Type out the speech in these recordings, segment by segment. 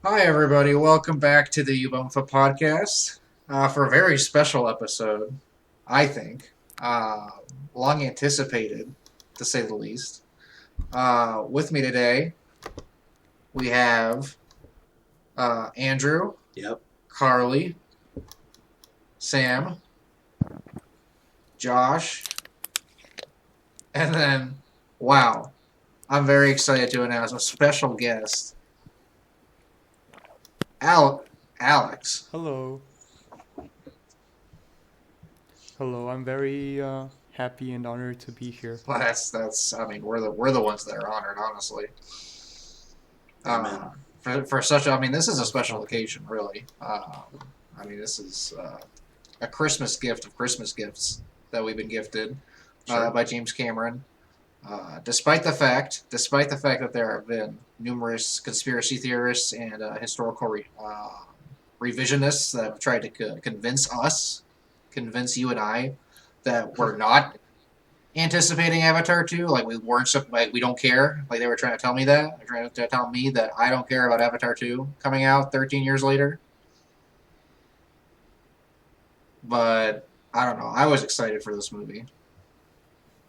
Hi, everybody. Welcome back to the Ubumfa podcast for a very special episode, I think. Uh, Long anticipated, to say the least. With me today, we have Andrew, Yep. Karli, Sam, Josh, and then, wow, I'm very excited to announce a special guest, Alex. Hello. Hello, I'm very happy and honored to be here. Well, that's. I mean, we're the ones that are honored, honestly. Amen. For such. I mean, this is a Oh, special stop it. occasion, really. I mean, this is a Christmas gift of Christmas gifts that we've been gifted Sure. by James Cameron. Despite the fact that there have been numerous conspiracy theorists and revisionists that have tried to convince you and I, that we're not anticipating Avatar 2. Like we weren't, like we don't care. Like they were trying to tell me that. They're trying to tell me that I don't care about Avatar 2 coming out 13 years later. But I don't know. I was excited for this movie.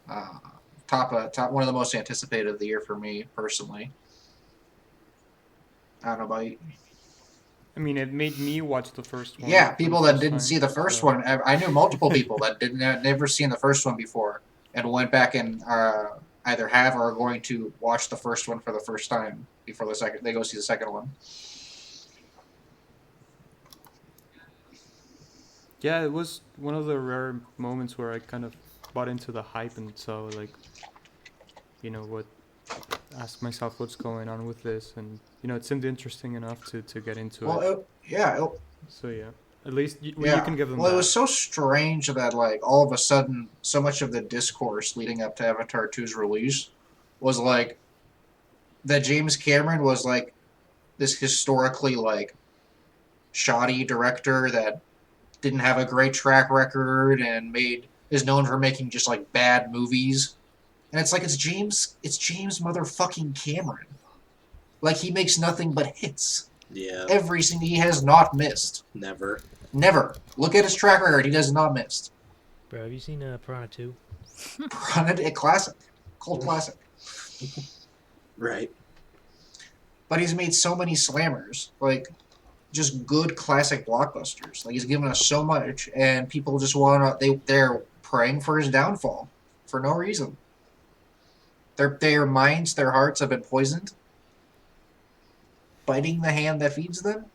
Uh, top one of the most anticipated of the year for me personally. I don't know about you. I mean, it made me watch the first one. Yeah, for the people that first didn't time, see the first so- one. I knew multiple people that didn't never seen the first one before and went back and either have or are going to watch the first one for the first time before the second they go see the second one. Yeah, it was one of the rare moments where I kind of bought into the hype and so like, what ask myself what's going on with this, and it seemed interesting enough to get into Well, it. yeah, So yeah, at least you yeah. can give them Well, it that. was so strange that like all of a sudden, so much of the discourse leading up to Avatar 2's release was like that James Cameron was like this historically like shoddy director that didn't have a great track record and made is known for making just like bad movies. And it's like it's James motherfucking Cameron. Like he makes nothing but hits. Yeah. Everything he has not missed. Never. Never. Look at his track record. He does not miss. Bro, have you seen Piranha 2? A classic, cult classic. Right. But he's made so many slammers, like just good classic blockbusters. Like he's given us so much, and people just want to. They're praying for his downfall for no reason. Their minds, their hearts have been poisoned, biting the hand that feeds them.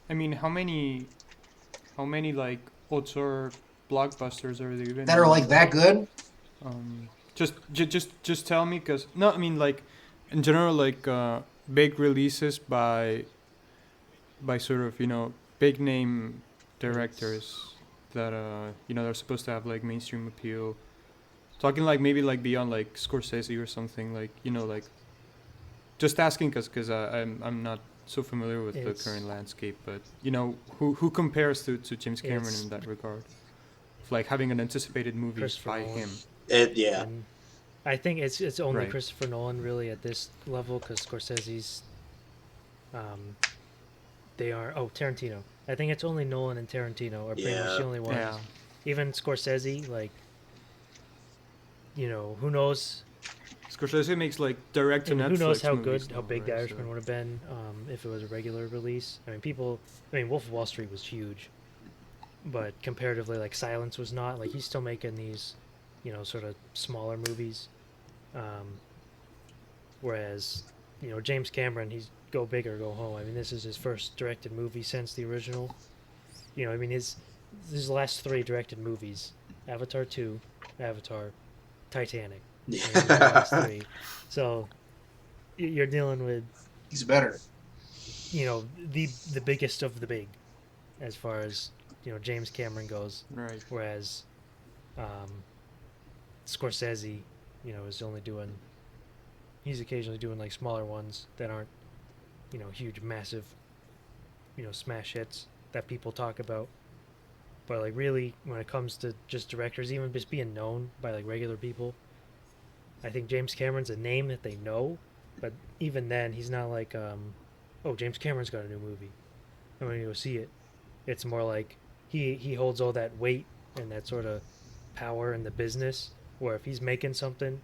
I mean, how many like auteur blockbusters are there even That are like that good. Just tell me, cause no, I mean like in general like big releases by sort of big name directors that they're supposed to have like mainstream appeal. Talking like maybe like beyond like Scorsese or something, like like just asking cause I'm not so familiar with the It's current landscape, but who compares to James Cameron it's in that regard, of, like having an anticipated movie Christopher by Nolan. him. Yeah. And I think it's only Right. Christopher Nolan really at this level because Scorsese's, um, they are Tarantino. I think it's only Nolan and Tarantino are pretty much Yeah. the only ones. Yeah. Even Scorsese, like, who knows? Scorsese makes like direct to And Netflix. who knows how movies good, how now, big The right? Irishman So- would have been if it was a regular release. I mean, Wolf of Wall Street was huge, but comparatively, like Silence was not. Like he's still making these, sort of smaller movies. Whereas, James Cameron, he's go big or go home. I mean, this is his first directed movie since the original. I mean, his last three directed movies: Avatar 2, Avatar, Titanic. I mean, those are the last Yeah. three. So you're dealing with He's better. the biggest of the big, as far as James Cameron goes. Right. Whereas Scorsese, is only doing. He's occasionally doing like smaller ones that aren't, huge, massive, smash hits that people talk about. But like really, when it comes to just directors, even just being known by like regular people, I think James Cameron's a name that they know, But even then, he's not like, oh, James Cameron's got a new movie. I'm going to go see it. It's more like he holds all that weight and that sort of power in the business, where if he's making something,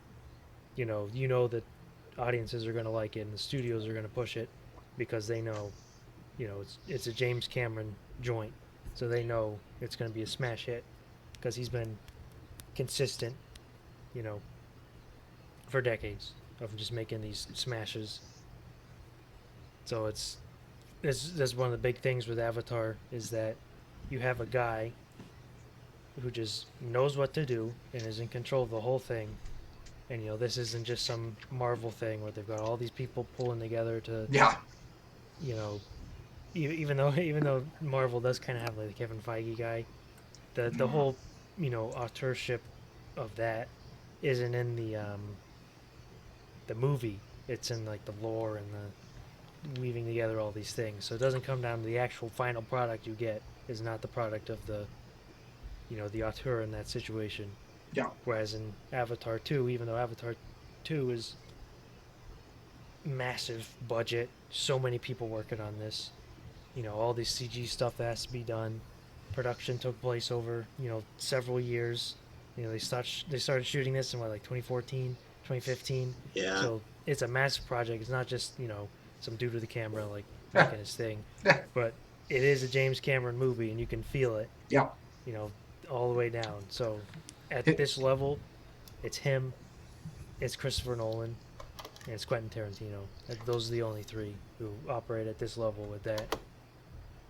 you know that audiences are going to like it and the studios are going to push it because they know, it's a James Cameron joint, so they know it's going to be a smash hit because he's been consistent, for decades of just making these smashes. So that's one of the big things with Avatar is that you have a guy who just knows what to do and is in control of the whole thing. And this isn't just some Marvel thing where they've got all these people pulling together to, Yeah. Even though Marvel does kind of have like the Kevin Feige guy, the whole authorship of that isn't in the movie. It's in like the lore and the weaving together all these things. So it doesn't come down to the actual final product you get is not the product of the the auteur in that situation. Yeah. Whereas in Avatar 2, even though Avatar 2 is massive budget, so many people working on this, all this CG stuff that has to be done. Production took place over, several years. They started shooting this in like 2014, 2015. Yeah. So it's a massive project. It's not just, some dude with a camera like making his thing. But it is a James Cameron movie and you can feel it. Yeah. All the way down. So at this level, it's him, it's Christopher Nolan, and it's Quentin Tarantino. Those are the only three who operate at this level with that,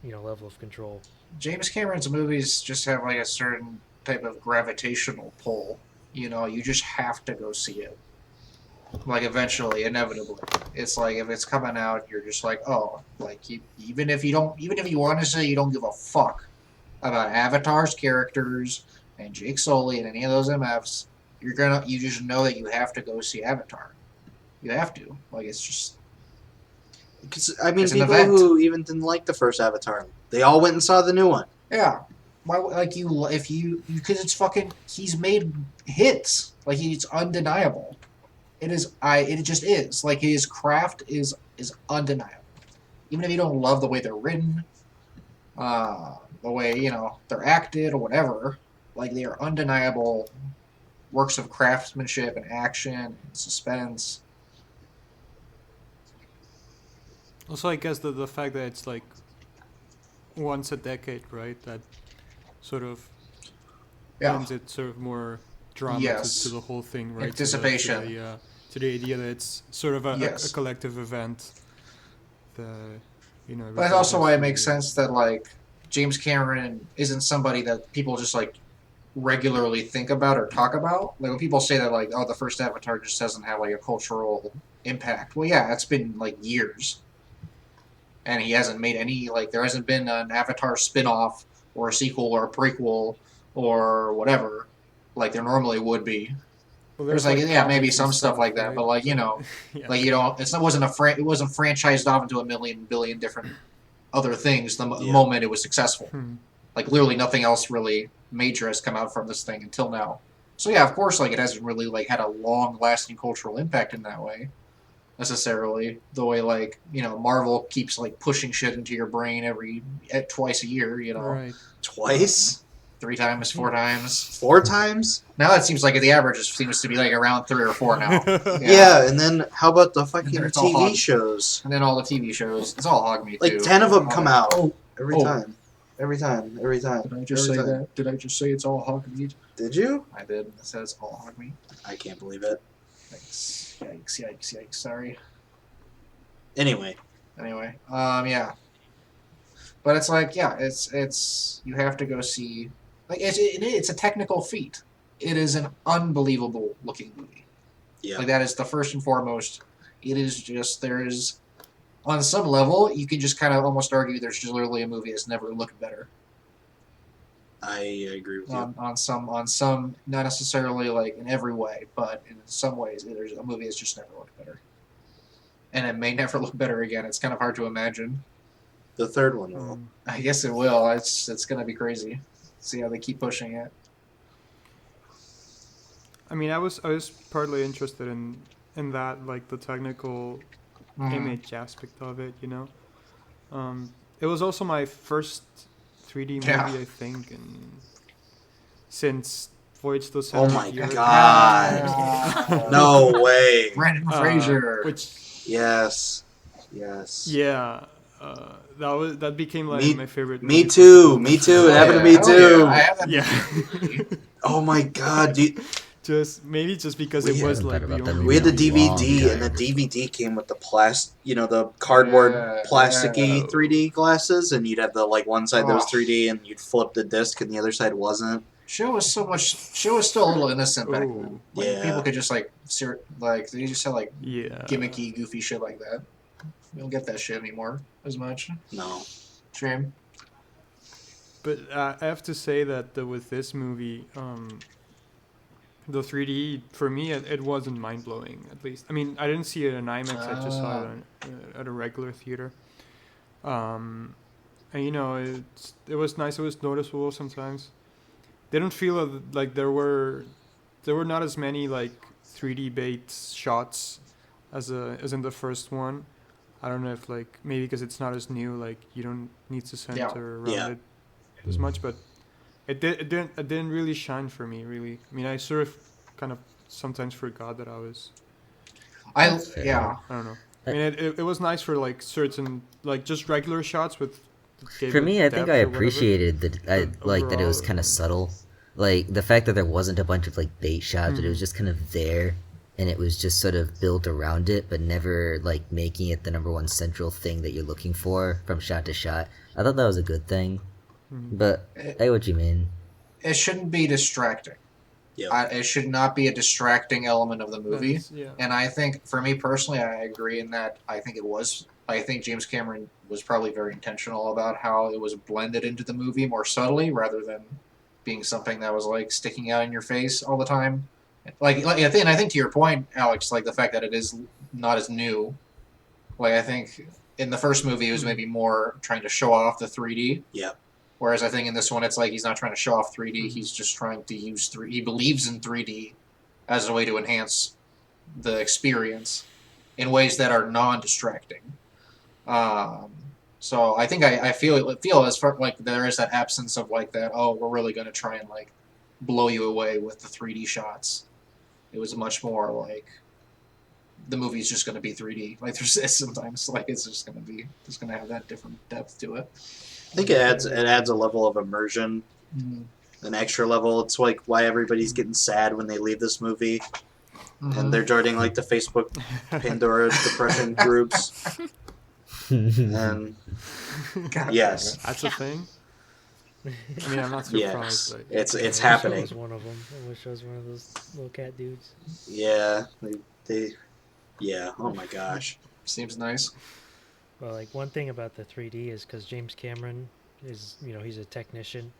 level of control. James Cameron's movies just have like a certain type of gravitational pull. You just have to go see it. Like eventually, inevitably, it's like if it's coming out, you're just like, oh, like even if you want to say you don't give a fuck about Avatar's characters and Jake Sully and any of those MFs, you just know that you have to go see Avatar. You have to. Like it's just. Because I mean, It's an people event. who even didn't like the first Avatar, they all went and saw the new one. Yeah. Why? Like because it's fucking. He's made hits. Like it's undeniable. It is. It just is. Like his craft is undeniable. Even if you don't love the way they're written, the way they're acted or whatever, like they are undeniable works of craftsmanship and action and suspense. Also, I guess the fact that it's like once a decade, right? That sort of lends it sort of more drama Yes. to the whole thing, right? Anticipation. To the idea that it's sort of a collective event. But that's also why it makes sense that like James Cameron isn't somebody that people just like regularly think about or talk about. Like when people say that like, oh, the first Avatar just doesn't have like a cultural impact. Well, yeah, it's been like years. And he hasn't made any, like, there hasn't been an Avatar spin-off or a sequel or a prequel or whatever, like there normally would be. Well, There's like, yeah, maybe some stuff like that, right? but like, Yeah. like, it wasn't it wasn't franchised off into a billion different other things the moment it was successful. Like, literally nothing else really major has come out from this thing until now. So yeah, of course, like, it hasn't really, like, had a long-lasting cultural impact in that way. Necessarily, the way like Marvel keeps like pushing shit into your brain twice a year, Right. Twice? 3 times, 4 times. 4 times? Now it seems like the average seems to be like around 3 or 4 now. Yeah, and then how about the fucking It's all TV hog. shows? And then all the TV shows, it's all hog meat Like too. 10 of them come out Oh, every oh. time. Every time. Every time. Did I just Every say time. that? Did I just say it's all hog meat? Did you? I did. It says all hog meat. I can't believe it. Yikes! Yikes! Yikes! Yikes! Sorry. Anyway, Anyway, yeah. But it's like, yeah, it's you have to go see. Like it's a technical feat. It is an unbelievable looking movie. yeah. Like that is the first and foremost. It is just there is, on some level, you can just kind of almost argue there's just literally a movie that's never looked better. I agree with you. On some, not necessarily like in every way, but in some ways, there's a movie that's just never looked better. And it may never look better again. It's kind of hard to imagine. The third one will. I guess it will. It's gonna be crazy. See how they keep pushing it. I mean, I was partly interested in and that like the technical Mhm. image aspect of it, it was also my first 3D movie, Yeah. I think, and since Voyage to the Oh Center my of the Earth. god. No way. Brendan Fraser. Which, Yes. Yes. yeah, that became like Me my favorite me movie for a too. couple of Me too. years. It happened to Yeah, me hell too. yeah. I have that Yeah. Oh my god, dude. Just maybe just because We it was haven't like thought the about that only We had the movie in a long DVD, and the time. DVD came with the the cardboard Yeah, plasticky yeah. 3D glasses, and you'd have the like one side that was Oh. 3D, and you'd flip the disc, and the other side wasn't. Shit was so much. Shit was still a little innocent back Oh. then. Like, Yeah. people could just like, they just had like Yeah. gimmicky, goofy shit like that. You don't get that shit anymore as much. No. Shame. But I have to say that with this movie, the 3D for me it wasn't mind blowing. At least, I mean, I didn't see it in IMAX. I just saw it at a regular theater. And it was nice. It was noticeable sometimes. Didn't feel like there were not as many like 3D bait shots as in the first one. I don't know if like maybe because it's not as new, like you don't need to center around Yeah. it as much, but it didn't really shine for me really. I mean, I sort of kind of sometimes forgot that I was, Fair. Yeah. I don't know. I mean, it was nice for like certain like just regular shots with. For me, I think I appreciated But like that it was overall, kind of subtle. Like the fact that there wasn't a bunch of like bait shots, but it was just kind of there, and it was just sort of built around it, but never like making it the number one central thing that you're looking for from shot to shot. I thought that was a good thing, but I get what you mean. It shouldn't be distracting. Yeah. It should not be a distracting element of the movie. Yeah. And I think, for me personally, I agree in that I think it was. I think James Cameron was probably very intentional about how it was blended into the movie more subtly rather than being something that was like sticking out in your face all the time. Like I think to your point, Alex, like the fact that it is not as new. Like I think in the first movie, it was maybe more trying to show off the 3D. Yeah. Whereas I think in this one, it's like he's not trying to show off 3D. He's just trying to use 3D. He believes in 3D as a way to enhance the experience in ways that are non-distracting. So I think I feel as far like there is that absence of like that. Oh, we're really going to try and like blow you away with the 3D shots. It was much more like the movie's just going to be 3D. Like there's sometimes like it's just going to have that different depth to it. I think it adds a level of immersion, an extra level. It's like why everybody's getting sad when they leave this movie, and they're joining like the Facebook Pandora depression groups. And God, yes, That's a thing. I mean, I'm not yes, surprised. Like, it's I wish I happening. was one of them. I wish I was one of those little cat dudes. Yeah, yeah. Oh my gosh. seems nice. Well, like one thing about the 3D is because James Cameron is, he's a technician.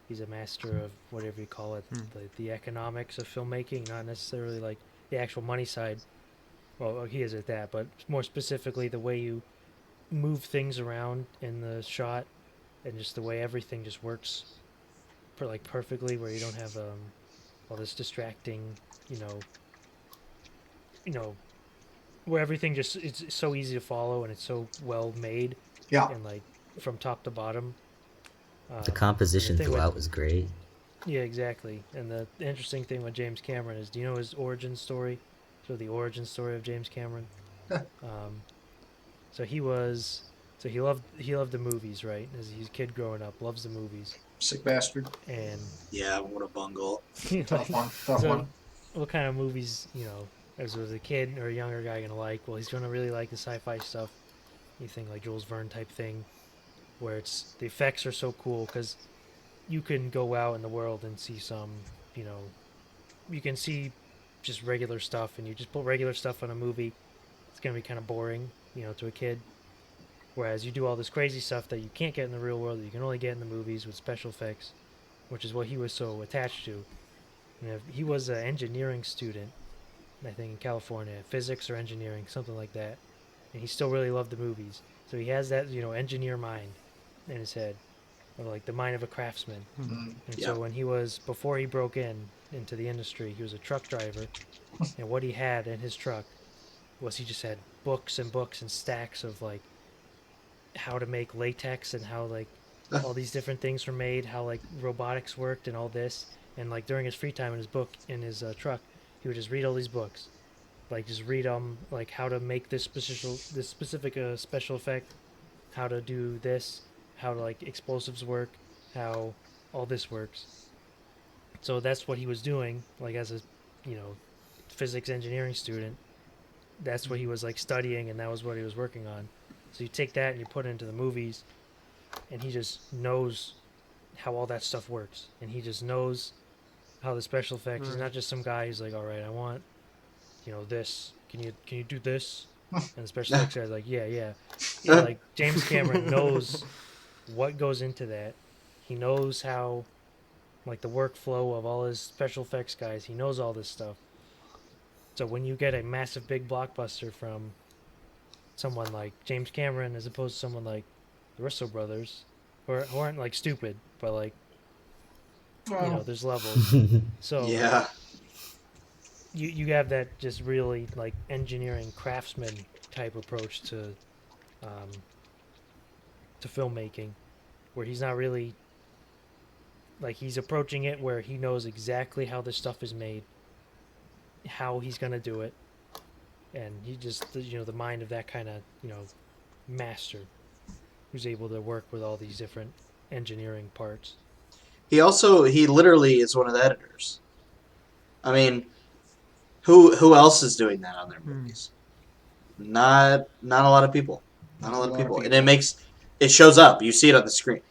He's a master of whatever you call it, the economics of filmmaking, not necessarily like the actual money side. Well, he is at that, but more specifically the way you move things around in the shot and just the way everything just works perfectly, where you don't have all this distracting, where everything just it's so easy to follow and it's so well made. Yeah. And like from top to bottom. The composition the thing throughout was great. Yeah, exactly. And the interesting thing with James Cameron is, do you know his origin story? So the origin story of James Cameron. So he loved the movies, right? As he's a kid growing up, loves the movies. Sick bastard. And Yeah, what a bungle. Tough one. Tough so one. what kind of movies, as a kid or a younger guy gonna like? Well, he's gonna really like the sci-fi stuff. You think like Jules Verne type thing, where it's the effects are so cool because you can go out in the world and see some, you can see just regular stuff, and you just put regular stuff on a movie, it's gonna be kind of boring, to a kid. Whereas you do all this crazy stuff that you can't get in the real world, that you can only get in the movies with special effects, which is what he was so attached to. He was an engineering student, I think in California, physics or engineering, something like that. And he still really loved the movies. So he has that, engineer mind in his head. of like the mind of a craftsman. Mhm. And Yeah. so when before he broke into the industry, he was a truck driver, and what he had in his truck was he just had books and books and stacks of like how to make latex and how like all these different things were made, how like robotics worked and all this. And like during his free time in his truck, he would just read all these books, like just read like how to make this specific special effect, how to do this, how like explosives work, how all this works. So that's what he was doing, like as a, you know, physics engineering student. That's what he was like studying, and that was what he was working on. So you take that and you put it into the movies, and he just knows how all that stuff works, and he just knows how the special effects. He's Right. not just some guy who's like, all right, I want, you know, this. Can you do this? And the special effects guy's like, yeah, yeah. Yeah, like James Cameron knows what goes into that. He knows how, like the workflow of all his special effects guys. He knows all this stuff. So when you get a massive big blockbuster from someone like James Cameron as opposed to someone like the Russo brothers, who aren't like stupid, but like, you know, Well, there's levels. So Yeah. you have that just really like engineering craftsman type approach um, to filmmaking, where he's not really like he's approaching it where he knows exactly how this stuff is made, how he's gonna do it, and he just, you know, the mind of that kind of, you know, master who's able to work with all these different engineering parts. He literally is one of the editors. I mean, who else is doing that on their movies? Not a lot of people. Not a lot of people. And it shows up. You see it on the screen.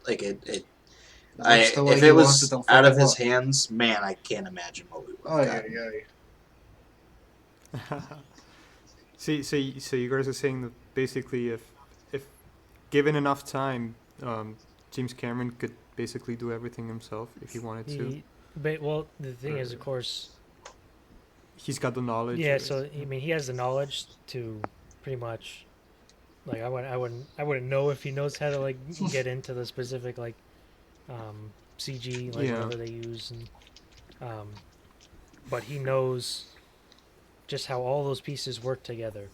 Like looks the way if he it wants was don't out of fucking his look. hands, man, I can't imagine what we would Oh have yeah, gotten. yeah. So you guys are saying that basically, if given enough time, James Cameron could basically do everything himself if he wanted to. But well, the thing is, of course, He's got the knowledge. yeah. So I mean, he has the knowledge to pretty much, like, I wouldn't know if he knows how to like get into the specific like CG, like Yeah. whatever they use, and but he knows just how all those pieces work together,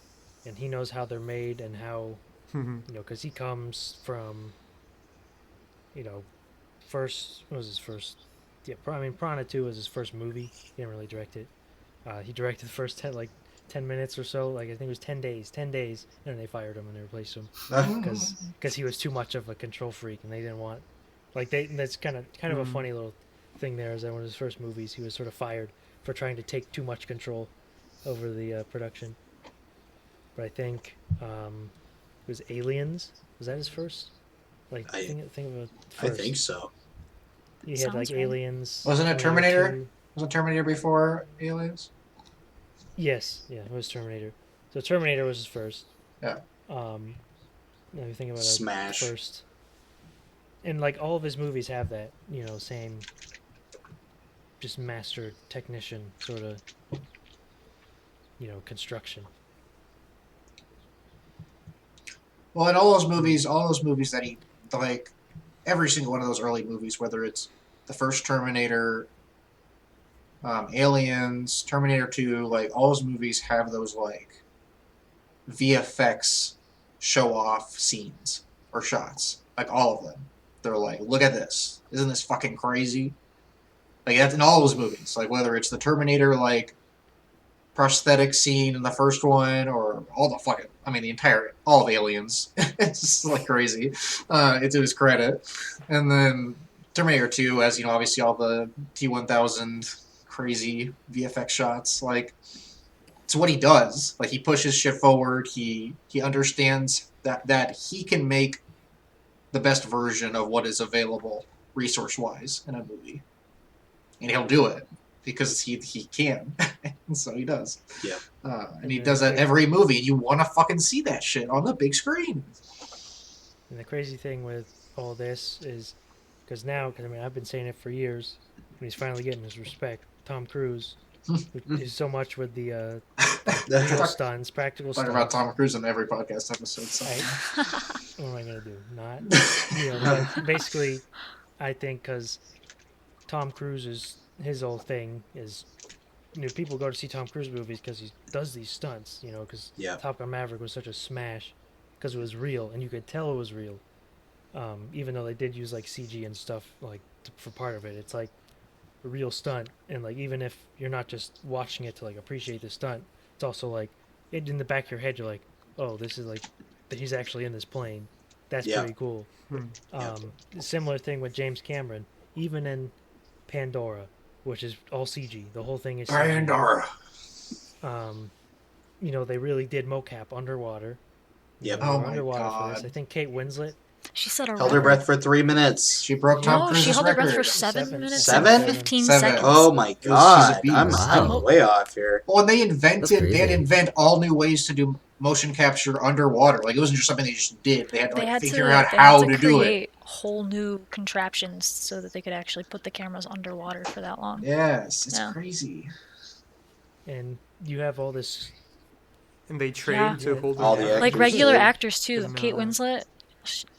and he knows how they're made and how, you know, because he comes from, you know, what was his first? Yeah, I mean, Piranha 2 was his first movie. He didn't really direct it. He directed the first 10 minutes or so. Like I think it was 10 days, and then they fired him and they replaced him because he was too much of a control freak, and they didn't want, like, that's kind of a funny little thing there, is that one of his first movies he was sort of fired for trying to take too much control over the production. But I think it was Aliens. Was that his first? Like think of a I first. think so. He had Sounds like right. Aliens. Wasn't it Terminator? 2. Was it Terminator before Aliens? Yes, yeah, it was Terminator. So Terminator was his first. Yeah. Let me think about Smash. first. And like all of his movies have that, you know, same just master technician sort of, you know, construction. Well, in all those movies that he, like, every single one of those early movies, whether it's the first Terminator, Aliens, Terminator 2, like, all those movies have those, like, VFX show-off scenes or shots. Like, all of them. They're like, look at this. Isn't this fucking crazy? Like, that's in all those movies. Like, whether it's the Terminator, like, prosthetic scene in the first one, or all the fucking, I mean, all of Aliens. It's just like crazy. It's to his credit. And then Terminator 2 has, you know, obviously all the T-1000 crazy VFX shots. Like, it's what he does. Like, he pushes shit forward. He understands that he can make the best version of what is available resource-wise in a movie. And he'll do it. Because he can. And so he does. Yeah. And he does that every movie. You want to fucking see that shit on the big screen. And the crazy thing with all this is, because I mean, I've been saying it for years, and he's finally getting his respect. Tom Cruise There's so much with the real stunts, practical Talking stunts. about Tom Cruise in every podcast episode. So. What am I gonna do? Not, but basically, I think because Tom Cruise is his whole thing is, people go to see Tom Cruise movies because he does these stunts, because Yeah. Top Gun Maverick was such a smash because it was real and you could tell it was real, even though they did use like CG and stuff for part of it. It's like a real stunt, and like even if you're not just watching it to like appreciate the stunt, it's also like in the back of your head you're like, oh, this is like he's actually in this plane. That's pretty cool. Similar thing with James Cameron, even in Pandora, which is all CG. The whole thing is CG. Pandora. They really did mocap underwater. Yep. They were Oh my underwater for this. God. I think Kate Winslet. She said a Held her record. breath for 3 minutes. She broke Tom No, Cruise's she held her breath for record. 7 minutes Seven? and 15 Seven. seconds. Oh my She's a god. beast. I'm Wow. way off here. Well, and they That's had crazy. to invent all new ways to do motion capture underwater. Like, it wasn't just something they just did. They had to They like, had figure to, out they how had to do it. create whole new contraptions so that they could actually put the cameras underwater for that long. Yes, it's Yeah. crazy. And you have all this. And they train Yeah. to hold All their the breath. Like actors regular did. actors too. Doesn't Kate matter. Winslet,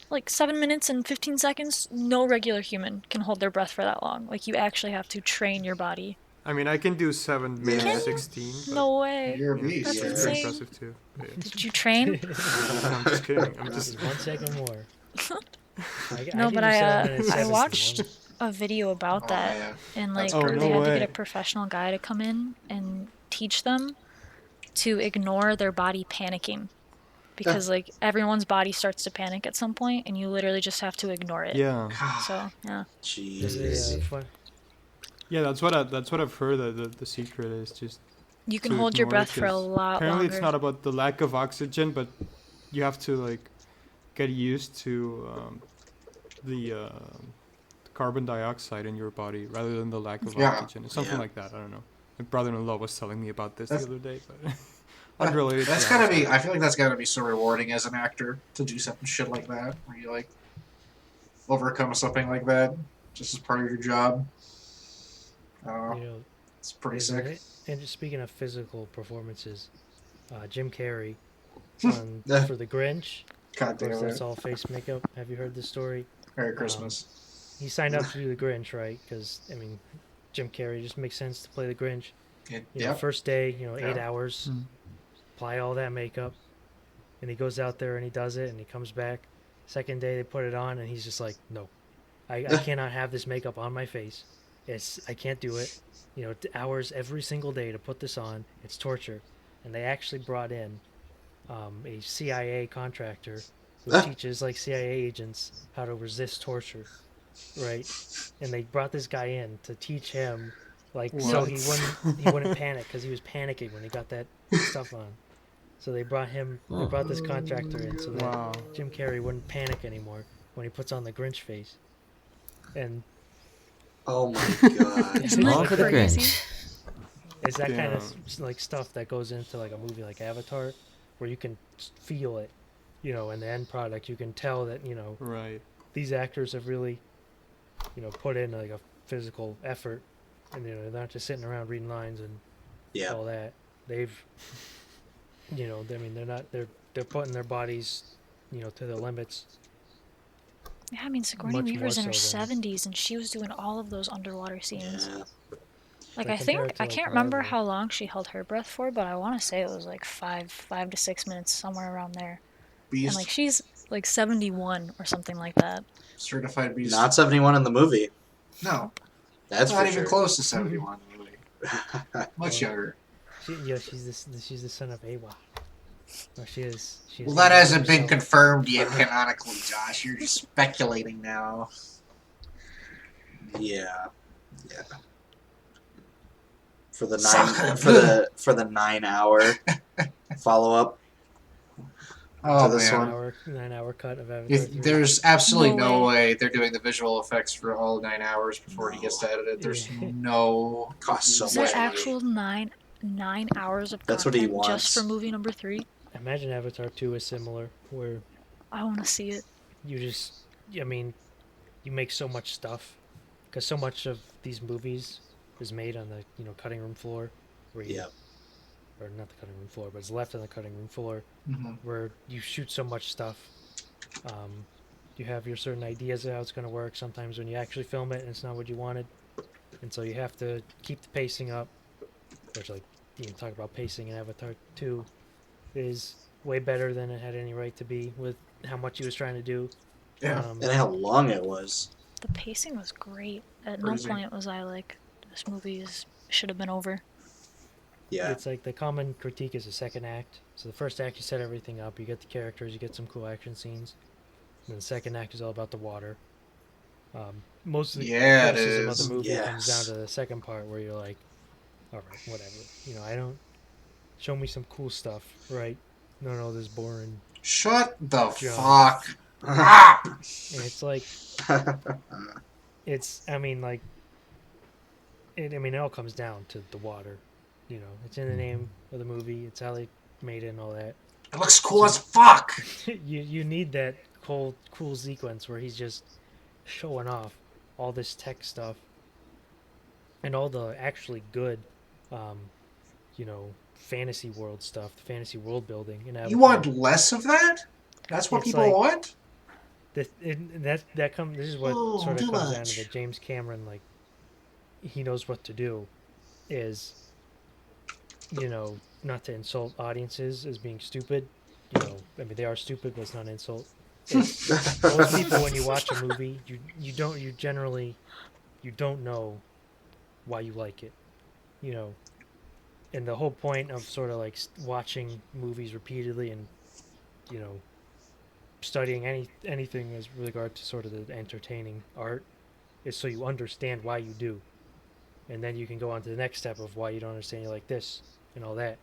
like 7 minutes and 15 seconds. No regular human can hold their breath for that long. Like you actually have to train your body. I mean, I can do 7 minutes Yeah. 16. But No way. You're a yeah, beast. That's it's insane. pretty impressive too. But yeah. Did you train? No, I'm just kidding. I'm Just just 1 second more. No, but I I watched a video about Oh, that, yeah. and like Oh, they no had to way. get a professional guy to come in and teach them to ignore their body panicking, because like everyone's body starts to panic at some point, and you literally just have to ignore it. yeah, So yeah, Jeez. yeah. That's what I've heard. That the secret is just you can to hold your ignore it, breath for a 'cause lot apparently longer. it's not about the lack of oxygen, but you have to like get used to the carbon dioxide in your body rather than the lack of Yeah. oxygen. It's something Yeah. like that. I don't know. My brother-in-law was telling me about this That's- the other day, but unrelated. That's to gotta that. be. I feel like that's gotta be so rewarding as an actor to do something shit like that, where you like overcome something like that just as part of your job. It's pretty sick. And just speaking of physical performances, Jim Carrey Yeah. for The Grinch. God Of damn course, that's it. all face makeup. Have you heard this story? Merry Christmas. He signed up to do The Grinch, right? Because I mean, Jim Carrey just makes sense to play The Grinch. Yep. First day, 8 Yeah. hours, Mm. apply all that makeup, and he goes out there and he does it, and he comes back. Second day, they put it on, and he's just like, no, I cannot have this makeup on my face. I can't do it. Hours every single day to put this on. It's torture. And they actually brought in a CIA contractor who teaches like CIA agents how to resist torture, right? And they brought this guy in to teach him, so he wouldn't panic, because he was panicking when he got that stuff on. So they brought this contractor in so that Wow. Jim Carrey wouldn't panic anymore when he puts on the Grinch face. And Oh my god. Isn't All that for the crazy? Grinch. it's that kind Yeah. of like stuff that goes into like a movie like Avatar, where you can feel it, in the end product. You can tell that Right. these actors have really, put in like a physical effort, and they're not just sitting around reading lines and Yeah. all that. They've, they're putting their bodies, to the limits. Yeah, I mean Sigourney Much Weaver's in more her so than- 70s, and she was doing all of those underwater scenes. Yeah. Like But I think compared to, I like, can't remember Marvel- how long she held her breath for, but I want to say it was like 5 to 6 minutes, somewhere around there. Beast. And like she's like 71 or something like that. Certified beast. Not 71 in the movie. No. That's not for even sure. close to 71 in the movie. Much younger. She's the son of Awa. No, she is. Well, that hasn't been herself. confirmed yet canonically, Josh. You're just speculating now. Yeah. Yeah. For the So- for the 9-hour follow up. Oh, To this man. one. 9-hour cut of Avatar. If 3. there's absolutely No no way they're doing the visual effects for all 9 hours before he No. gets to edit it. There's Yeah. no. Costs so Is much there money. actual nine hours of That's what he content just wants. for movie number 3? Imagine Avatar 2 is similar, where I want to see it. you make so much stuff, because so much of these movies is made on the cutting room floor, where you, or not the cutting room floor, but it's left on the cutting room floor, where you shoot so much stuff. You have your certain ideas of how it's going to work. Sometimes when you actually film it, and it's not what you wanted, and so you have to keep the pacing up. Which, like, you can talk about pacing in Avatar 2 is way better than it had any right to be with how much he was trying to do. Yeah. And how long it was. The pacing was great. At Crazy. no point was I like, this movie should have been over. Yeah. It's like the common critique is the second act. So the first act, you set everything up, you get the characters, you get some cool action scenes. And the second act is all about the water. Most of the criticism of the movie comes down to the second part, where you're like, all right, whatever. I don't... Show me some cool stuff, right? No, this boring... Shut the junk. fuck up! And it's like... It's... I mean, like... it all comes down to the water. It's in the name of the movie. It's how they made it and all that. It looks cool as fuck! you need that cool sequence where he's just showing off all this tech stuff and all the actually good fantasy world stuff, the fantasy world building. You want less of that? That's what people want? This is what sort of comes down to that James Cameron, like, he knows what to do, is, not to insult audiences as being stupid. They are stupid, but it's not an insult. Most people, when you watch a movie, you don't know why you like it. And the whole point of sort of like watching movies repeatedly and, studying anything as regard to sort of the entertaining art is so you understand why you do. And then you can go on to the next step of why you don't understand, you like this and all that.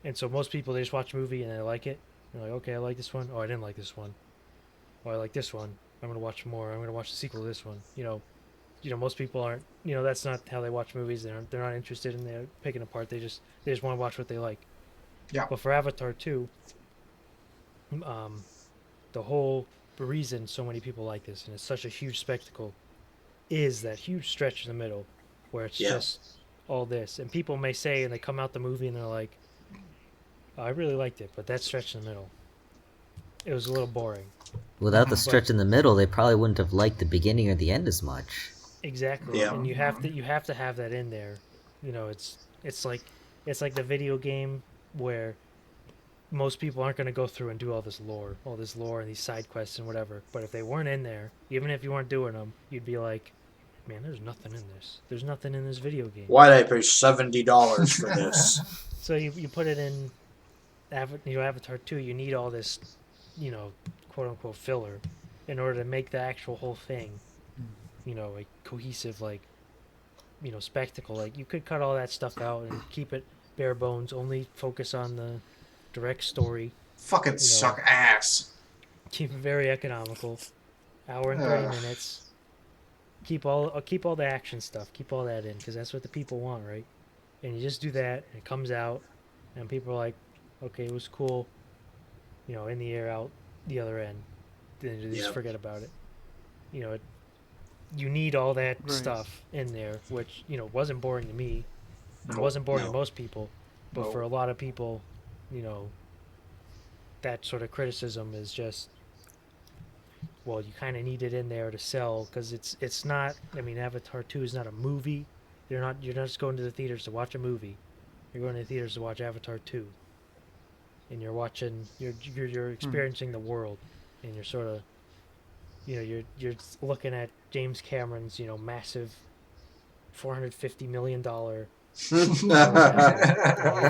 And so most people, they just watch a movie and they like it. They're like, okay, I like this one. Oh, I didn't like this one. Oh, I like this one. I'm going to watch more. I'm going to watch the sequel to this one. Most people aren't, that's not how they watch movies. They're not interested in their picking apart. They just want to watch what they like. Yeah. But for Avatar 2, the whole reason so many people like this, and it's such a huge spectacle, is that huge stretch in the middle where it's just all this. And people may say, and they come out the movie and they're like, oh, I really liked it, but that stretch in the middle, it was a little boring. Without the stretch in the middle, they probably wouldn't have liked the beginning or the end as much. Exactly. Yeah. And you have to have that in there. It's like the video game where most people aren't going to go through and do all this lore and these side quests and whatever. But if they weren't in there, even if you weren't doing them, you'd be like, man, there's nothing in this. There's nothing in this video game. Why'd I pay $70 for this? So you put it in Avatar 2, you need all this, quote unquote filler in order to make the actual whole thing, a cohesive, like, spectacle. Like, you could cut all that stuff out and keep it bare bones, only focus on the direct story. Fucking suck ass. Keep it very economical. Hour and 30 minutes. Keep all the action stuff. Keep all that in, because that's what the people want, right? And you just do that, and it comes out, and people are like, okay, it was cool, in the air, out the other end. Then you just forget about it. You need all that stuff in there, which, wasn't boring to me. It wasn't boring to most people. But for a lot of people, that sort of criticism is just, well, you kind of need it in there to sell, because it's not, Avatar 2 is not a movie. You're not just going to the theaters to watch a movie. You're going to the theaters to watch Avatar 2. And you're experiencing the world, and you're sort of, you're looking at James Cameron's, massive $450 million. You have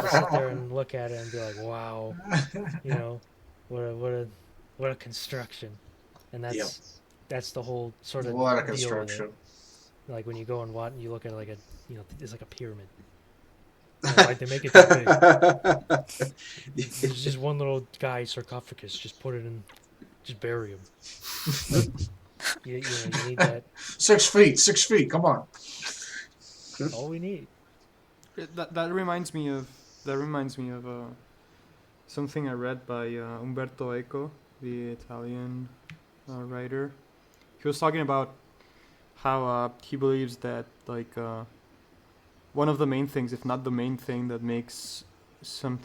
to sit there and look at it and be like, wow, what a construction. And that's the whole sort of What a deal with it. construction. Like when you go and watch, you look at it like it's like a pyramid. Why'd they make it that big? There's just one little guy's sarcophagus. Just put it in, just bury him. you need that. 6 feet, come on. All we need. That reminds me of something I read by Umberto Eco, the Italian writer. He was talking about how he believes that one of the main things, if not the main thing, that makes some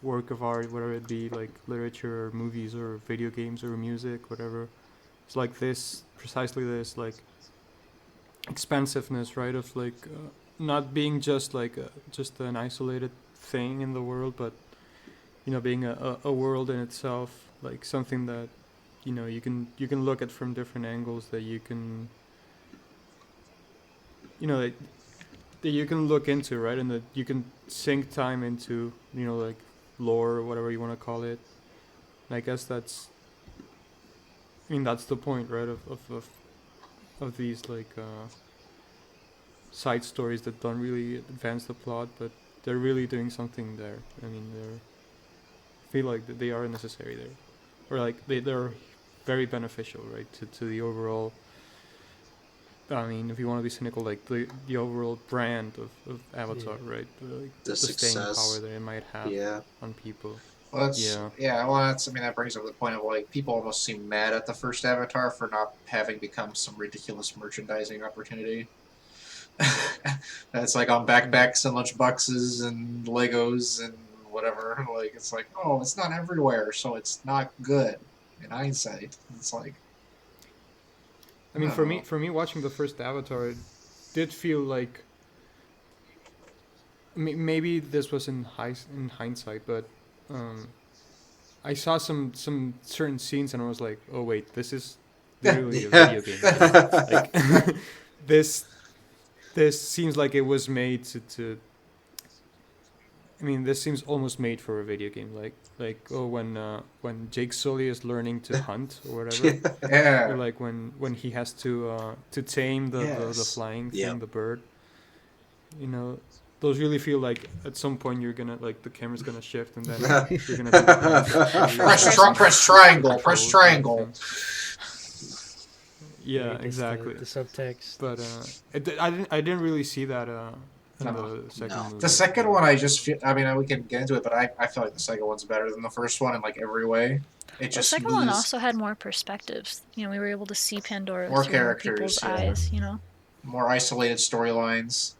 work of art, whether it be like literature or movies or video games or music, whatever, it's like this, precisely this, like expansiveness, right? Of like not being just like just an isolated thing in the world, but being a world in itself, like something that you can look at from different angles, that you can that you can look into, right? And that you can sink time into, like lore or whatever you want to call it. And I guess that's the point, right? Of these like side stories that don't really advance the plot, but they're really doing something there. I mean, I feel like they are necessary there, or like they're very beneficial, right, to the overall. I mean, if you want to be cynical, like the overall brand of Avatar, right? Like The staying success. power that it might have Yeah. on people. Well, that brings up the point of like people almost seem mad at the first Avatar for not having become some ridiculous merchandising opportunity. That's like on backpacks and lunchboxes and Legos and whatever. Like it's like, oh, it's not everywhere, so it's not good. In hindsight, it's like. I mean, I for don't know. me, watching the first Avatar, it did feel like maybe this was in hindsight, but I saw some certain scenes and I was like, oh wait, this is literally a video game. Like this seems like it was made to. I mean, this seems almost made for a video game. When Jake Sully is learning to hunt or whatever, or Yeah. like when he has to tame the Yes. flying thing, Yeah. the bird. Those really feel like at some point you're gonna, like, the camera's gonna shift and then you're gonna do the Press triangle. Press triangle. Yeah, Just exactly. The subtext. But I didn't really see that in No. the second No. movie. The second one, I just feel. I mean, we can get into it, but I feel like the second one's better than the first one in like every way. It The just second one moves also had more perspectives. We were able to see Pandora More through characters, people's yeah. eyes. more isolated storylines,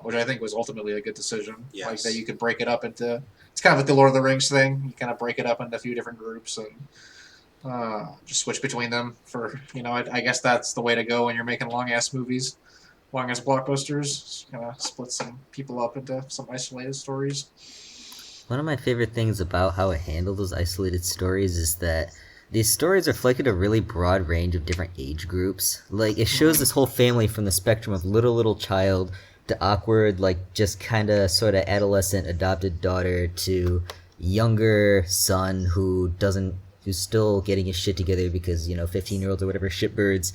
which I think was ultimately a good decision. Yes. Like that you could break it up into. It's kind of like the Lord of the Rings thing. You kind of break it up into a few different groups and just switch between them. I guess that's the way to go when you're making long ass movies, long ass blockbusters. Kind of split some people up into some isolated stories. One of my favorite things about how it handled those isolated stories is that these stories reflected a really broad range of different age groups. Like, it shows this whole family from the spectrum of little child to awkward, like, just kind of sort of adolescent adopted daughter to younger son who's still getting his shit together because, 15-year-olds or whatever, shitbirds,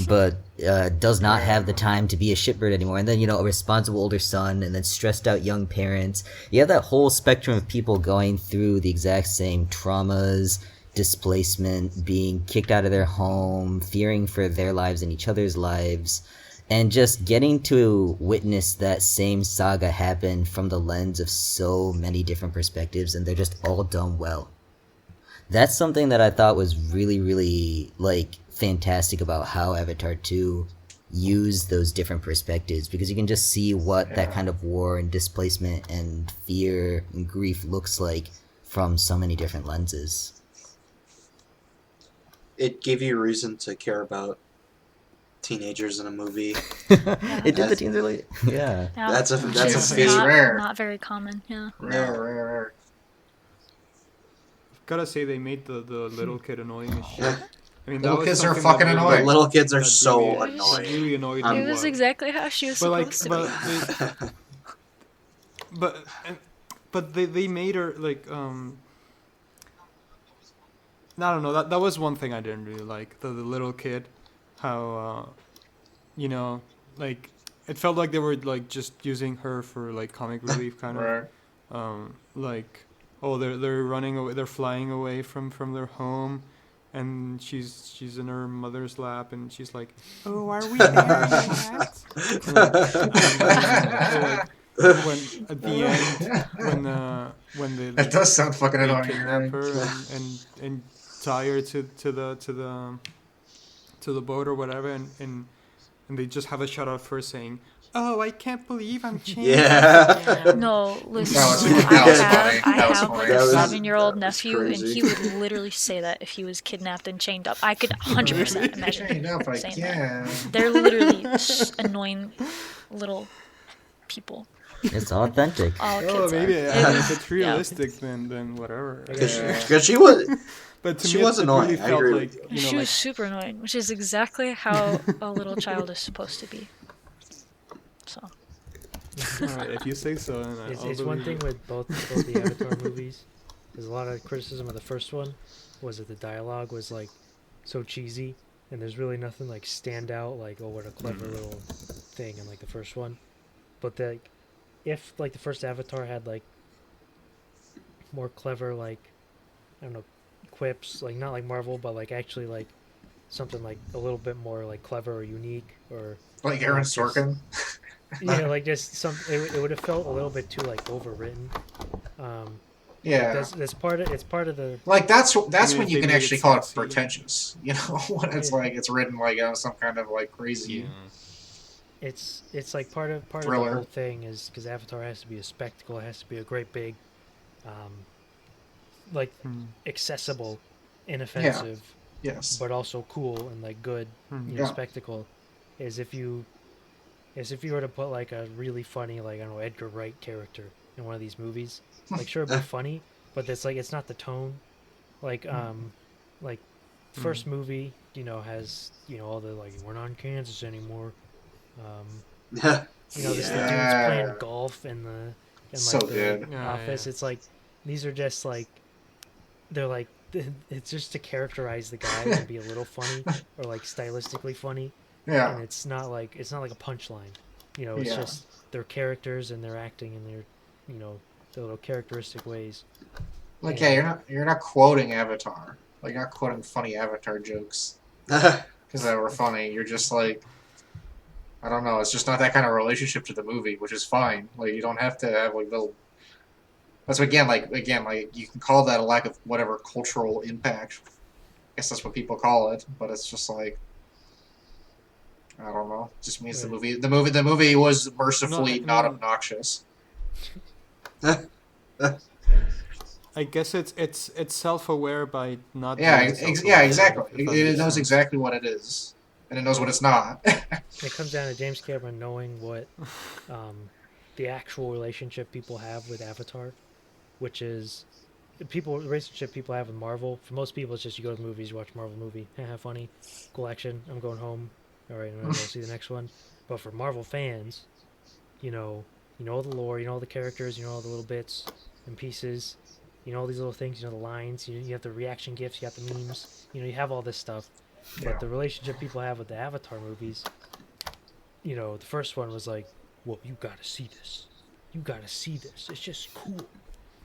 but does not have the time to be a shitbird anymore. And then, a responsible older son, and then stressed out young parents. You have that whole spectrum of people going through the exact same traumas, displacement, being kicked out of their home, fearing for their lives and each other's lives, and just getting to witness that same saga happen from the lens of so many different perspectives, and they're just all done well. That's something that I thought was really, really, fantastic about how Avatar 2 used those different perspectives, because you can just see what that kind of war and displacement and fear and grief looks like from so many different lenses. It gave you a reason to care about teenagers in a movie. It did the teens early. Yeah. Yeah. That's a It's feat. rare. Not very common. Yeah. Rare. Gotta say, they made the little kid annoying as shit. I mean, Little that was kids are something fucking that really- annoying. The little kids are that so really- annoying. Really annoyed It me. It was exactly how she was But like, supposed to be. but they made her I don't know, that was one thing I didn't really like, the little kid, how it felt like they were just using her for comic relief kind of. Right. They're running away, they're flying away from their home, and she's in her mother's lap, and she's like, oh, are we there yet? When at the end, when they That does sound fucking they annoying. kidnap her Right? and tie her to the boat or whatever, and they just have a shot of her saying, oh, I can't believe I'm changed. Yeah. No, listen. That was- I that was have, funny. I That was have funny. like That a was- 7-year-old that was nephew, and crazy. he would literally say that if he was kidnapped and chained up. I could 100% imagine Chained up saying that. again. They're literally annoying little people. It's authentic. All Oh, kids maybe are. if it's realistic, then whatever. Because she was. But to She me, was it annoying, really I felt agree like, with you She know, was super annoying, which is exactly how a little child is supposed to be. So, all right, if you say so, then I'll It's one believe thing it. with both the Avatar movies. There's a lot of criticism of the first one. Was that the dialogue was like so cheesy, and there's really nothing like stand out like, oh, what a clever little thing in like the first one. But like, if like the first Avatar had like more clever like, I don't know, quips, like not like Marvel, but like actually like something like a little bit more like clever or unique, or Like Aaron just- Sorkin. yeah, like just some. It would have felt a little bit too like overwritten. Yeah. That's part of. It's part of the. Like that's I mean, when if you they can made actually it call it sexy. pretentious, you know, when it's Yeah. like it's written like on some kind of like crazy. Yeah. It's like part of the Thriller. whole thing is because Avatar has to be a spectacle. It has to be a great big, like Hmm. accessible, inoffensive, Yes. but also cool and like good, Hmm. you know, Yeah. spectacle. Is if you were to put like a really funny like I don't know Edgar Wright character in one of these movies, like sure it'd be funny, but it's like it's not the tone. Like first movie, you know, has you know all the like we're not in Kansas anymore. You know, just the dudes Yeah. playing golf in the So the good. Yeah, office. yeah. It's like these are just like they're like it's just to characterize the guy and be a little funny or like stylistically funny, and Yeah. it's not like a punchline. You know, it's Yeah. just their characters and their acting and their you know their little characteristic ways. Like yeah, you're not quoting Avatar. Like you're not quoting funny Avatar jokes Yeah. because they were funny. You're just like I don't know. It's just not that kind of relationship to the movie, which is fine. Like you don't have to have like little. That's again like you can call that a lack of whatever cultural impact. I guess that's what people call it, but it's just like I don't know. It just means Right. the movie was mercifully No, I not mean- obnoxious. I guess it's self-aware by not. Yeah, being yeah, self-aware, exactly. if that It makes knows sense. exactly what it is, and it knows what it's not. It comes down to James Cameron knowing what the actual relationship people have with Avatar, which is the relationship people have with Marvel. For most people, it's just you go to the movies, you watch a Marvel movie, have funny, cool action. I'm going home. All right, I'm gonna go see the next one. But for Marvel fans, you know all the lore, you know all the characters, you know all the little bits and pieces, you know all these little things, you know the lines, you have the reaction gifs, you got the memes, you have all this stuff. Yeah. But the relationship people have with the Avatar movies, the first one was like, well, you gotta see this. You gotta see this. It's just cool.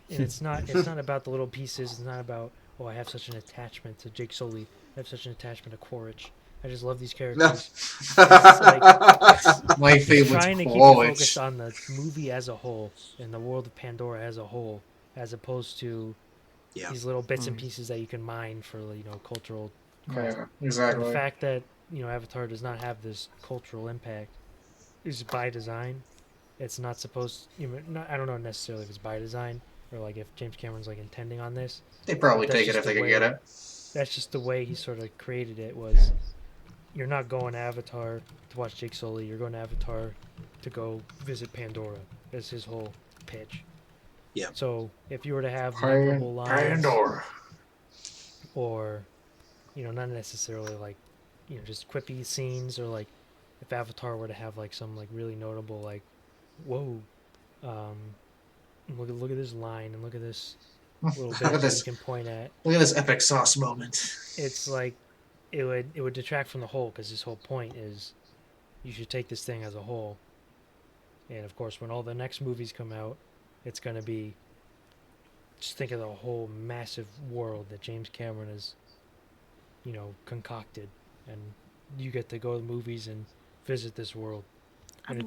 And it's not about the little pieces. It's not about, oh, I have such an attachment to Jake Sully. I have such an attachment to Quaritch. I just love these characters. My It's favorite trying to keep you quote. focused on the movie as a whole and the world of Pandora as a whole, as opposed to Yeah. these little bits and pieces that you can mine for cultural credit. Yeah, And exactly. the fact that Avatar does not have this cultural impact is by design. It's not supposed. I don't know necessarily if it's by design or like if James Cameron's like intending on this. They probably That's take it just if they the could get way- it. That's just the way he sort of created it. Was you're not going to Avatar to watch Jake Sully. You're going to Avatar to go visit Pandora. That's his whole pitch. Yeah. So if you were to have memorable lines, Pandora. or not necessarily like just quippy scenes, or like if Avatar were to have like some like really notable like whoa look at this line and look at this little Look bit at that this. you can point at. Look at this epic sauce moment. It's like it would detract from the whole, because his whole point is you should take this thing as a whole. And of course when all the next movies come out, it's going to be just think of the whole massive world that James Cameron has concocted, and you get to go to the movies and visit this world. And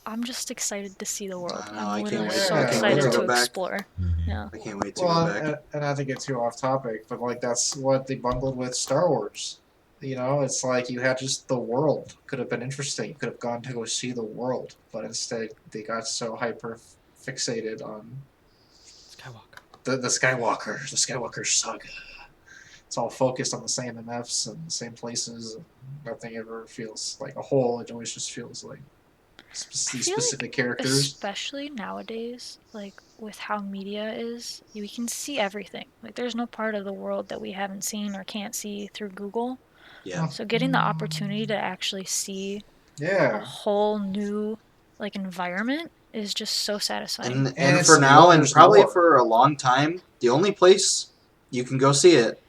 I'm just excited to see the world. I know, I I'm can't literally wait. so Yeah, I can't wait excited to to go back. explore. Mhm. Yeah. I can't wait to Well, go back. and not to get too off topic, but like that's what they bungled with Star Wars. You know, it's like you had just the world. Could have been interesting. You could have gone to go see the world, but instead they got so hyper fixated on Skywalker. The Skywalker saga. It's all focused on the same MFs and the same places. And nothing ever feels like a whole. It always just feels like these feel like specific characters. Especially nowadays, like with how media is, we can see everything. Like there's no part of the world that we haven't seen or can't see through Google. Yeah. So getting the opportunity to actually see a Yeah. whole new like environment is just so satisfying. And it's for now, and there's probably more. for a long time, the only place you can go see it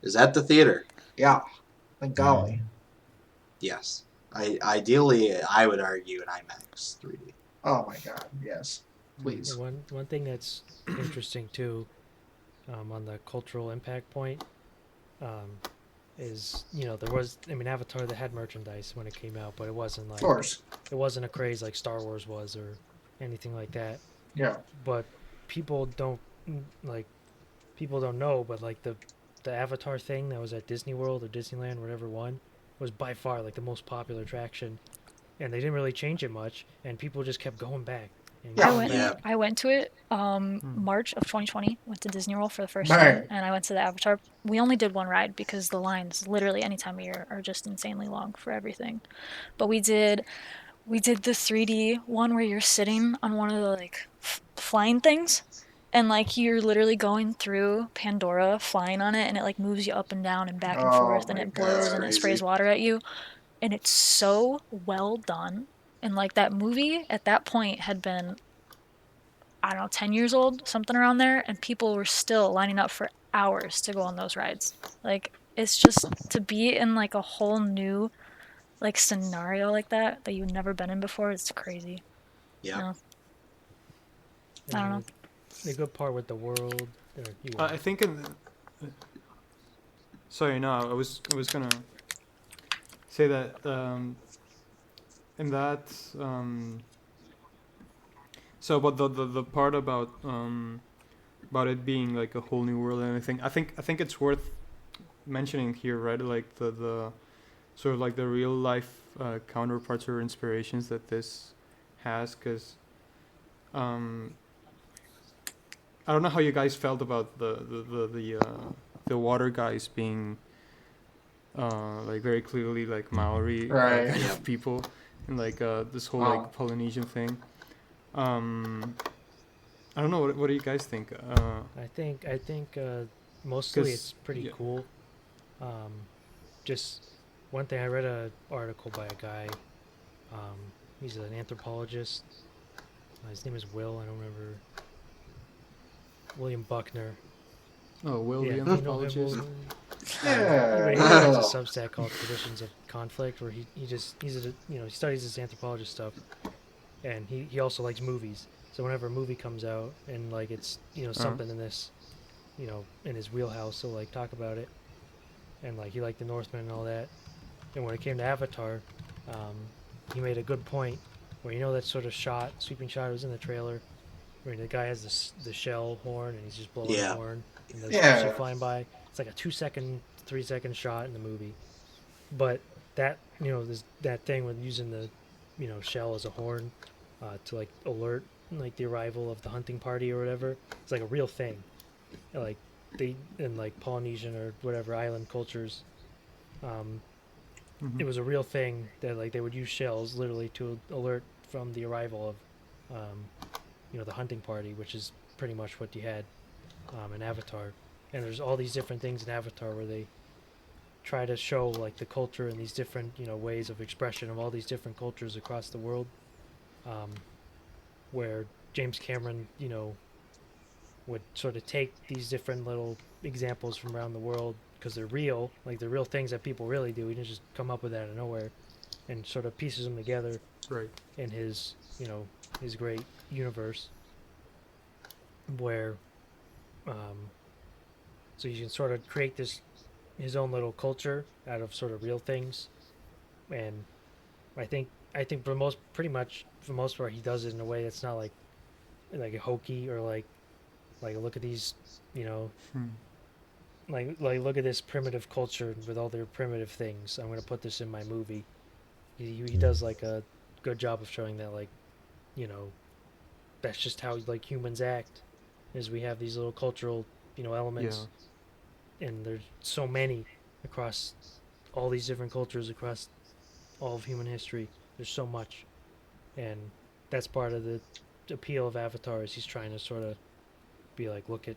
is at the theater. Yeah. Thank golly. Yes. Ideally, I would argue an IMAX 3D. Oh my god, yes. Please. One thing that's interesting too, on the cultural impact point, is there was Avatar that had merchandise when it came out, but it wasn't Of like course. it wasn't a craze like Star Wars was or anything like that. Yeah. But people don't know, but like the Avatar thing that was at Disney World or Disneyland, whatever one, was by far like the most popular attraction, and they didn't really change it much, and people just kept going back. And Yeah. going back. I went to it March of 2020. Went to Disney World for the first Right. time, and I went to the Avatar. We only did one ride because the lines literally any time of year are just insanely long for everything. But we did the 3D one where you're sitting on one of the like flying things, and like you're literally going through Pandora, flying on it, and it like moves you up and down and back and Oh forth, and my it God, blows that's and it crazy. sprays water at you, and it's so well done. And like that movie at that point had been, I don't know, 10 years old, something around there, and people were still lining up for hours to go on those rides. Like it's just to be in like a whole new like scenario like that you've never been in before. It's crazy. Yeah. No. And I don't know. The good part with the world. Or you I think sorry, no, I was gonna say that in that so about the part about it being like a whole new world and everything. I think it's worth mentioning here, right? Like the sort of like the real life counterparts or inspirations that this has, because I don't know how you guys felt about the water guys being like very clearly like Maori Right. kind Yeah. of people, and like this whole Oh. like Polynesian thing. I don't know. What do you guys think? I think mostly 'Cause- it's pretty yeah. cool. Just one thing, I read an article by a guy. He's an anthropologist. His name is Will. I don't remember. William Buckner. Oh, Will the you know him, anthropologist. Will? Yeah. He has a Substack called Traditions of Conflict, where he studies this anthropologist stuff, and he also likes movies. So whenever a movie comes out and like it's something in this, in his wheelhouse, he'll like talk about it, and like he liked the Northman and all that. And when it came to Avatar, he made a good point where that sort of sweeping shot was in the trailer, where the guy has the shell horn and he's just blowing Yeah. the horn, and there's Yeah. shit flying by. It's like a 2-second, 3-second shot in the movie, but that that thing with using the shell as a horn to like alert like the arrival of the hunting party or whatever, it's like a real thing. Like they in like Polynesian or whatever island cultures, Mhm. it was a real thing that like they would use shells literally to alert from the arrival of the hunting party, which is pretty much what you had in Avatar. And there's all these different things in Avatar where they try to show like the culture and these different ways of expression of all these different cultures across the world, where James Cameron would sort of take these different little examples from around the world because they're real, like they're real things that people really do. He didn't just come up with that out of nowhere, and sort of pieces them together Right. in his his great universe, where so you can sort of create his own little culture out of sort of real things. And I think for the most part he does it in a way that's not like a hokey or like look at these Hmm. like look at this primitive culture with all their primitive things. I'm gonna put this in my movie. He does like a good job of showing that, like, you know, that's just how like humans act. Is we have these little cultural, you know, elements, and there's so many across all these different cultures across all of human history. There's so much, and that's part of the appeal of Avatar. Is he's trying to sort of be like, look at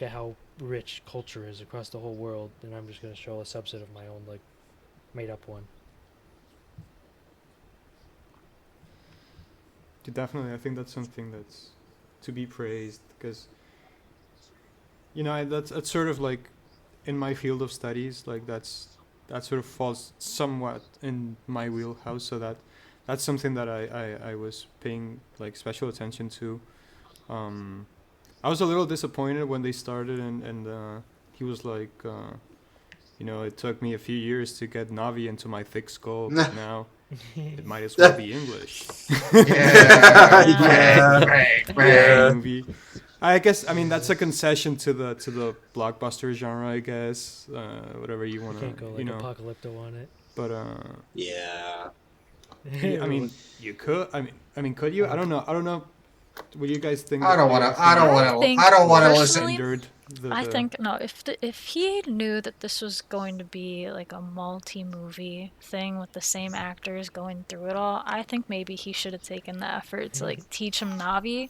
how rich culture is across the whole world, and I'm just going to show a subset of my own, like, made up one. Definitely, I think that's something that's to be praised, because you know that's sort of like in my field of studies, like that sort of falls somewhat in my wheelhouse, so that's something that I was paying like special attention to. I was a little disappointed when they started, and he was like, you know, it took me a few years to get Navi into my thick skull, but now it might as well be English. Movie. I guess, I mean, that's a concession to the blockbuster genre, I guess. Whatever you want to, Can't go like apocalypto on it. But Yeah. I mean, you could. I mean, could you? I don't know. What do you guys think? I don't want to listen. I think no. If he knew that this was going to be like a multi-movie thing with the same actors going through it all, I think maybe he should have taken the effort to like teach him Navi,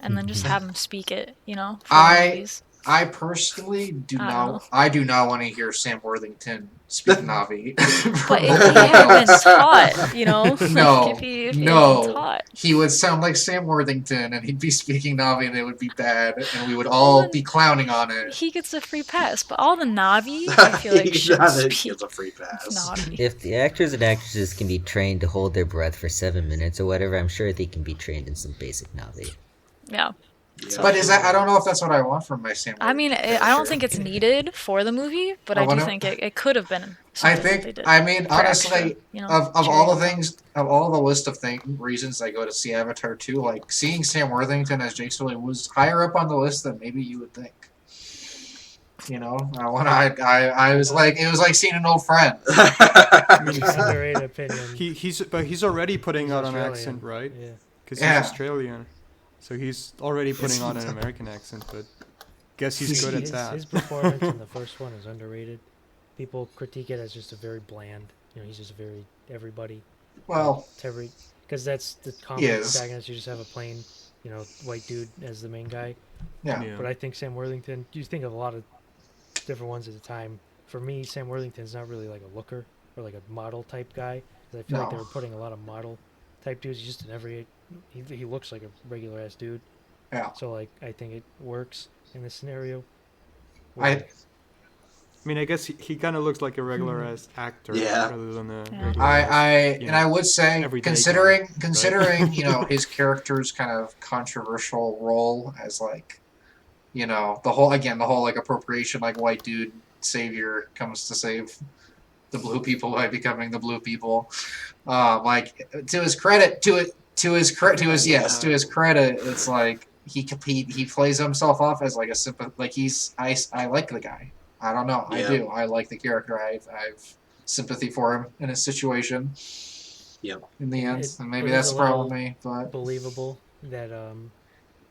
and then just have him speak it. You know, for the movies. I personally do not want to hear Sam Worthington speak Navi. But if he had been taught, you know, no, if he had been taught, he would sound like Sam Worthington, and he'd be speaking Navi, and it would be bad, and we would all be clowning on it. He gets a free pass, but all the Navi, I feel like should speak gets a free pass. Navi. If the actors and actresses can be trained to hold their breath for 7 minutes or whatever, I'm sure they can be trained in some basic Navi. Yeah. Yeah. But I don't know if that's what I want from my Sam Worthington. I mean, I don't think it's needed for the movie, but I do think it could have been. I mean, honestly, extra, you know, of all the things, of all the list of reasons I go to see Avatar 2, like, seeing Sam Worthington as Jake Sully was higher up on the list than maybe you would think. You know, I was like, it was like seeing an old friend. Underrated opinion. He's already putting out an accent, right? Yeah. Because he's Australian. So he's already putting on an American accent, but guess he's good at that. His performance in the first one is underrated. People critique it as just a very bland. You know, he's just very everybody. Well, because that's the common protagonist. You just have a plain, you know, white dude as the main guy. Yeah. But I think Sam Worthington. You think of a lot of different ones at the time. For me, Sam Worthington's not really like a looker or like a model type guy. I feel like they were putting a lot of model type dudes. He's just he looks like a regular ass dude. Yeah. So like I think it works in this scenario. I mean, I guess he kind of looks like a regular ass actor rather than a regular I would say considering you know his character's kind of controversial role as like, you know, the whole like appropriation, like white dude savior comes to save the blue people by becoming the blue people. Like to his credit, it's like he plays himself off as like a I like the guy. I don't know. I do. I like the character. I've sympathy for him in his situation. Yep. In the end, and maybe that's the problem with me. But believable that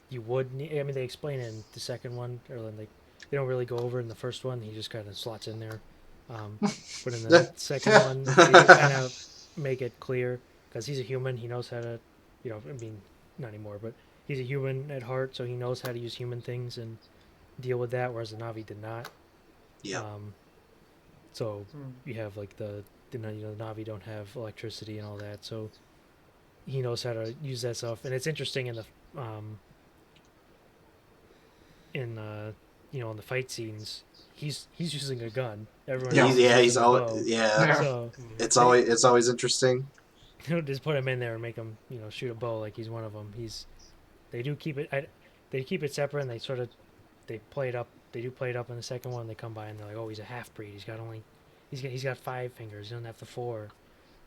you would need. I mean, they explain it in the second one, or like they don't really go over in the first one. He just kind of slots in there. But in the second one, they kind of make it clear because he's a human. He knows how to, you know, I mean, not anymore, but he's a human at heart, so he knows how to use human things and deal with that, whereas the Navi did not. Yeah. So you have like the Navi don't have electricity and all that, so he knows how to use that stuff. And it's interesting in the you know, in the fight scenes, he's using a gun. Everyone he's always So it's always interesting. Just put him in there and make him, you know, shoot a bow like he's one of them. They do keep it separate, and they play it up. They do play it up in the second one. They come by and they're like, oh, he's a half breed. He's got 5 fingers. He doesn't have the 4.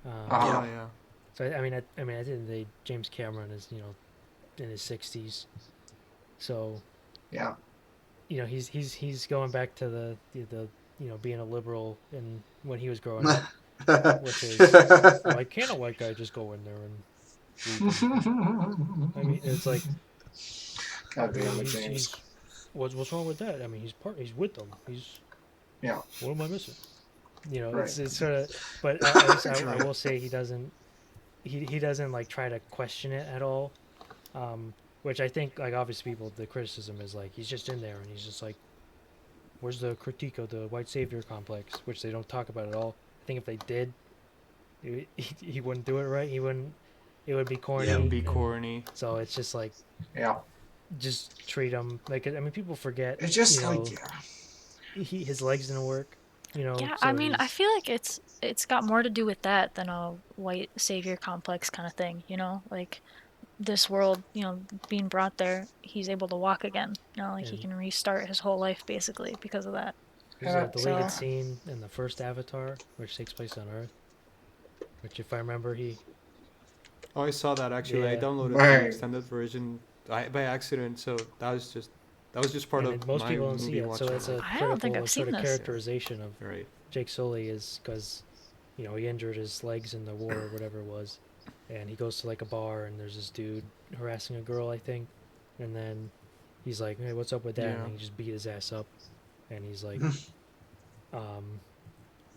yeah. So I didn't think James Cameron is, you know, in his 60s. So yeah, he's going back to the being a liberal and when he was growing up, which is why can't a white guy just go in there and read them? I mean, it's like, God damn it, he's, James. what's wrong with that? I mean, he's with them. Yeah. What am I missing? Right. It's sort of, but at least I will say he doesn't like try to question it at all, which I think like obviously the criticism is like he's just in there and he's just like, where's the critique of the white savior complex, which they don't talk about at all. I think if they did, he wouldn't do it right. It would be corny. Yeah, it would be corny. So it's just like, Yeah. just treat him like, I mean, people forget. It's just like, his legs didn't work. Yeah, so I mean, I he's- feel like it's got more to do with that than a white savior complex kind of thing, like this world, being brought there, he's able to walk again, like he And- can restart his whole life basically because of that. There's a deleted So- scene in the first Avatar, which takes place on Earth. Which, if I remember, Oh, I saw that actually. I Yeah. downloaded Right. the extended version by accident, so that was just part and of most my people don't see movie it. watching. So it's a I don't think critical I've sort seen of this. characterization of Right. Jake Sully is because, he injured his legs in the war or whatever it was, and he goes to like a bar and there's this dude harassing a girl, I think, and then he's like, "Hey, what's up with that?" Yeah. And he just beat his ass up, and he's like,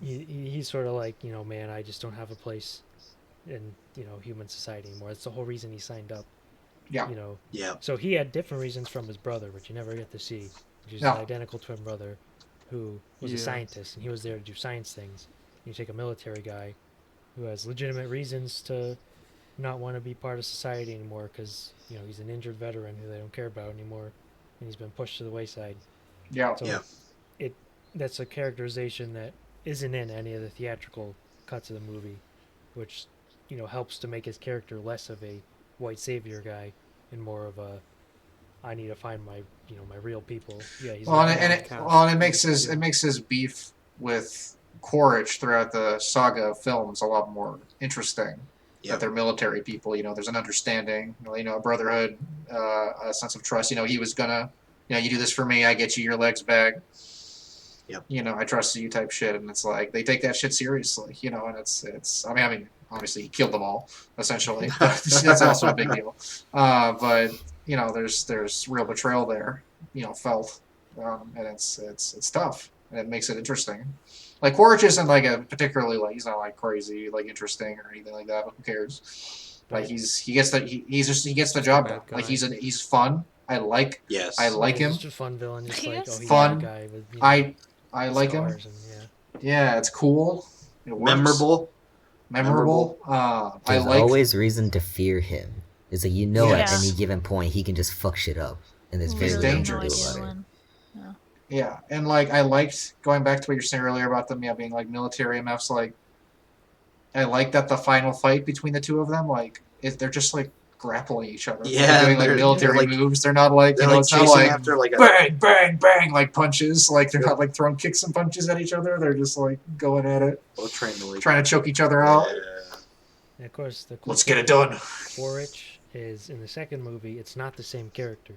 he's sort of like, man, I just don't have a place in human society anymore. That's the whole reason he signed up. Yeah. Yeah. So he had different reasons from his brother, which you never get to see. Which is No. an identical twin brother who was a Yeah. scientist, and he was there to do science things. You take a military guy who has legitimate reasons to not want to be part of society anymore because, he's an injured veteran who they don't care about anymore, and he's been pushed to the wayside. Yeah. So Yeah. that's a characterization that isn't in any of the theatrical cuts of the movie, which, helps to make his character less of a white savior guy and more of a, I need to find my my real people. Yeah, he's Well, like, and it makes his beef with Quaritch throughout the saga of films a lot more interesting. Yep. That they're military people. There's an understanding. A brotherhood, a sense of trust. He was gonna, you do this for me, I get you your legs back. Yep. I trust you type shit, and it's like they take that shit seriously. And it's. I mean, obviously he killed them all essentially, but that's also a big deal. But there's real betrayal there. Felt, and it's tough, and it makes it interesting. Like Quaritch isn't like a particularly he's not like crazy interesting or anything like that. But who cares? Like he gets the job done. Bad guy. Like he's fun. I like Yes. him. He's just a fun villain, just He like is he's fun. a guy with I like him. scars and, Yeah, it's cool. It works. Memorable. I There's like. always reason to fear him. It's like at Yes. any given point he can just fuck shit up, and there's very He's little to dangerous. do about it. Yeah, and I liked going back to what you were saying earlier about them being like military MFs. I like that the final fight between the two of them, they're just grappling each other. Yeah, they're doing they're military moves. They're not They're like it's not chasing after like a bang, bang, bang, punches. They're not throwing kicks and punches at each other. They're just going at it, trying to trying to choke each other out. and of course the cool Let's get thing it done. with Quaritch is in the second movie it's not the same character.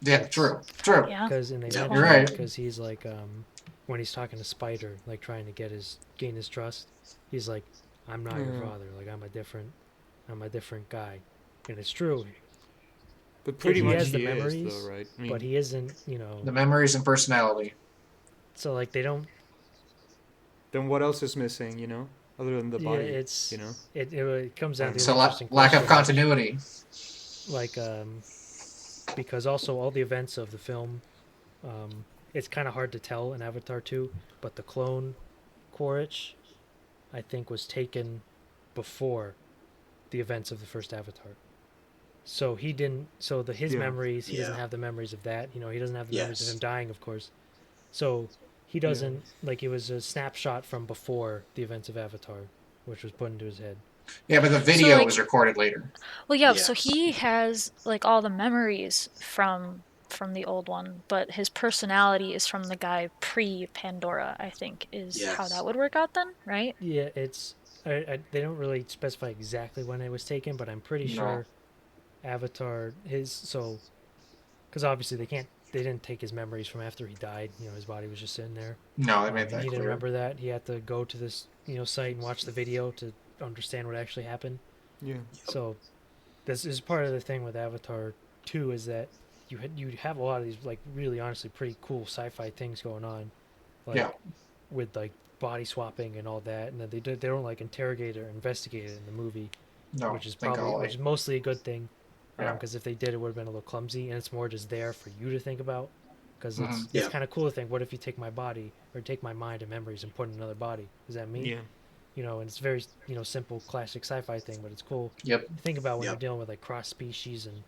Yeah, true. Yeah. Because and they Yeah. mention You're right. because he's like when he's talking to Spider, trying to gain his trust, he's like, I'm not your Yeah. father, I'm a different guy. And it's true, But pretty he much has the he is, memories, though, right? I but he isn't, The memories and personality. so they don't then what else is missing? Other than the yeah, body. it's you know. It comes down to It's an a interesting lack of question, continuity. because also all the events of the film, it's kind of hard to tell in Avatar 2, but the clone Quaritch, I think, was taken before the events of the first Avatar. So he didn't. So his Yeah. memories, he doesn't Yeah. have the memories of that. He doesn't have the memories of Yes. him dying, of course. So he doesn't it was a snapshot from before the events of Avatar, which was put into his head. Yeah, but the video like- was recorded later. Well, yeah. So Yes. he has all the memories from the old one, but his personality is from the guy pre-Pandora. I think is how Yes. that would work out then, right? Yeah, it's they don't really specify exactly when it was taken, but I'm pretty No. sure Avatar because obviously they can't they didn't take his memories from after he died. You know, his body was just sitting there. No, they made He that didn't clear. remember that. He had to go to this, you know, site and watch the video to understand what actually happened. Yeah. So this is part of the thing with Avatar 2 is that you have a lot of these like really honestly pretty cool sci-fi things going on, like Yeah. with like body swapping and all that, and then they don't like interrogate or investigate it in the movie, No, which is thank probably golly. which is mostly a good thing, Yeah. because if they did, it would have been a little clumsy, and it's more just there for you to think about, because it's Mhm. Yeah. kind of cool to think, what if you take my body or take my mind and memories and put in another body? Is that me? Yeah. You know, and it's very, you know, simple classic sci-fi thing, but it's cool Yep. to think about when Yep. you're dealing with like cross species and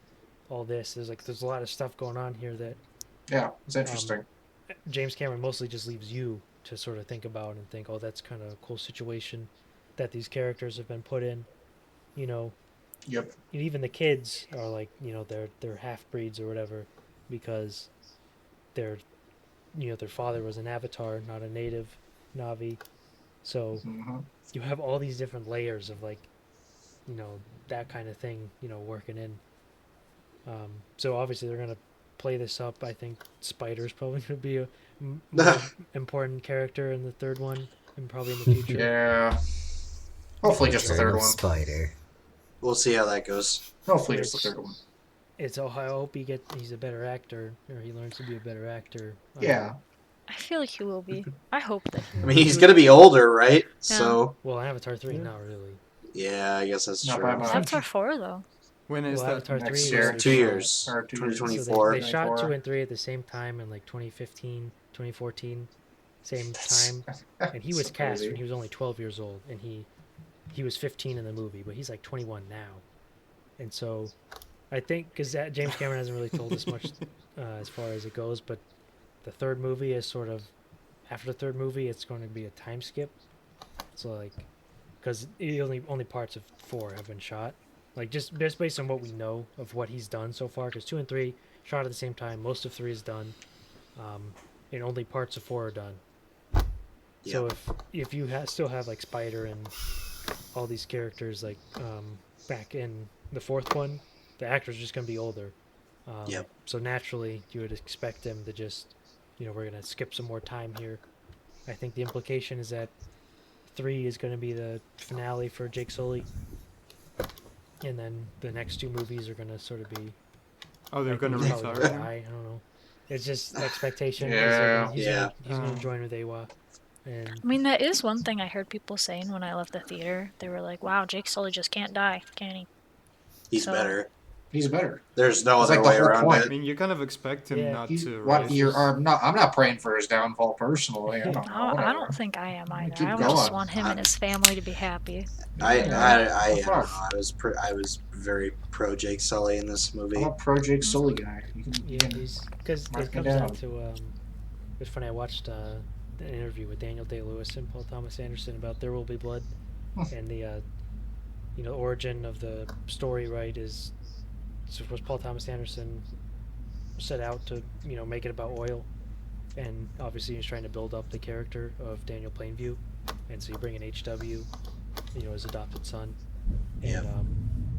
all this. There's a lot of stuff going on here that Yeah, it's interesting. James Cameron mostly just leaves you to sort of think about and think, oh, that's kind of a cool situation that these characters have been put in. You know, Yep. and even the kids are like, you know, they're half breeds or whatever, because their father was an Avatar, not a native Navi. So hmm you have all these different layers of like, you know, that kind of thing, you know, working in. So obviously they're gonna play this up. I think Spider's probably gonna be a more important character in the third one, and probably in the future. Yeah. Hopefully just the third Eternal one. Spider. We'll see how that goes. Hopefully just the third one. I hope he's a better actor, or he learns to be a better actor. Yeah. I feel like he will be. I hope that he I will. mean, he's gonna be older, right? So Well, Avatar 3, not really. yeah, I guess that's Not true. by much. Avatar 4 though. When is Well, that? Avatar Next 3 year. was 2 shot- years. Or 2 years. 2024. They shot 2 24. and 3 at the same time in like 2015, 2014, same time. And he was So cast crazy. when he was only 12 years old, and he was 15 in the movie, but he's like 21 now. And so I think because James Cameron hasn't really told us much as far as it goes, but the third movie is sort of after the third movie, it's going to be a time skip. So like, because only parts of 4 have been shot, like just based on what we know of what he's done so far. Because 2 and 3 shot at the same time, most of 3 is done, and only parts of 4 are done. So if you still have like Spider and all these characters like back in the 4th one, the actor's just going to be older. Yep. So naturally, you would expect them to just, you know, we're going to skip some more time here. I think the implication is that 3 is going to be the finale for Jake Sully, and then the next 2 movies are going to sort of be. Oh, they're I think gonna he's probably retire. gonna die. I don't know. It's just expectation. Yeah. He's Yeah. gonna join with Awa, and I mean, that is one thing I heard people saying when I left the theater. They were like, "Wow, Jake Sully just can't die, can he?" He's So- better. He's better. There's no It's other like the way whole around point. I it. mean, you kind of expect him Yeah. not He's, to. what right? you're, It's I'm not praying for his downfall personally. I don't know. I whatever. don't think I am either. Keep I just going. want him and his family to be happy. I don't know. Fuck. I was very pro Jake Sully in this movie. I'm a pro Jake Sully guy. You can, you yeah, can, he's because mark it me comes down. down to. It's funny. I watched an interview with Daniel Day-Lewis and Paul Thomas Anderson about There Will Be Blood, and the origin of the story. Right was Paul Thomas Anderson set out to make it about oil, and obviously he's trying to build up the character of Daniel Plainview, and so you bring in HW, his adopted son, and Yeah.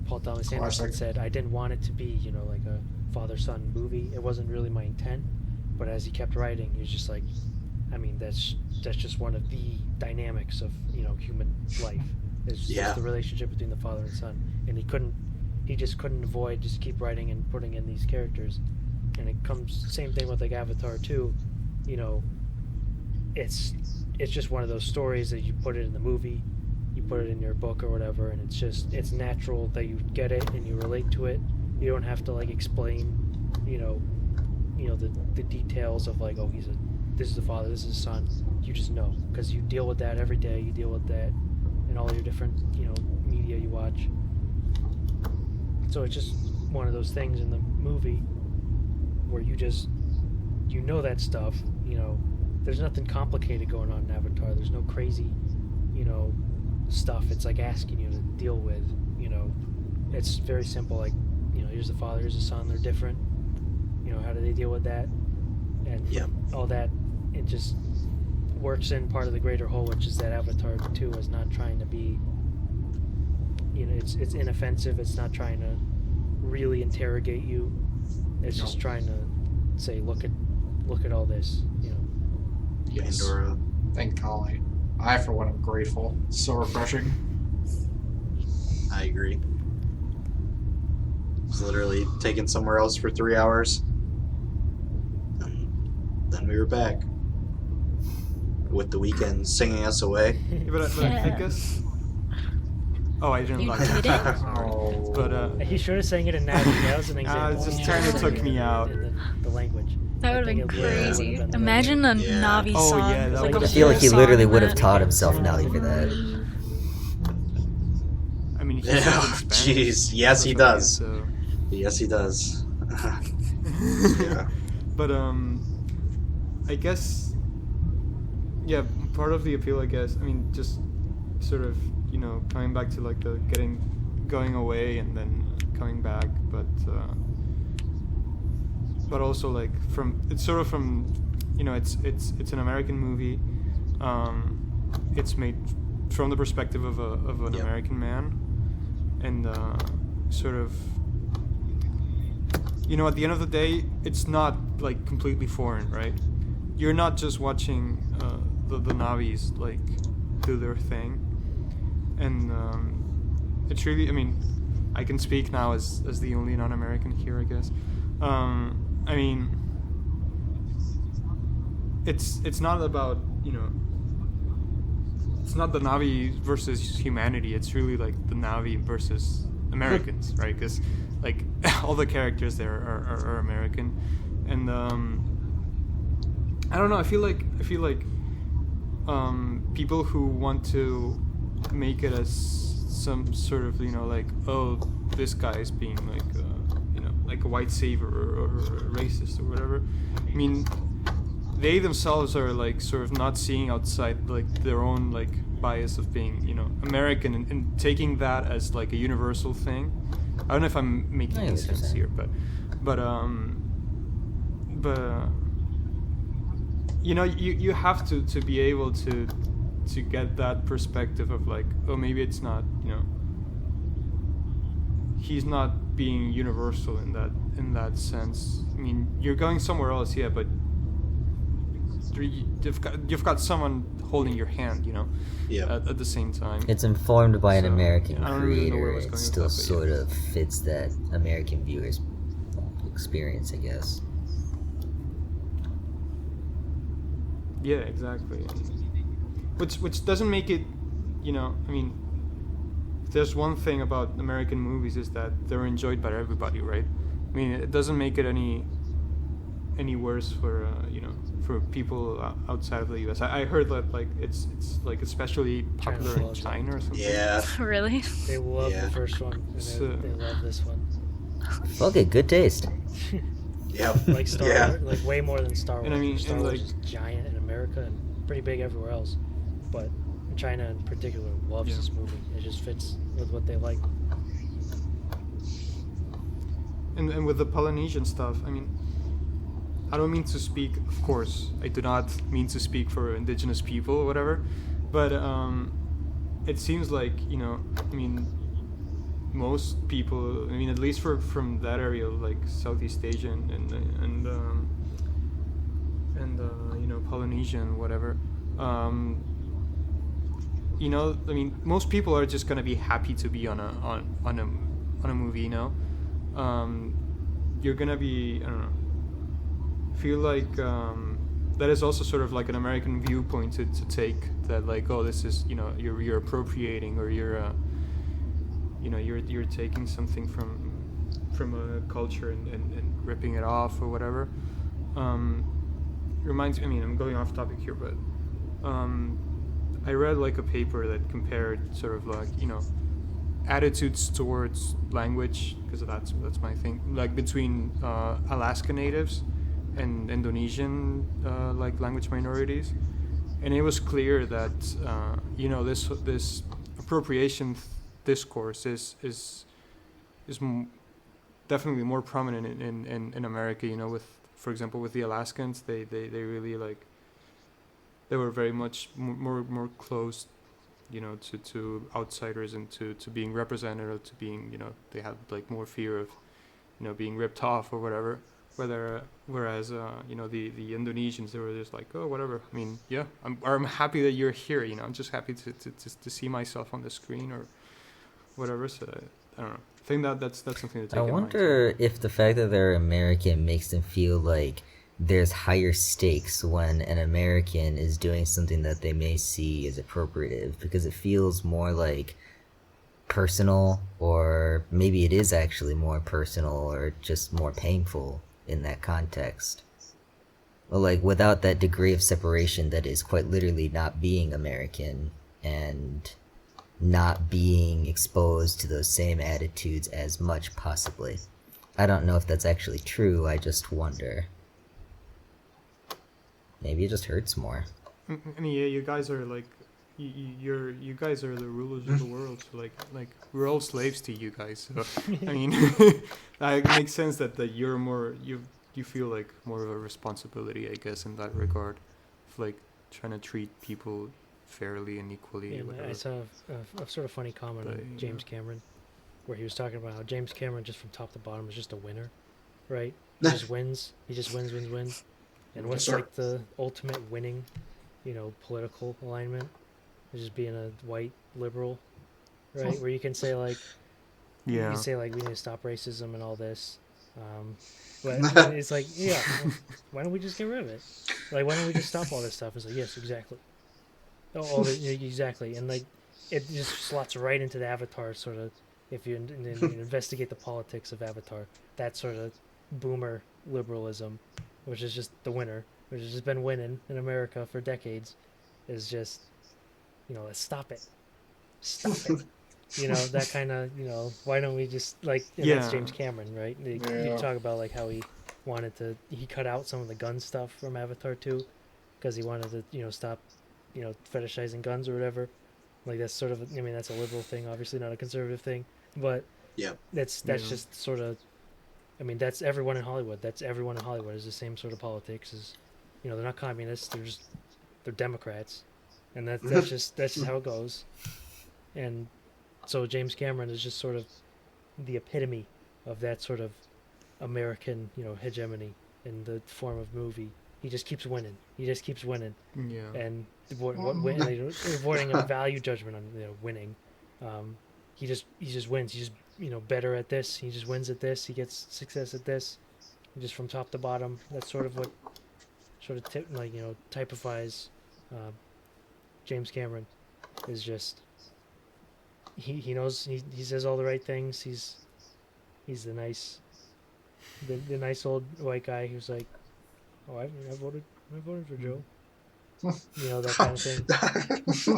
Paul Thomas Anderson Classic. said, I didn't want it to be like a father-son movie. It wasn't really my intent, but as he kept writing, he was just like, I mean, that's just one of the dynamics of human life. It's Yeah. just the relationship between the father and son, and he just couldn't avoid just keep writing and putting in these characters. And it comes same thing with like Avatar 2. It's just one of those stories that you put it in the movie, you put it in your book or whatever, and it's natural that you get it and you relate to it. You don't have to like explain the details of like, oh, this is the father, this is the son. You just know because you deal with that every day. You deal with that in all your different media you watch. So it's just one of those things in the movie where you know that stuff. There's nothing complicated going on in Avatar. There's no crazy stuff it's like asking you to deal with. It's very simple. Like here's the father, here's the son. They're different. How do they deal with that? And Yep. all that, it just works in part of the greater whole, which is that Avatar 2 is not trying to be, it's inoffensive. It's not trying to really interrogate you. It's just trying to say, look at all this, you know. Yes. Pandora. Thank Karli. I, for one, am grateful. It's so refreshing. I agree. Was literally taken somewhere else for 3 hours. And then we were back. With the weekend singing us away. Yeah, but I Yeah. guess. Oh, I didn't You like did that. it? Oh. But He should have sang it in Natalie. That was an example. it's just He kinda should've sang took it me in out. the language. That I would have think been it would've crazy. been the Imagine a Yeah. Navi Oh, song. yeah, that like would've a I feel like he full literally song would have in taught that. himself Nelly for that. I mean, he Yeah, said it in Spanish. jeez. Yes, he That's what does. So. Yes, he does. Yeah. But I guess, yeah, part of the appeal, I guess. I mean, just sort of, you know, coming back to like the going away and then coming back, but also like it's sort of from, you know, it's an American movie. It's made from the perspective of an Yep. American man, and sort of, you know, at the end of the day, it's not like completely foreign, right? You're not just watching the Navis like do their thing, and it's really, I mean, I can speak now as the only non-American here, I guess. I mean, it's not about, you know, it's not the Navi versus humanity. It's really like the Navi versus Americans, right? Because like all the characters there are American, and I don't know. I feel like people who want to make it as some sort of, you know, like, oh, this guy is being like you know, like a white savior or a racist or whatever. I mean, they themselves are like sort of not seeing outside like their own like bias of being, you know, American, and taking that as like a universal thing. I don't know if I'm making any sense here, but you know, you have to be able to get that perspective of like, oh, maybe it's not, you know, he's not being universal in that sense. I mean, you're going somewhere else, yeah, but you've got someone holding your hand, you know, Yeah. at the same time. It's informed by an So, American I don't really know where I creator. was It going with still that, but sort yeah. of fits that American viewer's experience, I guess. Yeah, exactly. Which doesn't make it, you know, I mean, if there's one thing about American movies is that they're enjoyed by everybody, right? I mean, it doesn't make it any worse for you know, for people outside of the U.S. I heard that like it's like especially popular in loves it. China or something. Yeah. Really? They love Yeah. the first one, and So- they love this one. Okay, good taste. Yep. Like Star Yeah. Wars, like way more than Star Wars. And I mean, Star and, Wars like- is giant in America and pretty big everywhere else, but China in particular loves Yeah. this movie. It just fits with what they like. And with the Polynesian stuff, I mean, I don't mean to speak, of course, I do not mean to speak for indigenous people or whatever, but it seems like, you know, I mean, most people, I mean, at least from that area, like Southeast Asian and you know, Polynesian, whatever, you know, I mean, most people are just gonna be happy to be on a movie, you know. You're gonna be, I don't know, feel like that is also sort of like an American viewpoint to take that, like, oh, this is, you know, you're appropriating, or you're you know, you're taking something from a culture and ripping it off or whatever. Reminds me, I mean, I'm going off topic here, but I read like a paper that compared sort of like, you know, attitudes towards language, because that's my thing, like between Alaska natives and Indonesian like language minorities, and it was clear that you know, this appropriation discourse is definitely more prominent in America. You know, with, for example, with the Alaskans, they really like, they were very much more close, you know, to outsiders and to being represented, or to being, you know, they had like more fear of, you know, being ripped off or whatever. Whereas the Indonesians, they were just like, oh, whatever. I mean, yeah, I'm happy that you're here. I'm just happy to see myself on the screen or whatever. So I don't know. I think that's something to take I in mind. wonder if the fact that they're American makes them feel like there's higher stakes when an American is doing something that they may see as appropriative, because it feels more like personal, or maybe it is actually more personal or just more painful in that context. Well, like without that degree of separation that is quite literally not being American and not being exposed to those same attitudes as much, possibly. I don't know if that's actually true, I just wonder. Maybe it just hurts more. I mean, yeah, you guys are like, you guys are the rulers of the world. So like we're all slaves to you guys. So I mean, it makes sense that you're more you feel like more of a responsibility, I guess, in that regard, of like trying to treat people fairly and equally. Yeah, Whatever. I saw a sort of funny comment on James Cameron, where he was talking about how James Cameron, just from top to bottom, is just a winner, right? He just wins. He just wins. And what's like the ultimate winning, political alignment? Is just being a white liberal, right? Where you can say like, you can say like, we need to stop racism and all this. But it's like, yeah, why don't we just get rid of it? Like, why don't we just stop all this stuff? It's like, yes, exactly. Exactly. And like, it just slots right into the Avatar sort of, if you investigate the politics of Avatar, that sort of boomer liberalism, which is just the winner, which has just been winning in America for decades, is just, let's stop it. That kind of, why don't we just, like, that's James Cameron, right? You talk about, like, how he cut out some of the gun stuff from Avatar 2, because he wanted to, stop, fetishizing guns or whatever. Like, that's sort of, that's a liberal thing, obviously not a conservative thing, but that's just sort of, that's everyone in Hollywood. Everyone in Hollywood is the same sort of politics. They're not communists. They're Democrats, and that's just how it goes. And so James Cameron is just sort of the epitome of that sort of American, hegemony in the form of movie. He just keeps winning. Yeah. And avoiding a value judgment on winning. He just wins. He's just better at this. He just wins at this. He gets success at this. Just from top to bottom. That's sort of what typifies James Cameron. Is just he knows he says all the right things. He's the nice old white guy who's like, oh, I voted for Joe. That kind of thing. So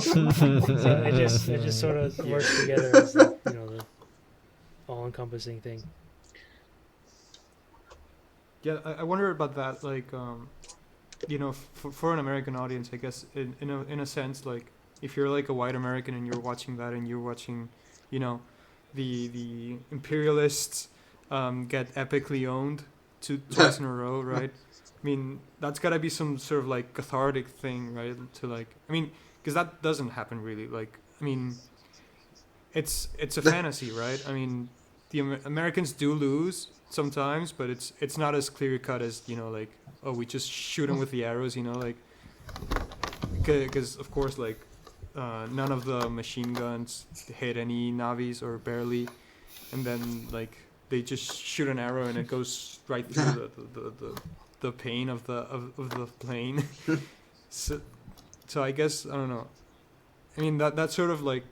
it just sort of works together as the all-encompassing thing. Yeah, I wonder about that. Like, for an American audience, I guess in a sense, like, if you're like a white American and you're watching that and you're watching, the imperialists get epically owned twice in a row, right? I mean, that's gotta be some sort of like cathartic thing, right? To like, because that doesn't happen really. Like, it's a fantasy, right? The Americans do lose sometimes, but it's not as clear cut as like, oh, we just shoot them with the arrows, like, because of course, like, none of the machine guns hit any Navis or barely, and then like they just shoot an arrow and it goes right through the pane of the plane. so I guess I don't know. That's sort of like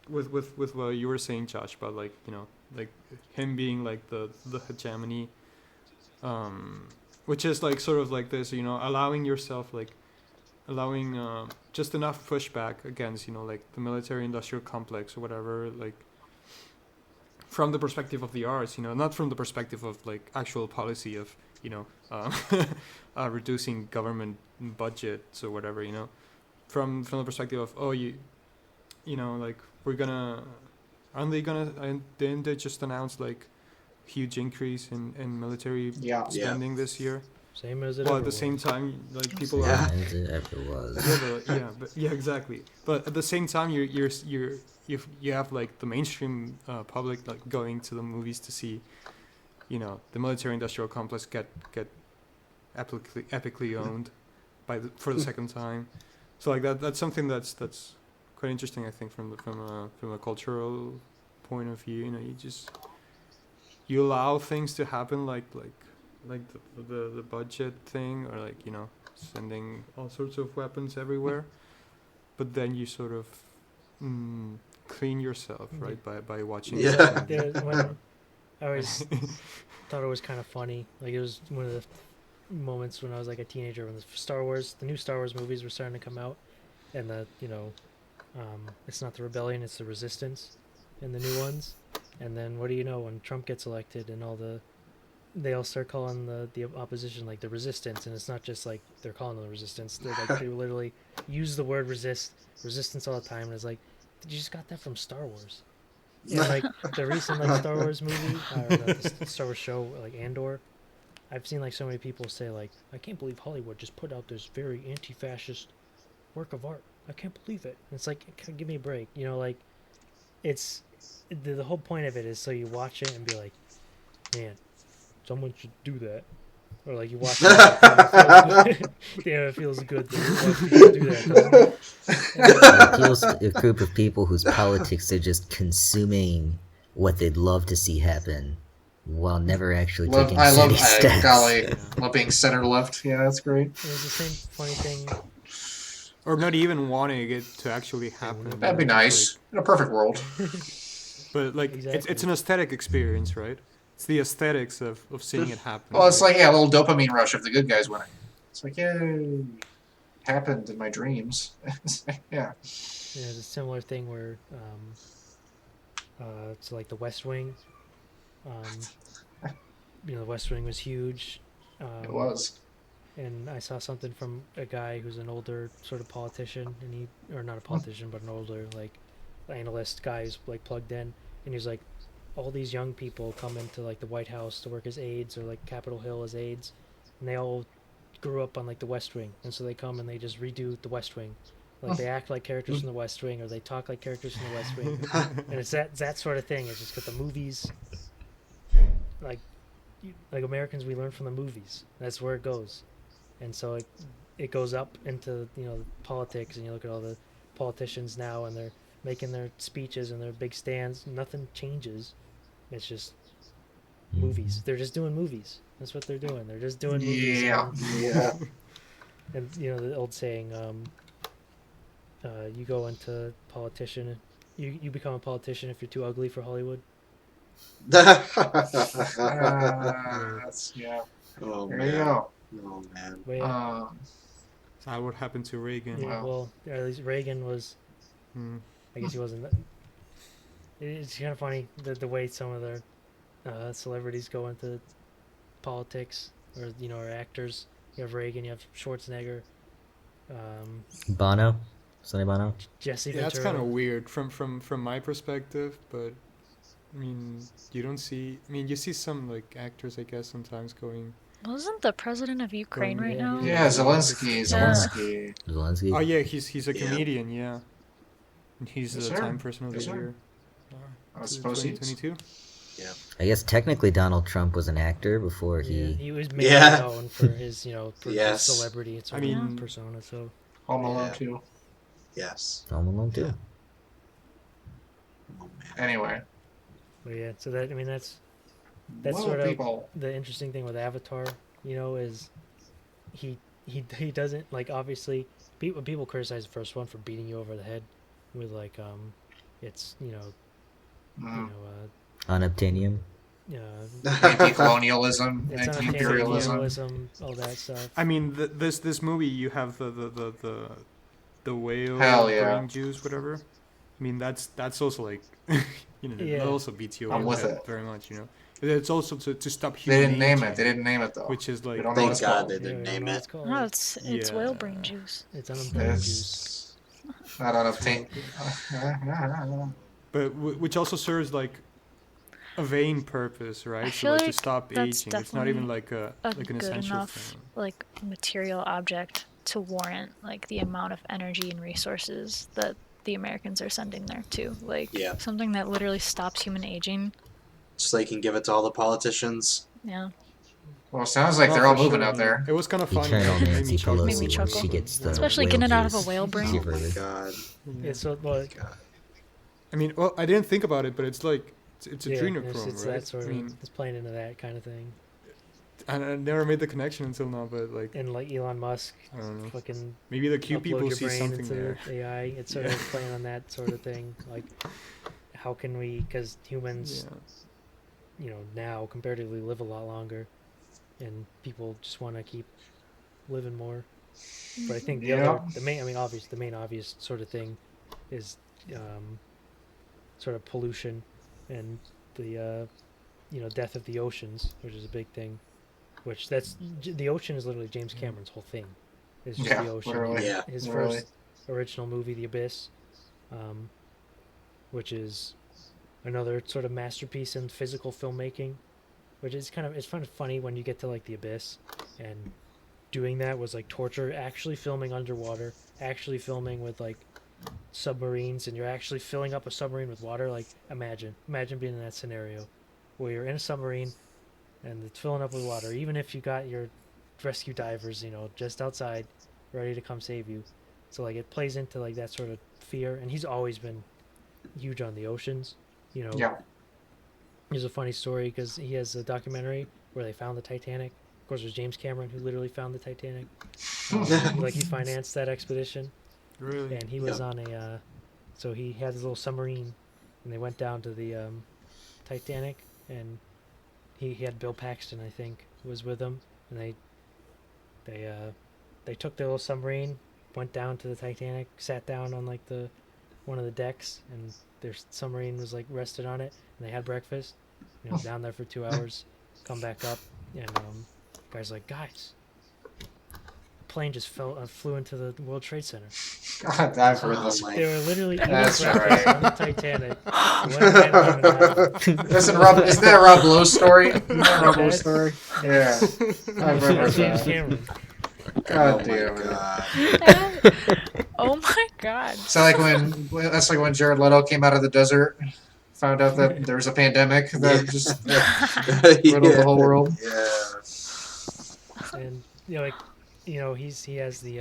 with what you were saying, Josh, about like like him being like the hegemony, which is like sort of like this, allowing yourself like allowing just enough pushback against like the military industrial complex or whatever, like from the perspective of the arts, not from the perspective of like actual policy of reducing government budgets or whatever, from the perspective of, oh, like we're gonna, didn't they just announce like huge increase in military spending this year? Same as it well, ever at the was. same time, like people As are. it ever was. Exactly. But at the same time, you have like the mainstream public like going to the movies to see, the military-industrial complex get epically owned for the second time. So like that's something that's quite interesting, I think, from a cultural point of view. You allow things to happen like the budget thing, or like sending all sorts of weapons everywhere, but then you sort of clean yourself, right, by watching. Yeah. When I always thought it was kind of funny. Like, it was one of the moments when I was like a teenager, when the new Star Wars movies were starting to come out, and it's not the rebellion, it's the resistance in the new ones. And then what do you know, when Trump gets elected and they all start calling the opposition like the resistance, and it's not just like they're calling them the resistance. They're like, they literally use the word resistance all the time, and it's like, you just got that from Star Wars. Yeah, like the recent like Star Wars movie, the Star Wars show, like Andor. I've seen like so many people say like, I can't believe Hollywood just put out this very anti-fascist work of art. I can't believe it. And it's like, give me a break. Like, it's the whole point of it is so you watch it and be like, man, someone should do that. Or like you watch it, it feels good that you watch people do that, doesn't it? It appeals to a group of people whose politics are just consuming what they'd love to see happen, while never actually taking any steps. Love being center left. Yeah, that's great. It was the same funny thing. Or not even wanting it to actually happen. That'd be nice in a perfect world. But like, Exactly. it's an aesthetic experience, right? It's the aesthetics of seeing it happen. Well, it's like, a little dopamine rush if the good guy's winning. It's like, yay, happened in my dreams. Yeah. There's a similar thing where, it's like the West Wing. The West Wing was huge. It was. And I saw something from a guy who's an older sort of politician, or not a politician, but an older like analyst guy who's like plugged in, and he's like, all these young people come into like the White House to work as aides, or like Capitol Hill as aides, and they all grew up on like the West Wing, and so they come and they just redo the West Wing, like they act like characters from the West Wing, or they talk like characters from the West Wing, and it's that sort of thing. It's just got the movies, like Americans, we learn from the movies. That's where it goes, and so it goes up into politics, and you look at all the politicians now, and they're making their speeches and their big stands. Nothing changes. It's just movies. They're just doing movies. That's what they're doing. They're just doing movies. Yeah. And the old saying, you go into politician, you become a politician if you're too ugly for Hollywood. That's, yeah. Oh, There man. you go. Oh, man. But yeah, That's what happened to Reagan. yeah, well, at least Reagan was. Hmm. I guess he wasn't. It's kind of funny the way some of their celebrities go into politics, or actors. You have Reagan, you have Schwarzenegger, Bono? Sonny Bono? Jesse Yeah, Ventura. that's kind of weird from my perspective, but I mean, you don't see. I mean, you see some like actors, I guess, sometimes going. Wasn't the president of Ukraine right Yeah, now? Yeah, Zelensky. Zelensky? Oh yeah, he's a Yeah. comedian, yeah. And he's Yes, the sir. Time Person of Yes, the sir. Year. I suppose he's. 2022. I guess technically Donald Trump was an actor before Yeah, he... he was mainly Yeah. known for his, for Yes. his celebrity and sort I of mean- persona. So Home Alone Yeah. 2. Yes. Home Alone too. Oh, man. Anyway. but yeah, so that's Whoa, sort of people. the interesting thing with Avatar. Is he doesn't like, obviously people criticize the first one for beating you over the head with like it's Unobtainium. Anti-colonialism, it's anti-imperialism. colonialism, all that stuff. I mean, this movie, you have the whale Hell yeah. brain juice, whatever. I mean, that's also like, Yeah. that also beats you I'm over with the head it. very much, It's also to stop They human didn't name aging, it. They didn't name it though. which is like, We don't know what Thank it's God called. they Yeah, didn't we don't name know what it. it's called. No, it's Yeah. whale brain juice. It's unobtainium juice. It's not unobtained. but which also serves like a vain purpose, right? I So feel like to like stop that's aging. It's not even definitely like A an good essential enough thing. like material object to warrant like the amount of energy and resources that the Americans are sending there too. Like Yeah. something that literally stops human aging so they can give it to all the politicians. Yeah. Well, it sounds like Oh, they're all for moving sure. out there. It was kind of funny. Eternal It made Nancy me chuckle. Made me Pelosi when chuckle. she gets the Especially whale getting it out of a juice. whale brain. Give her Oh my the- god. Yeah, so well, God. I mean, well, I didn't think about it, but it's like it's yeah, adrenochrome, it's right? that sort I of. mean, It's playing into that kind of thing. and I never made the connection until now, but like And like Elon Musk, I don't know. fucking Maybe the Q upload people your see brain something into there. AI. It's sort of playing on that sort of thing. Like, how can we? Because humans, Yeah. now comparatively live a lot longer, and people just want to keep living more. But I think the main obvious sort of thing is sort of pollution and the death of the oceans, which is a big thing. Which the ocean is literally James Cameron's whole thing. It's just Yeah, the ocean. literally. Yeah. His Literally. first original movie, The Abyss, which is another sort of masterpiece in physical filmmaking. Which is kind of funny when you get to like The Abyss, and doing that was like torture. Actually filming underwater, actually filming with like submarines, and you're actually filling up a submarine with water. Like imagine being in that scenario, where you're in a submarine, and it's filling up with water. Even if you got your rescue divers, just outside, ready to come save you. So like it plays into like that sort of fear, and he's always been huge on the oceans. Yeah. There's a funny story because he has a documentary where they found the Titanic. Of course, it was James Cameron who literally found the Titanic. He financed that expedition, Really? and he was on a. So he had his little submarine, and they went down to the Titanic, and he had Bill Paxton, I think, was with him, and they took their little submarine, went down to the Titanic, sat down on like one of the decks, and their submarine was like rested on it, and they had breakfast. Down there for 2 hours, come back up, and guys like, guys, the plane just flew into the World Trade Center. God, I've heard this. my- They were literally eating That's breakfast right. on the Titanic. When that even happened. Isn't that a Rob Lowe story? Isn't that a Rob Lowe story? Yeah. I remember It's James that. Cameron. God Oh damn my it. god. Oh my god. So that's like when Jared Leto came out of the desert, found out that there was a pandemic that just riddled the whole world. Yeah. And he has the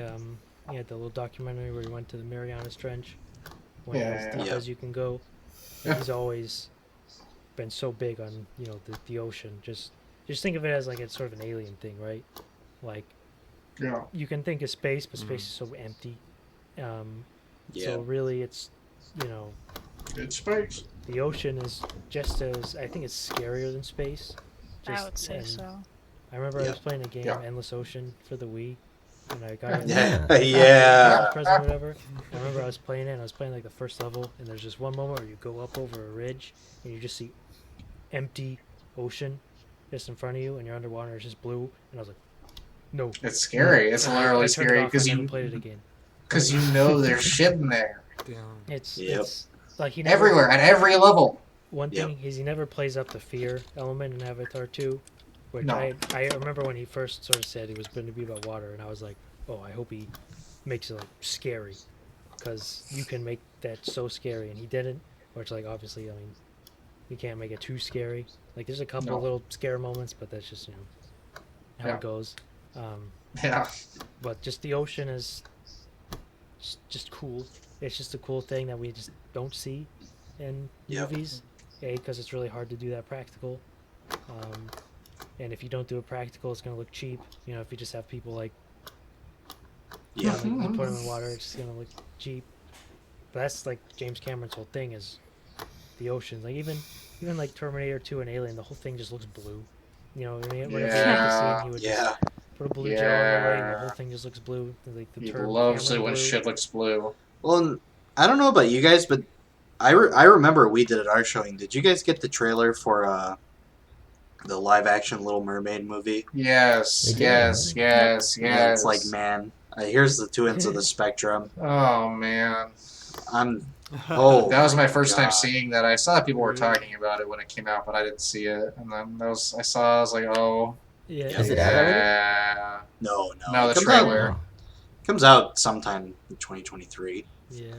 he had the little documentary where he went to the Marianas Trench, went Yeah, as yeah. deep Yeah. as you can go. Yeah. He's always been so big on the ocean. Just think of it as like it's sort of an alien thing, right? Like Yeah. you can think of space, but space is so empty. Yeah. So really, it's Good space. the ocean is just as I think it's scarier than space. I would say and so. I remember I Yeah. was playing a game, Yeah. Endless Ocean, for the Wii, and I got it. Yeah. Yeah. Present or whatever. I remember I was playing it, and I was playing like the first level, and there's just one moment where you go up over a ridge, and you just see empty ocean just in front of you, and you're underwater, it's just blue, and I was like, no. It's scary. It's I literally turned it scary off, because I never you played it again. there's shit in there Damn. It's Yep. it's like he never, everywhere at every level. One Yep. thing is he never plays up the fear element in Avatar 2, which No. I remember when he first sort of said he was going to be about water, and I was like, oh, I hope he makes it like scary, because you can make that so scary, and he didn't. Which like obviously, I mean, you can't make it too scary. Like there's a couple No. of little scare moments, but that's just how Yeah. it goes. Yeah. But just the ocean is just cool. It's just a cool thing that we just don't see in Yep. movies. Because it's really hard to do that practical. And if you don't do it practical, it's going to look cheap. If you just have people like, Yeah. like you put them in water, it's just going to look cheap. But that's like James Cameron's whole thing is the oceans. Like even like Terminator 2 and Alien, the whole thing just looks blue. What I mean? Whenever he had the scene, he would Yeah. just put a blue gel on the light, and the Yeah. whole thing just looks blue. Like the He term loves it Cameron when blue. shit looks blue. Well, and I don't know about you guys, but I remember we did at our showing. Did you guys get the trailer for the live action Little Mermaid movie? Yes, They did. yes, yes, Yeah, yes. it's like, man, here's the two ends of the spectrum. Oh man, Oh, that was my first time God. seeing that. I saw that people were talking about it when it came out, but I didn't see it. And then I was like, oh, Yeah. Is it out already? yeah. No. No, It the comes out- trailer. comes out sometime in 2023. Yeah.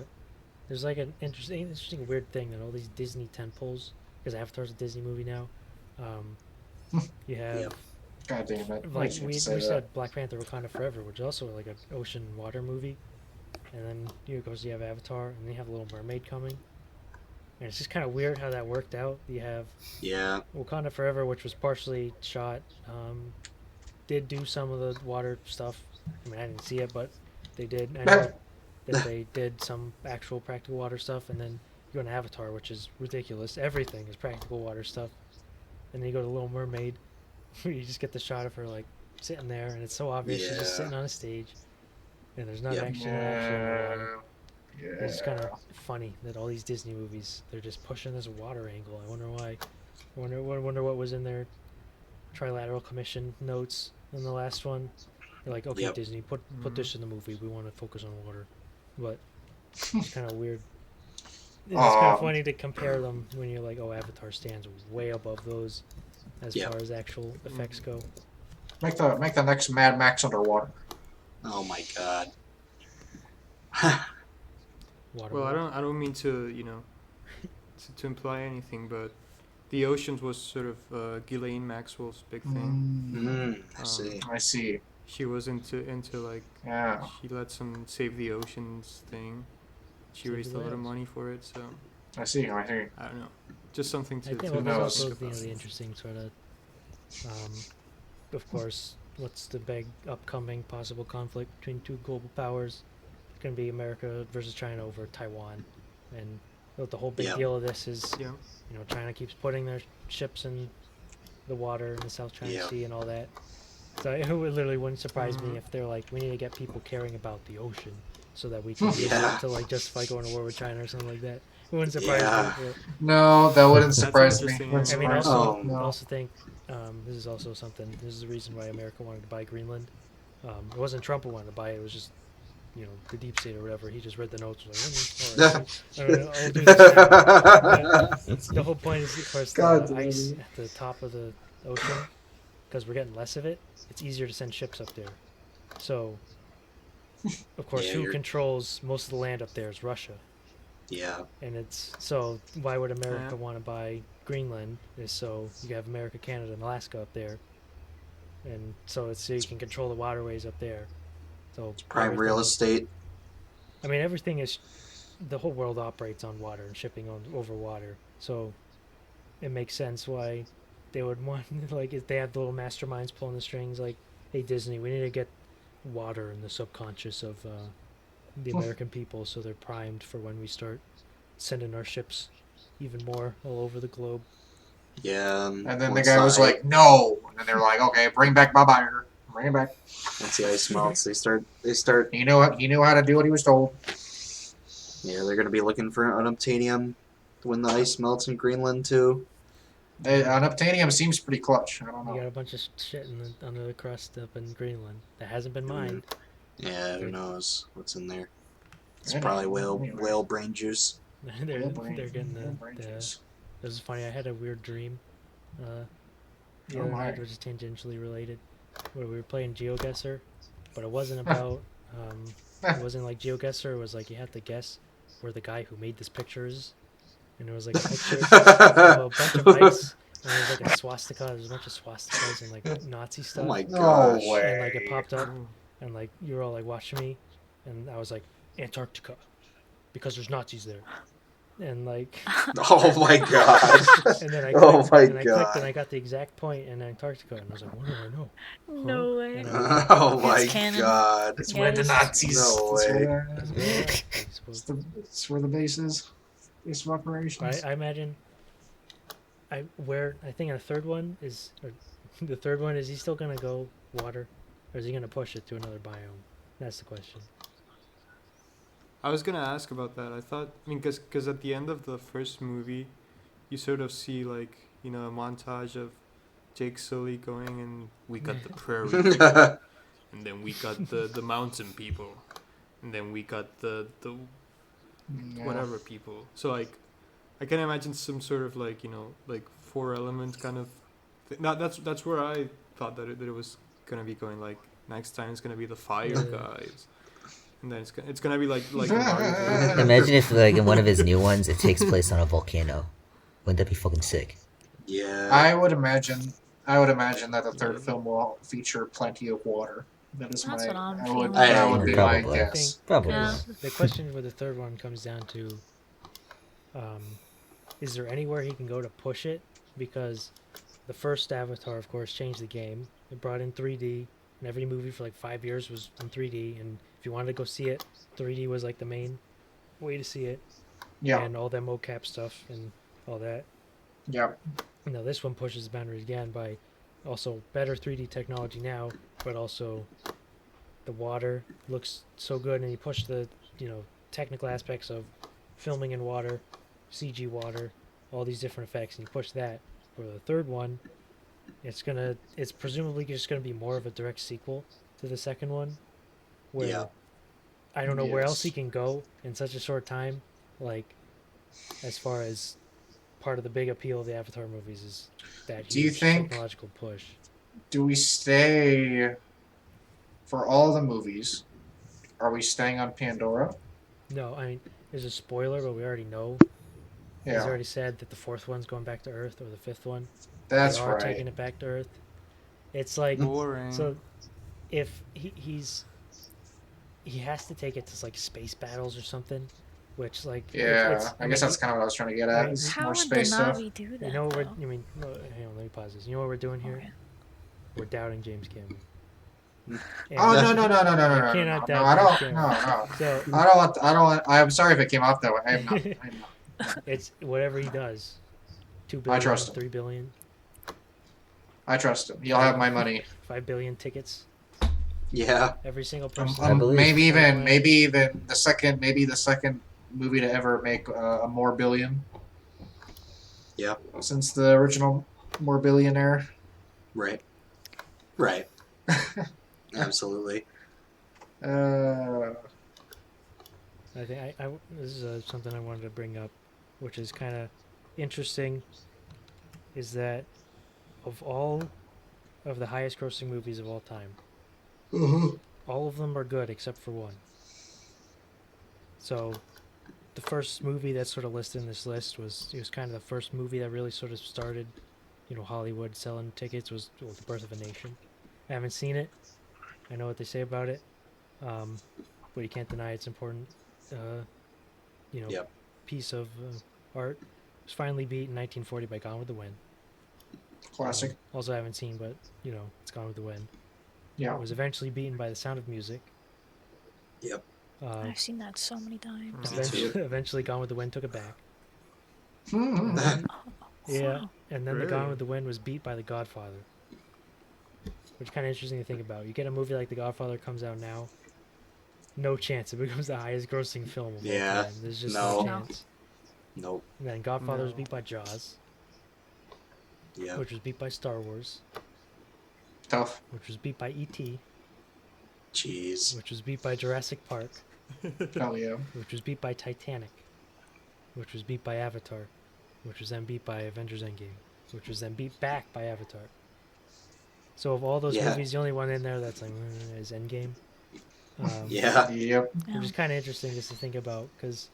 There's like an interesting weird thing that all these Disney tentpoles because Avatar's a Disney movie now. You have Yep. God damn it! like Why'd you we say that? said Black Panther: Wakanda Forever, which is also like an ocean water movie, and then of course you have Avatar, and then you have Little Mermaid coming, and it's just kind of weird how that worked out. You have Yeah. Wakanda Forever, which was partially shot, did do some of the water stuff. I mean, I didn't see it, but they did. I know that they did some actual practical water stuff, and then you go to Avatar, which is ridiculous. Everything is practical water stuff, and then you go to Little Mermaid, where you just get the shot of her like sitting there, and it's so obvious she's just Yeah. sitting on a stage, and there's not Yep. actually an action in the water. Yeah. It's kind of funny that all these Disney movies, they're just pushing this water angle. I wonder why. I wonder what was in their Trilateral Commission notes in the last one. They're like, okay, Yep. Disney, put this in the movie. We want to focus on water, but it's kind of weird. It's kind of funny to compare them when you're like, oh, Avatar stands way above those as Yep. far as actual effects go. Make the next Mad Max underwater. Oh my god. Water. Well, I don't mean to, to imply anything, but the oceans was sort of Ghislaine Maxwell's big thing. I see. I see. She was into like Yeah. she lets them save the oceans thing. She Save raised the a lot of whales. money for it, so I see. I see. I don't know. Just something I to, think to well, knows? there's also think about. the interesting sort of, of course, what's the big upcoming possible conflict between two global powers? It's going to be America versus China over Taiwan, and the whole big Yep. deal of this is, Yeah. China keeps putting their ships in the water in the South China Yep. Sea and all that. So it literally wouldn't surprise Mhm. me if they're like, we need to get people caring about the ocean so that we can use Yeah. it to like justify going to war with China or something like that. It wouldn't surprise Yeah. me. No, that wouldn't That's surprise me. interesting, Wouldn't yeah. I mean, surprise also, me. Oh. No. I also think this is also something. This is the reason why America wanted to buy Greenland. It wasn't Trump who wanted to buy it. It was just, the deep state or whatever. He just read the notes. Was like, all right, I don't know, I'll do this now." The whole point is, of course, God the damn ice it. at the top of the ocean, because we're getting less of it. It's easier to send ships up there. So, of course, Yeah, who you're- controls most of the land up there is Russia. Yeah. And it's so why would America Yeah. want to buy Greenland? Is so you have America, Canada, and Alaska up there, and so it's so you can control the waterways up there. So Prime real everything- estate. I mean, everything is the whole world operates on water and shipping on over water. So it makes sense why they would want like if they have the little masterminds pulling the strings. Like, hey Disney, we need to get water in the subconscious of the American people, so they're primed for when we start sending our ships even more all over the globe. Yeah. And then the once guy was the like, "No," and then they're like, "Okay, bring back Bob Iger. Bring it back." once the ice melts, they start. He knew how to do what he was told. Yeah, they're gonna be looking for unobtainium when the ice melts in Greenland too. Unobtainium seems pretty clutch. I don't You know. got a bunch of shit under the crust up in Greenland that hasn't been mined. Yeah, who knows what's in there? It's I know. probably Anyway. whale brain juice. they're Whale brain- getting whale the brains. This is funny. I had a weird dream the Oh other my. night, which is tangentially related, where we were playing GeoGuessr, but it wasn't about. It wasn't like GeoGuessr. It was like you had to guess where the guy who made this picture is, and it was like a picture of a bunch of ice, and there was like a swastika. There was a bunch of swastikas and like Nazi Oh stuff. my No gosh. way. And like it popped up, and like you were all like watching me, and I was like Antarctica, because there's Nazis there, and like. Oh my god. And then I Oh clicked, my and I clicked, God. and I got the exact point in Antarctica, and I was like, "What do I know?" No way. And Oh my canon. god. It's Yeah, where the it's- Nazis. No it's way. where, I it's, suppose. where the base is. Base of operations. I imagine. I think in the third one is he still gonna go water, or is he gonna push it to another biome? That's the question. I was gonna ask about that. I thought, because at the end of the first movie, you sort of see like a montage of Jake Sully going, and we got the prairie people, and then we got the mountain people, and then we got the Yeah. whatever people. So like, I can imagine some sort of like like 4 element kind of. That's where I thought that it was gonna be going. Like next time it's gonna be the fire Yeah. guys. And then it's gonna be like Mario. Imagine if, like, in one of his new ones, it takes place on a volcano. Wouldn't that be fucking sick? Yeah. I would imagine that the third film will feature plenty of water. That is That's my. what I'm That feeling. would, that would be my Probably. guess. Probably. Yeah. The question with the third one comes down to, is there anywhere he can go to push it? Because the first Avatar, of course, changed the game. It brought in 3D, and every movie for like 5 years was in 3D. And if you wanted to go see it, 3D was like the main way to see it, Yeah, and all that mocap stuff and all that. yeah, Now this one pushes the boundaries again by also better 3D technology now, but also the water looks so good, and you push the technical aspects of filming in water, CG water, all these different effects, and you push that. For the third one, it's presumably just gonna be more of a direct sequel to the second one, where Yeah. I don't know where else Yes. he can go in such a short time, like as far as part of the big appeal of the Avatar movies is that Do you huge think- technological push. Do we stay for all the movies? Are we staying on Pandora? No, I mean, there's a spoiler, but we already know. He's Yeah, already said that the fourth one's going back to Earth, or the fifth one. that's They are right. taking it back to Earth. It's like, Boring. so if he has to take it to like space battles or something, which like Yeah, it's, I guess that's kind of what I was trying to get I at. mean, Is How more would the space stuff. Navi do that? you know what we're, though? I mean, hang on, let me pause this. You know what we're doing here? Okay. We're doubting James Cameron. And Oh no no no no no no You no cannot no! doubt I don't. James No no. So I don't want. I don't want. I'm sorry if it came off that way. I am not. I am not. it's whatever he does. 2 billion, trust him. 3 billion, I trust him. He'll have my money. 5 billion tickets. Yeah. Every single person. I believe. Maybe even the second movie to ever make a more billion. Yeah. Since the original more billionaire. Right. Right. Absolutely. Uh, I think this is something I wanted to bring up, which is kind of interesting, is that of all of the highest grossing movies of all time, all of them are good except for one. So the first movie that's sort of listed in this list was kind of the first movie that really sort of started, Hollywood selling tickets, was The Birth of a Nation. I haven't seen it. I know what they say about it. But you can't deny it's important. Yep. Piece of art. It was finally beat in 1940 by Gone with the Wind. classic. Also, I haven't seen, but it's Gone with the Wind. Yeah. It was eventually beaten by The Sound of Music. Yep. I've seen that so many times. Me too. Eventually, Gone with the Wind took it back. Hmm. Yeah, and then the Gone Really? with the Wind was beat by The Godfather, which is kind of interesting to think about. You get a movie like The Godfather comes out now, no chance it becomes the highest grossing film of Yeah, all time. There's just no. no chance. Nope. And then Godfather was No. beat by Jaws, Yeah. which was beat by Star Wars, Tough. which was beat by E.T., Jeez. which was beat by Jurassic Park, Hell yeah. which was beat by Titanic, which was beat by Avatar, which was then beat by Avengers Endgame, which was then beat back by Avatar. So of all those Yeah. movies, the only one in there that's like is Endgame. Yeah. Yep. Which is kind of interesting just to think about, because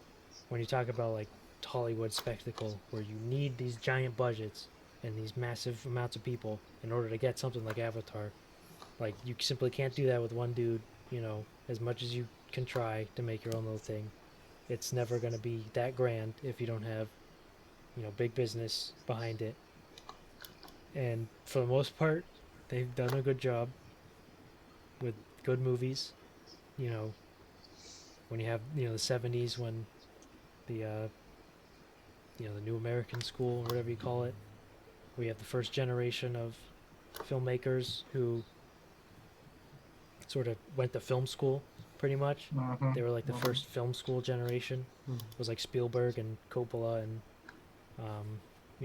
when you talk about like Hollywood spectacle, where you need these giant budgets and these massive amounts of people in order to get something like Avatar, like you simply can't do that with one dude. As much as you can try to make your own little thing, it's never going to be that grand if you don't have big business behind it. And for the most part, they've done a good job with good movies. When you have the 70s, when the the New American School, or whatever you call it, we have the first generation of filmmakers who sort of went to film school, pretty much. Mhm. They were like the first film school generation. Mhm. It was like Spielberg and Coppola and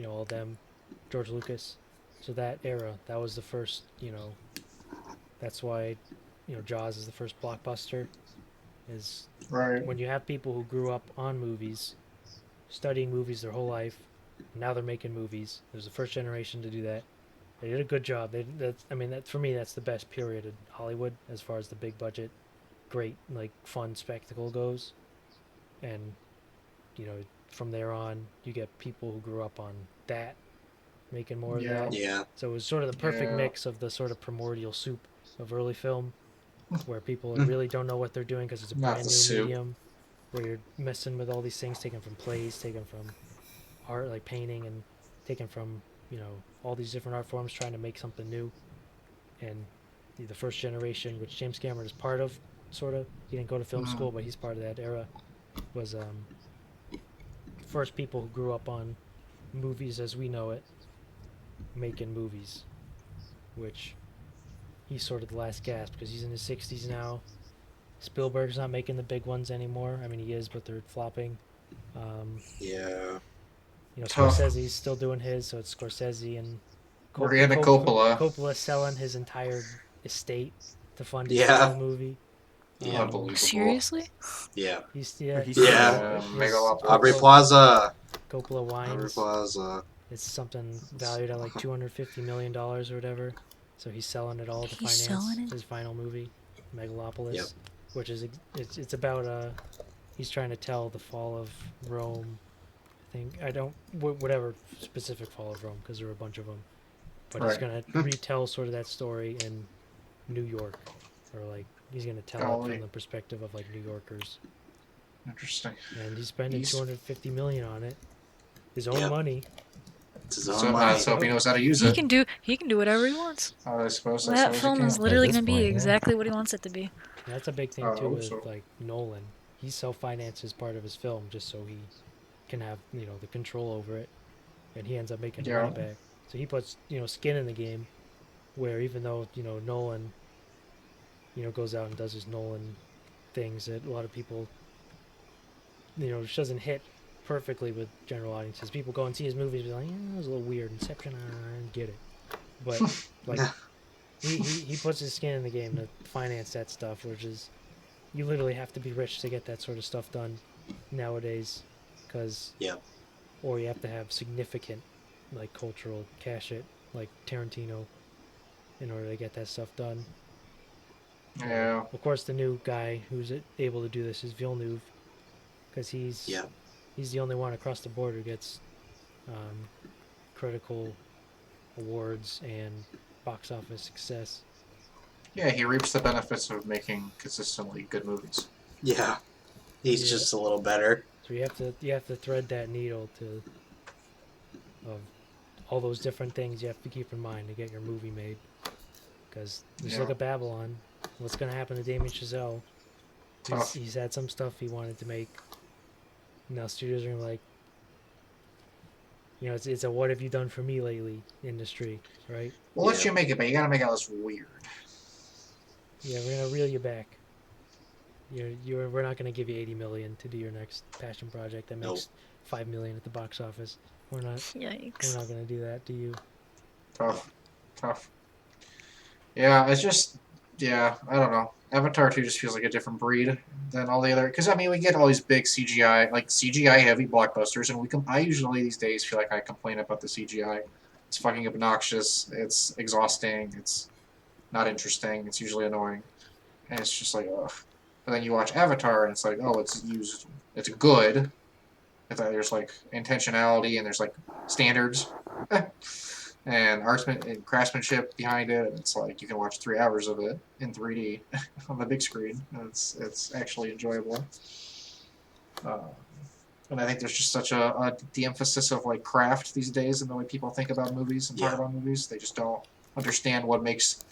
all them, George Lucas. So that era, that was the first. That's why Jaws is the first blockbuster. Is Right. when you have people who grew up on movies, studying movies their whole life, now they're making movies. There's the first generation to do that. They did a good job. For me, that's the best period in Hollywood as far as the big budget, great like fun spectacle goes. And from there on, you get people who grew up on that making more of Yeah. that. Yeah. So it was sort of the perfect Yeah. mix of the sort of primordial soup of early film, where people Mm. really don't know what they're doing because it's a Not brand the new soup. medium, where you're messing with all these things taken from plays, taken from art like painting, and taken from all these different art forms, trying to make something new. And the first generation, which James Cameron is part of, sort of. He didn't go to film school, but he's part of that era. Was first people who grew up on movies as we know it, making movies, which he's sort of the last gasp because he's in his 60s now. Spielberg's not making the big ones anymore. I mean, he is, but they're flopping. Yeah. Tough. Scorsese's still doing his, so it's Scorsese and We're getting a Coppola. Coppola selling his entire estate to fund his Yeah. own movie. Yeah. Unbelievable. Seriously? Yeah. He's But he's Yeah. Megalopolis. Aubrey Plaza. Coppola Aubrey Wines. Plaza. It's something valued at like $250 million or whatever. So he's selling it all to He's finance selling it? his final movie, Megalopolis, Yep. which is it's about he's trying to tell the fall of Rome. I think whatever specific fall of Rome because there were a bunch of them, but he's Right. gonna retell sort of that story in New York, or like he's gonna tell it Golly. from the perspective of like New Yorkers, Interesting. and he's spending He's- $250 million on it, his own Yep. money. It's his own So money. let's hope he knows how to use He it. can do whatever he wants. I suppose That film is literally At this going to be point, yeah. exactly what he wants it to be. And that's a big thing I too hope with so. like Nolan. He self-finances part of his film just so he can have the control over it, and he ends up making the Yeah. money back. So he puts skin in the game, where even though Nolan goes out and does his Nolan things that a lot of people which doesn't hit perfectly with general audiences. People go and see his movies and be like, yeah, it was a little weird. Inception, I get it. But like he puts his skin in the game to finance that stuff, which is you literally have to be rich to get that sort of stuff done nowadays, because Yep. or you have to have significant like cultural cash it like Tarantino in order to get that stuff done. Yeah. Of course, the new guy who's able to do this is Villeneuve, because he's Yeah. he's the only one across the board who gets critical awards and box office success. Yeah, he reaps the benefits of making consistently good movies. Yeah. He's Yeah. just a little better. So you have to thread that needle of all those different things you have to keep in mind to get your movie made. Because just look Yeah. at Babylon. What's going to happen to Damien Chazelle? Tough. He's had some stuff he wanted to make. Now studios are gonna be like, it's a what have you done for me lately industry, right? We'll let Yeah. you make it, but you gotta make it all this weird. Yeah, we're gonna reel you back. We're not gonna give you 80 million to do your next passion project that makes 5 million at the box office. We're not Yikes. gonna do that to you. Tough. Yeah, it's just, I don't know. Avatar 2 just feels like a different breed than all the other, because I mean we get all these big CGI heavy blockbusters, and I usually these days feel like I complain about the CGI. It's fucking obnoxious. It's exhausting. It's not interesting. It's usually annoying, and it's just like ugh. But then you watch Avatar, and it's like it's good. There's like intentionality, and there's like standards. And and craftsmanship behind it, and it's like you can watch 3 hours of it in 3D on the big screen. It's actually enjoyable. And I think there's just such the emphasis of like craft these days in the way people think about movies and talk Yeah. about movies. They just don't understand what makes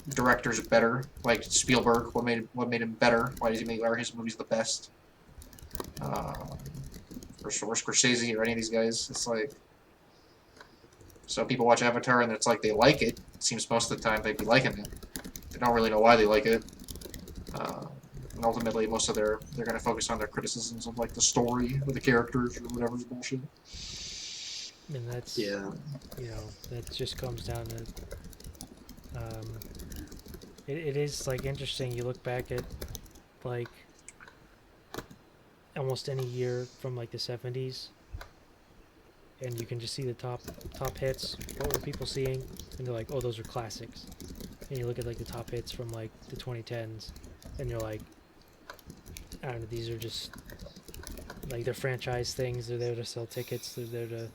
directors better. Like Spielberg, what made him better? Why does he make his movies the best? Or Scorsese or any of these guys. It's like. So people watch Avatar and it's like they like it. It seems most of the time they'd be liking it. They don't really know why they like it. And ultimately, they're going to focus on their criticisms of like the story or the characters or whatever's bullshit. And that's that just comes down to it is like interesting. You look back at like almost any year from like the 70s, and you can just see the top hits. What were people seeing? And they're like, oh, those are classics. And you look at like the top hits from like the 2010s, and you're like, I don't know, these are just like they're franchise things. They're there to sell tickets. They're there to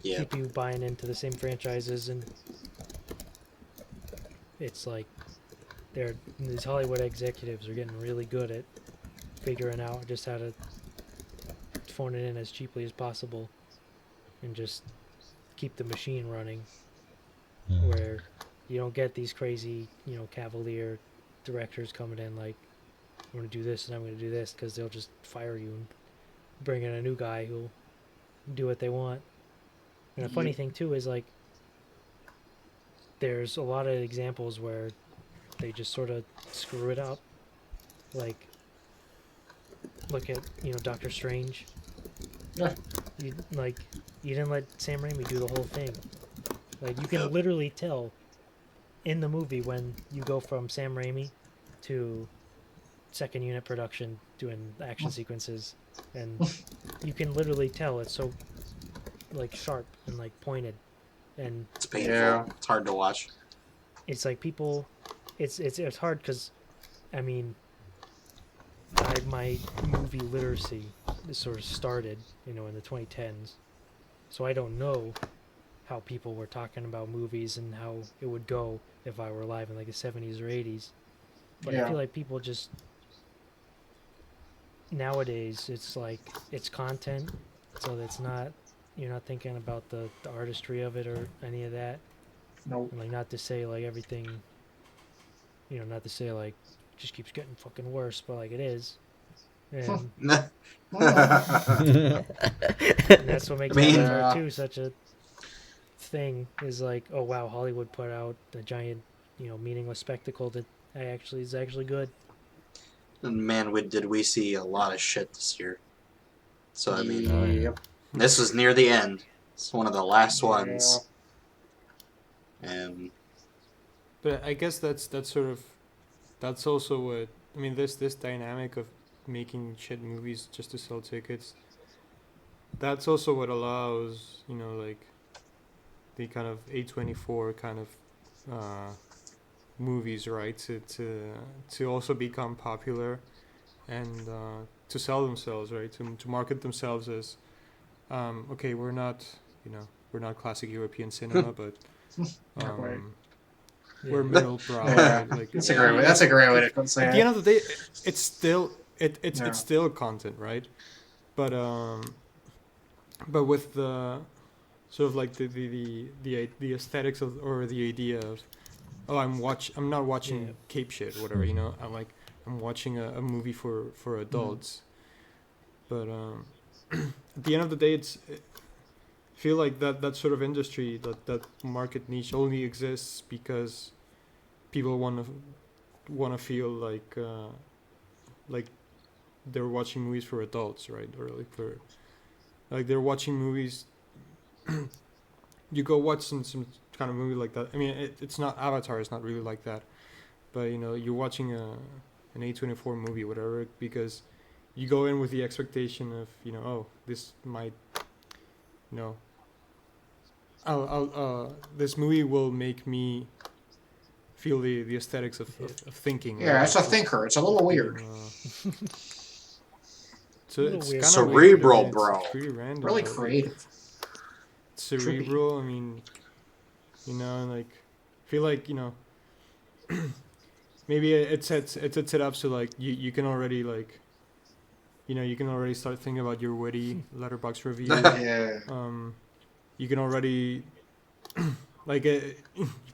Yeah. keep you buying into the same franchises, and it's like these Hollywood executives are getting really good at figuring out just how to phone it in as cheaply as possible and just keep the machine running, where you don't get these crazy, cavalier directors coming in like, I'm going to do this and I'm going to do this, because they'll just fire you and bring in a new guy who'll do what they want. And the funny thing too is, like, there's a lot of examples where they just sort of screw it up. Like, look at, Doctor Strange. Yeah. You didn't let Sam Raimi do the whole thing. Like, you can literally tell in the movie when you go from Sam Raimi to second unit production doing action sequences, and you can literally tell it's so, like, sharp and, like, pointed, and It's painful. Yeah. It's hard to watch. it's like people, it's hard because, I mean, my movie literacy sort of started, in the 2010s, so I don't know how people were talking about movies and how it would go if I were alive in like the 70s or 80s. But I feel like people just nowadays, it's like it's content, so that's not, you're not thinking about the artistry of it or any of that. Nope. And like, not to say like everything, not to say like just keeps getting fucking worse, but like it is. And that's what makes Avatar 2 such a thing, is like, oh wow, Hollywood put out a giant, meaningless spectacle that is actually good. And man, did we see a lot of shit this year. So, I mean, Yep. this was near the end. It's one of the last ones. And But I guess that's also what I mean. This dynamic of making shit movies just to sell tickets. That's also what allows, like, the kind of A24 kind of movies, right, to also become popular and to sell themselves, right, to market themselves as okay, we're not classic European cinema, but Right. we're middle brow. Yeah. Right? Like, That's a great way. That's a great way to say at it. the end of the day, it's still it's Yeah. still content, right? But with the sort of like the aesthetics of, or the idea of, oh, I'm not watching cape shit or whatever, I'm watching a movie for adults. But at the end of the day, I feel like that sort of industry, that market niche only exists because people want to feel like they're watching movies for adults, right? Or like they're watching movies. You go watch some kind of movie like that. I mean, it's not Avatar. It's not really like that. But you're watching an A24 movie, whatever, because you go in with the expectation of oh, this might this movie will make me feel the aesthetics of thinking. Yeah, right? it's a thinker. It's a little weird. So Little it's weird. kind of Cerebral, weird, bro. It's pretty random. Really but, creative. cerebral. I mean, like, I feel like maybe it sets it up so like you can already like, you can already start thinking about your witty letterbox review. Yeah. You can already like it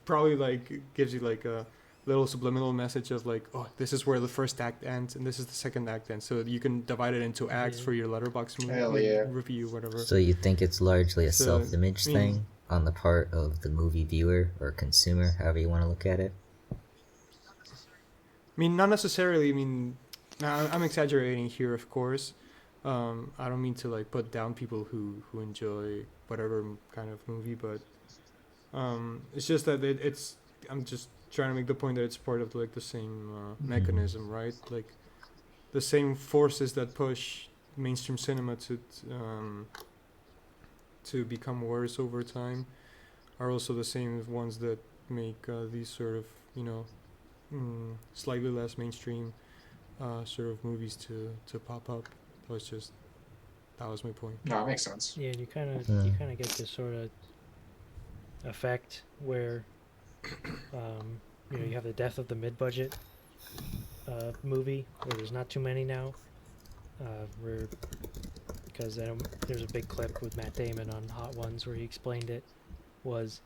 probably like gives you like a little subliminal message of like, oh, this is where the first act ends and this is the second act ends, so you can divide it into acts for your letterbox Hell yeah. review, whatever. So you think it's largely a So, self-image I mean- thing on the part of the movie viewer or consumer, however you want to look at it? I mean, not necessarily. I mean, I'm exaggerating here, of course. I don't mean to like put down people who enjoy whatever kind of movie, but it's just that it's. I'm just trying to make the point that it's part of like the same mechanism, right? Like the same forces that push mainstream cinema to become worse over time are also the same ones that make these sort of slightly less mainstream sort of movies to pop up. So it's just That was my point. No, it makes sense. Yeah, and you kind of get this sort of effect where you have the death of the mid-budget movie, where there's not too many now. Because there's a big clip with Matt Damon on Hot Ones where he explained it, was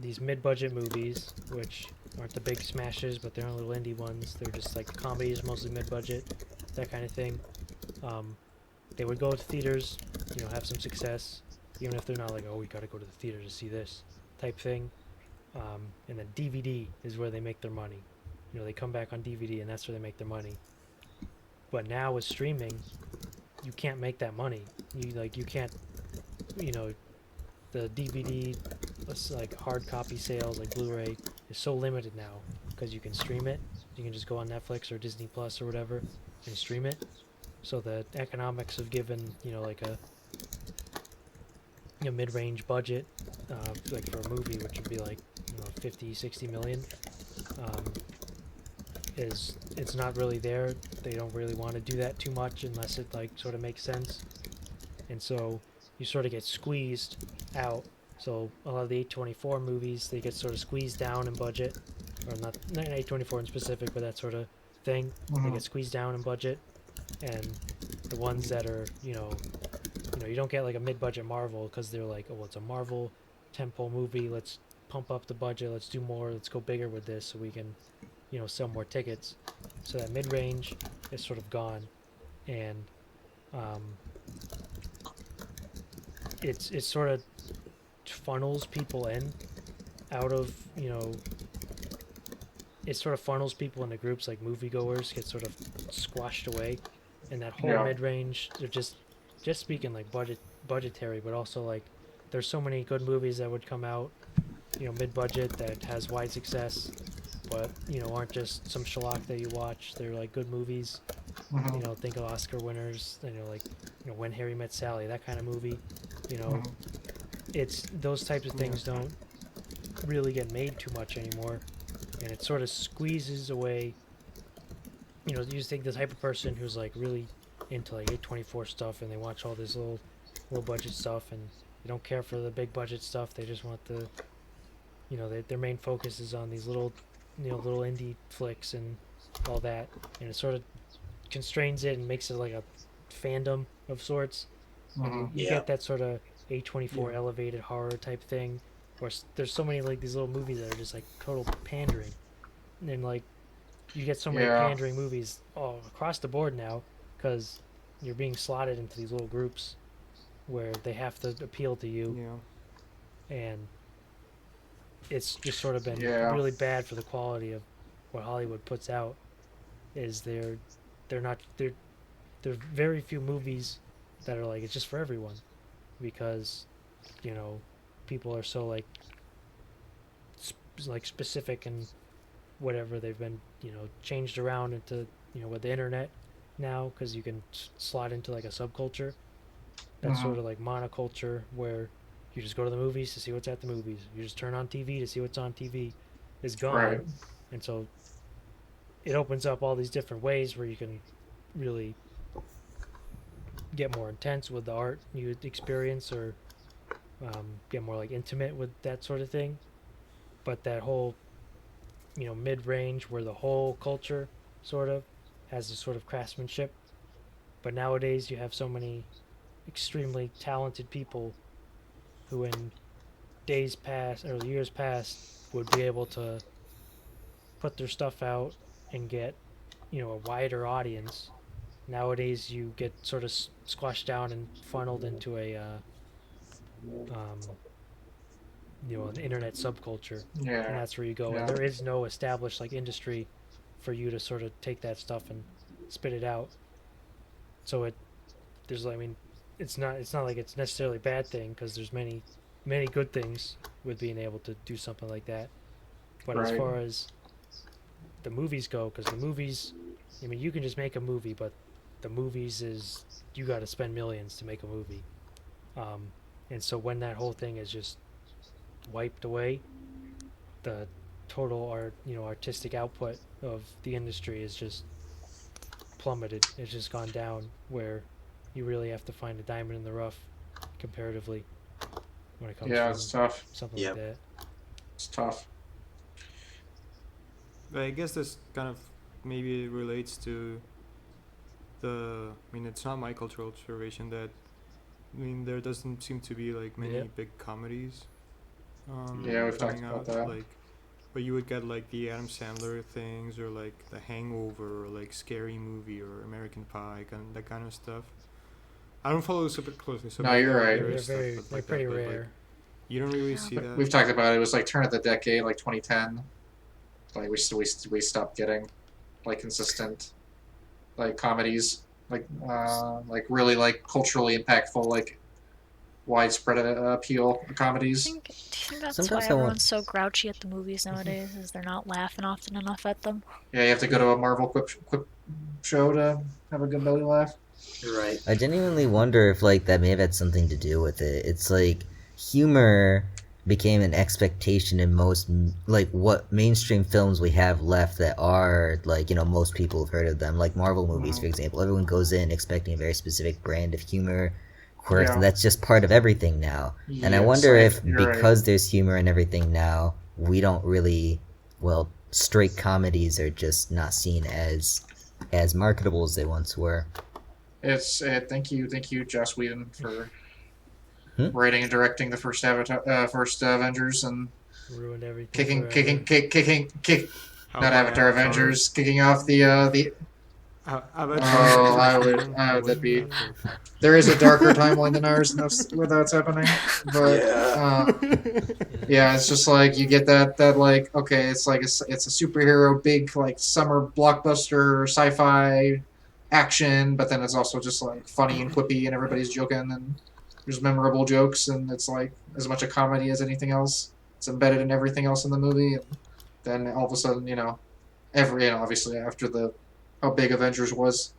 these mid-budget movies, which aren't the big smashes, but they're little indie ones. They're just like comedies, mostly mid-budget, that kind of thing. They would go to theaters, have some success, even if they're not like, oh, we got to go to the theater to see this type thing. And then DVD is where they make their money. They come back on DVD, and that's where they make their money. But now with streaming, you can't make that money. You can't, the DVD, like hard copy sales, like Blu-ray, is so limited now because you can stream it. You can just go on Netflix or Disney Plus or whatever and stream it. So the economics of giving, like a mid-range budget, like for a movie, which would be like 50, 60 million, it's not really there. They don't really want to do that too much unless it like sort of makes sense. And so you sort of get squeezed out. So a lot of the A24 movies, they get sort of squeezed down in budget, or not A24 in specific, but that sort of thing. They get squeezed down in budget, and the ones that are you don't get like a mid-budget Marvel because they're like, oh, it's a Marvel tentpole movie. Let's pump up the budget. Let's do more. Let's go bigger with this so we can sell more tickets. So that mid-range is sort of gone, and it sort of funnels people in out of it sort of funnels people into groups like moviegoers get sort of squashed away, and that whole mid-range, they're just speaking like budgetary, but also like there's so many good movies that would come out mid-budget that has wide success, but aren't just some schlock that you watch. They're like good movies. Think of Oscar winners, like When Harry Met Sally, that kind of movie. It's those types of things don't really get made too much anymore, and it sort of squeezes away. You just take the type of person who's like really into like A24 stuff, and they watch all this little budget stuff, and they don't care for the big budget stuff. They just want the their main focus is on these little little indie flicks and all that, and it sort of constrains it and makes it like a fandom of sorts. You get that sort of A24 elevated horror type thing, where there's so many like these little movies that are just like total pandering, and like you get so many pandering movies all across the board now because you're being slotted into these little groups where they have to appeal to you, and it's just sort of been really bad for the quality of what Hollywood puts out. Is there are very few movies that are like it's just for everyone, because people are so like specific and whatever. They've been changed around into with the internet now, because you can slot into like a subculture that's sort of like monoculture, where you just go to the movies to see what's at the movies. You just turn on TV to see what's on TV. Is gone. Right. And so it opens up all these different ways where you can really get more intense with the art you experience, or get more like intimate with that sort of thing. But that whole mid-range, where the whole culture sort of has this sort of craftsmanship. But nowadays you have so many extremely talented people who in days past or years past would be able to put their stuff out and get a wider audience. Nowadays you get sort of squashed down and funneled into a an internet subculture, and that's where you go. And there is no established like industry for you to sort of take that stuff and spit it out. So it's not like it's necessarily a bad thing, because there's many good things with being able to do something like that. But as far as the movies go, because the movies, you can just make a movie, but the movies is you got to spend millions to make a movie, and so when that whole thing is just wiped away, the total artistic output of the industry is just plummeted. It's just gone down, where you really have to find a diamond in the rough, comparatively, when it comes Yeah, to it's tough. something Yep. like that. It's tough. But I guess this kind of maybe relates to the. I mean, it's not my cultural observation that. I mean, there doesn't seem to be like many Yeah. big comedies. Yeah, we've talked coming about out, that. Like, but you would get like the Adam Sandler things, or like The Hangover, or like Scary Movie, or American Pie, that kind of stuff. I don't follow super closely. So No, maybe you're right. there They're is stuff very, that's they're like pretty that, but, rare. like, you don't really Yeah. see But that. we've talked about it. It was like turn of the decade, like 2010. Like we stopped getting like consistent like comedies, like really like culturally impactful, like widespread appeal comedies. Do you think that's Sometimes why I want- everyone's so grouchy at the movies nowadays? Is they're not laughing often enough at them? Yeah, you have to go to a Marvel quip show to have a good belly laugh. You're right. I genuinely wonder if like that may have had something to do with it. It's like humor became an expectation in most like what mainstream films we have left that are like, you know, most people have heard of them, like Marvel movies for example. Everyone goes in expecting a very specific brand of humor, quirk, Yeah. and that's just part of everything now. And I Yes, wonder if you're right. because there's humor in everything now, we don't really, well, straight comedies are just not seen as marketable as they once were. It's thank you, Joss Whedon, for Hmm? writing and directing the first first Avengers, and Ruined everything. kicking, forever. How not about Avatar Avengers, kicking off the Avatar. Oh, I would- that'd be- There is a darker timeline than ours where that's happening, but yeah, it's just like you get that like okay, it's like it's a superhero big like summer blockbuster sci-fi action, but then it's also just like funny and quippy and everybody's joking and there's memorable jokes and it's like as much a comedy as anything else. It's embedded in everything else in the movie, and then all of a sudden, obviously after how big Avengers was,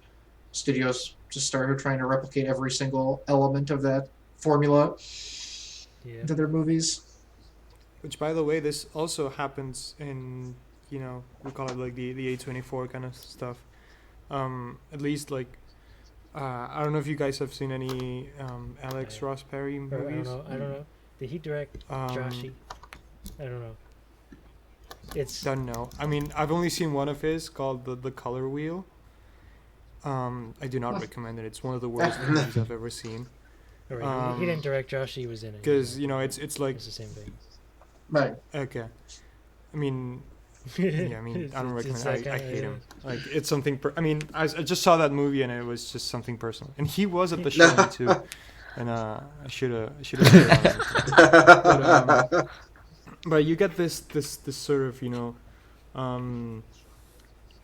studios just started trying to replicate every single element of that formula Yeah. into their movies. Which, by the way, this also happens in, we call it like the A24 kind of stuff. At least like, I don't know if you guys have seen any Alex Yeah. Ross Perry Or, movies. I don't know. Did he direct Joshy? I don't know. It's Don't know. I mean, I've only seen one of his called the Color Wheel. I do not recommend it. It's one of the worst movies I've ever seen. alright, he didn't direct Joshy. He was in it. Because it's like It's the same thing. Right. okay. I mean, yeah. I mean, I don't It's recommend. that I kinda- hate him. Like it's something. I mean, I just saw that movie and it was just something personal. And he was at the show too. And I should have. But you get this sort of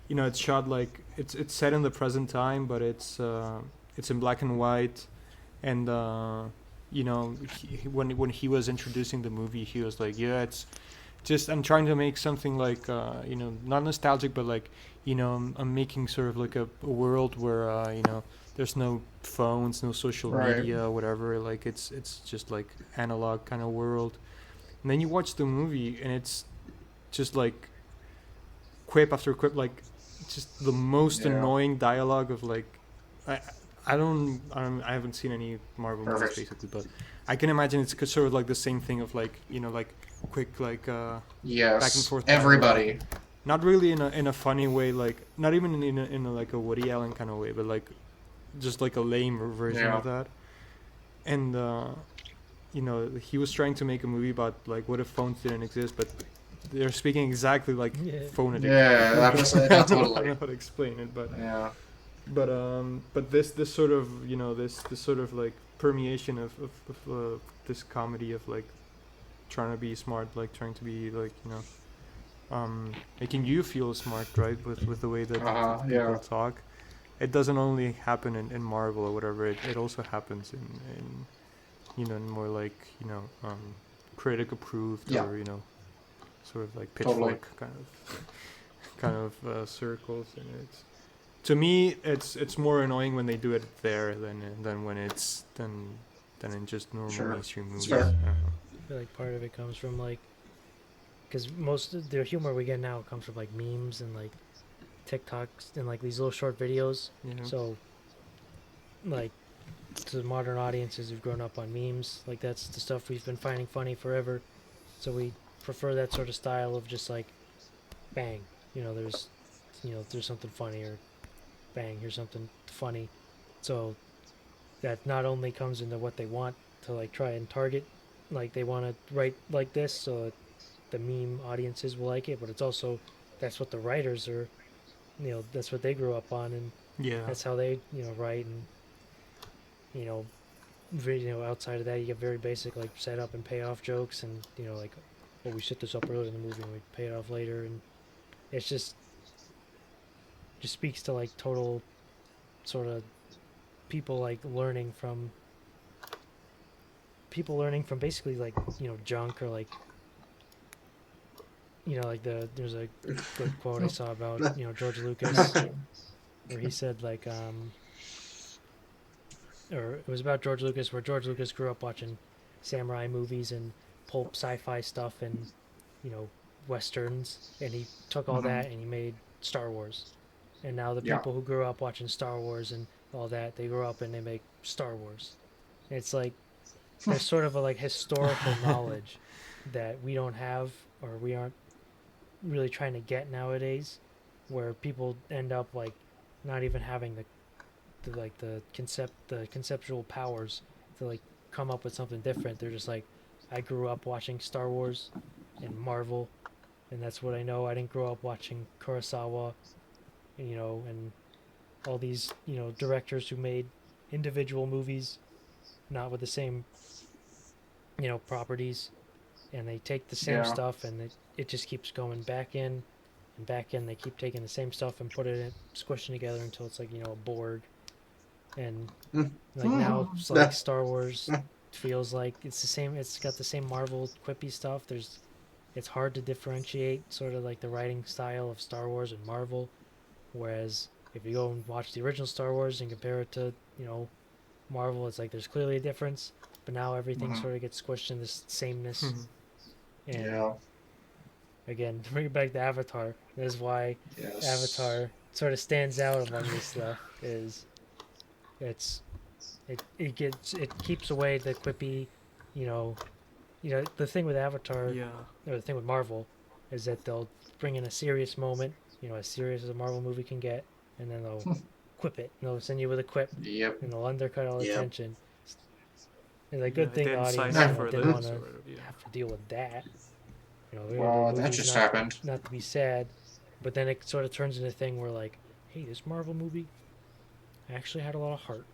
it's shot like it's set in the present time, but it's in black and white, and when he was introducing the movie, he was like, yeah, it's just I'm trying to make something like not nostalgic, but like I'm making sort of like a world where there's no phones, no social Right. media, whatever. Like it's just like analog kind of world. And then you watch the movie, and it's just like quip after quip, like just the most Yeah. annoying dialogue of like I haven't seen any Marvel movies Perfect. basically, but I can imagine it's sort of like the same thing of like like quick like Yes. back and forth Everybody. not really in a funny way, like not even in a like a Woody Allen kind of way, but like just like a lame version Yeah. of that. And he was trying to make a movie about like what if phones didn't exist, but they're speaking exactly like Yeah. phone addiction. Yeah, I don't know totally. how to explain it, but Yeah. but this sort of this sort of like permeation of this comedy of like trying to be smart, like trying to be like making you feel smart, right, with the way that people yeah. talk. It doesn't only happen in Marvel or whatever. It also happens in more like critic approved Yeah. or sort of like Totally. pitchfork kind of circles, and it's to me it's more annoying when they do it there than when it's than in just normal Sure. mainstream movies. fair. I don't know. I feel like part of it comes from like, because most of the humor we get now comes from like memes and like TikToks and like these little short videos. You know? So, like, to modern audiences who've grown up on memes. Like that's the stuff we've been finding funny forever. So we prefer that sort of style of just like, bang, there's something funny, or bang, here's something funny. So that not only comes into what they want to like try and target, like they want to write like this so that the meme audiences will like it, but it's also that's what the writers are, that's what they grew up on, and Yeah. that's how they write, and outside of that you get very basic like setup and payoff jokes, and like, well, we set this up early in the movie and we pay it off later, and it's just speaks to like total sort of people learning from basically like junk, or like like there's a good quote I saw about George Lucas where he said like or it was about George Lucas, where George Lucas grew up watching samurai movies and pulp sci-fi stuff and westerns, and he took all that and he made Star Wars. And now the people who grew up watching Star Wars and all that, they grow up and they make Star Wars. And it's like there's sort of a like historical knowledge that we don't have, or we aren't really trying to get nowadays, where people end up like not even having the conceptual powers to like come up with something different. They're just like, I grew up watching Star Wars and Marvel, and that's what I know. I didn't grow up watching Kurosawa, and all these directors who made individual movies, not with the same properties, and they take the same stuff and it just keeps going back in and back in. They keep taking the same stuff and squishing together until it's like a Borg. And like now it's like Star Wars feels like it's the same. It's got the same Marvel quippy stuff. It's hard to differentiate sort of like the writing style of Star Wars and Marvel, whereas if you go and watch the original Star Wars and compare it to Marvel, it's like there's clearly a difference, but now everything sort of gets squished in this sameness. And again, to bring it back to Avatar, this is why Avatar sort of stands out among this stuff. Is it keeps away the quippy, the thing with Avatar, or the thing with Marvel, is that they'll bring in a serious moment, as serious as a Marvel movie can get, and then they'll quip it. And they'll send you with a quip, and they'll undercut all the tension. It's a good thing the audience didn't want to have to deal with that. Well, that just happened. Not to be sad, but then it sort of turns into a thing where like, hey, this Marvel movie actually had a lot of heart.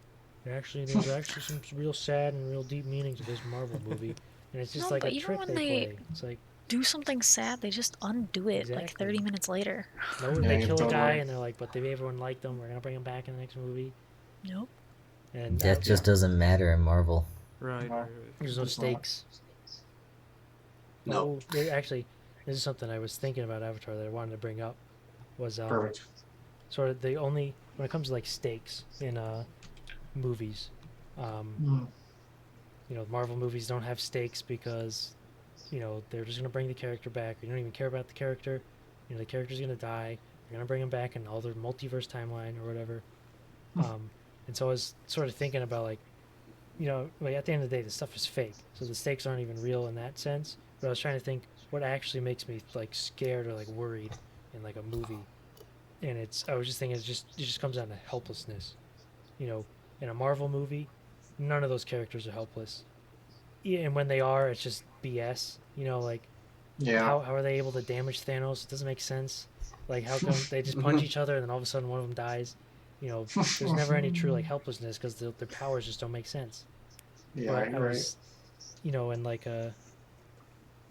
There's actually some real sad and real deep meaning to this Marvel movie, and it's just like a trick they play. It's like do something sad, they just undo it like 30 minutes later. No, they kill a guy and they're like, but everyone liked them. We're gonna bring him back in the next movie. Nope. And that just doesn't matter in Marvel. Right. There's no stakes. No. Actually, this is something I was thinking about Avatar that I wanted to bring up. Was Perfect. sort of when it comes to like stakes in movies, Marvel movies don't have stakes because they're just gonna bring the character back. You don't even care about the character. The character's gonna die. They're gonna bring him back in all their multiverse timeline or whatever. And so I was sort of thinking about like at the end of the day, the stuff is fake, so the stakes aren't even real in that sense. But I was trying to think what actually makes me like scared or like worried in like a movie, and I was just thinking it just comes down to helplessness. In a Marvel movie, none of those characters are helpless. Yeah, and when they are, it's just BS. How are they able to damage Thanos? It doesn't make sense. Like, how come they just punch each other and then all of a sudden one of them dies? There's never any true like helplessness because their powers just don't make sense. Yeah, but I was, and like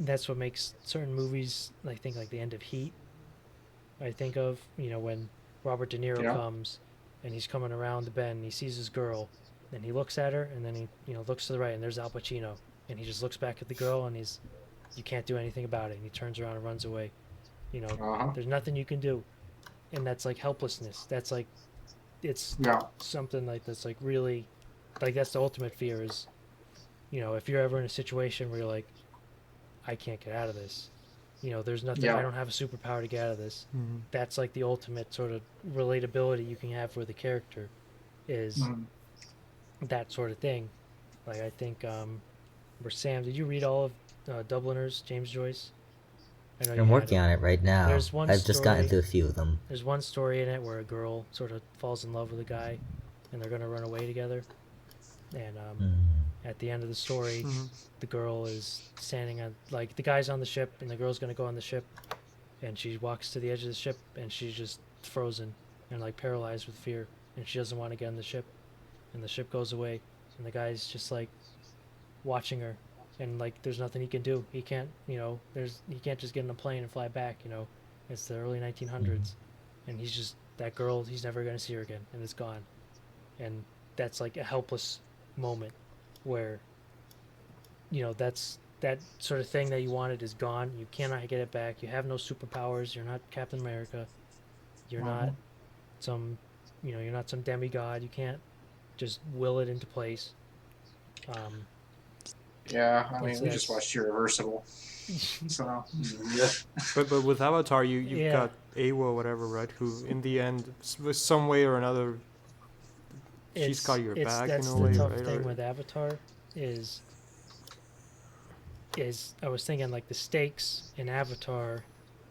that's what makes certain movies like think like the end of Heat. I think of when Robert De Niro comes and he's coming around the bend and he sees his girl and he looks at her and then he looks to the right and there's Al Pacino and he just looks back at the girl and you can't do anything about it and he turns around and runs away. There's nothing you can do, and that's like helplessness. That's like it's something like that's like really like that's the ultimate fear is if you're ever in a situation where you're like, I can't get out of this, there's nothing, I don't have a superpower to get out of this. That's like the ultimate sort of relatability you can have with the character is that sort of thing. Like I think, where Sam, did you read all of Dubliners, James Joyce? I know I'm working on it right now. There's one I've just gotten story- through a few of them. There's one story in it where a girl sort of falls in love with a guy, and they're gonna run away together. And at the end of the story, Mhm. the girl is standing on, like, the guy's on the ship, and the girl's gonna go on the ship, and she walks to the edge of the ship, and she's just frozen and like paralyzed with fear, and she doesn't want to get on the ship, and the ship goes away, and the guy's just like watching her, and like there's nothing he can do. He can't, he can't just get in a plane and fly back. It's the early 1900s, and he's just that girl. He's never gonna see her again, and it's gone, and that's like a helpless moment where that's that sort of thing that you wanted is gone. You cannot get it back. You have no superpowers. You're not Captain America. You're not some you're not some demigod. You can't just will it into place. Yeah, I mean, What's we that? just watched Irreversible. So, But with Avatar, you've Yeah. got Awa, whatever, right? Who in the end, with some way or another, she's got your back in That's a the way, tough right? thing Or- with Avatar is I was thinking like the stakes in Avatar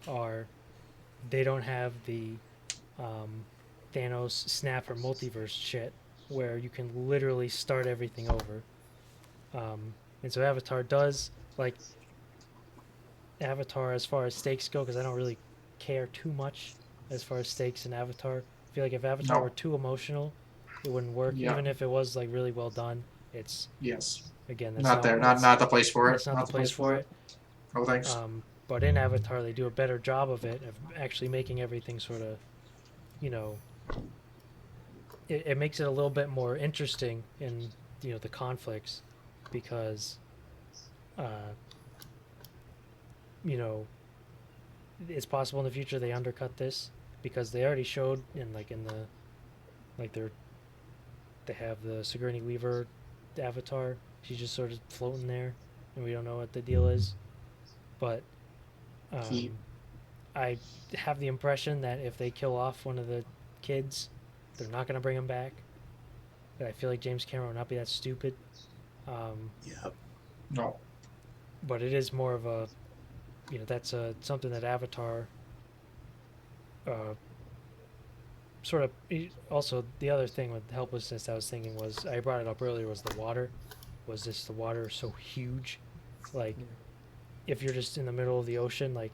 are they don't have the Thanos snap or multiverse shit where you can literally start everything over. And so Avatar does, like, Avatar as far as stakes go, because I don't really care too much as far as stakes in Avatar. I feel like if Avatar No. were too emotional, it wouldn't work. Yeah. Even if it was like really well done, it's yes. again that's Not there. Not the place for it. That's not the place for it. Oh, thanks. But in Avatar, they do a better job of it, of actually making everything sort of, it makes it a little bit more interesting in, the conflicts, because, it's possible in the future they undercut this, because they already showed they have the Sigourney Weaver Avatar. She's just sort of floating there, and we don't know what the deal is. But I have the impression that if they kill off one of the kids, they're not going to bring him back. But I feel like James Cameron will not be that stupid. Yep. No. But it is more of a, that's something that Avatar sort of. Also, the other thing with helplessness I was thinking was, I brought it up earlier, was the water. Was this the water so huge? Like, if you're just in the middle of the ocean, like,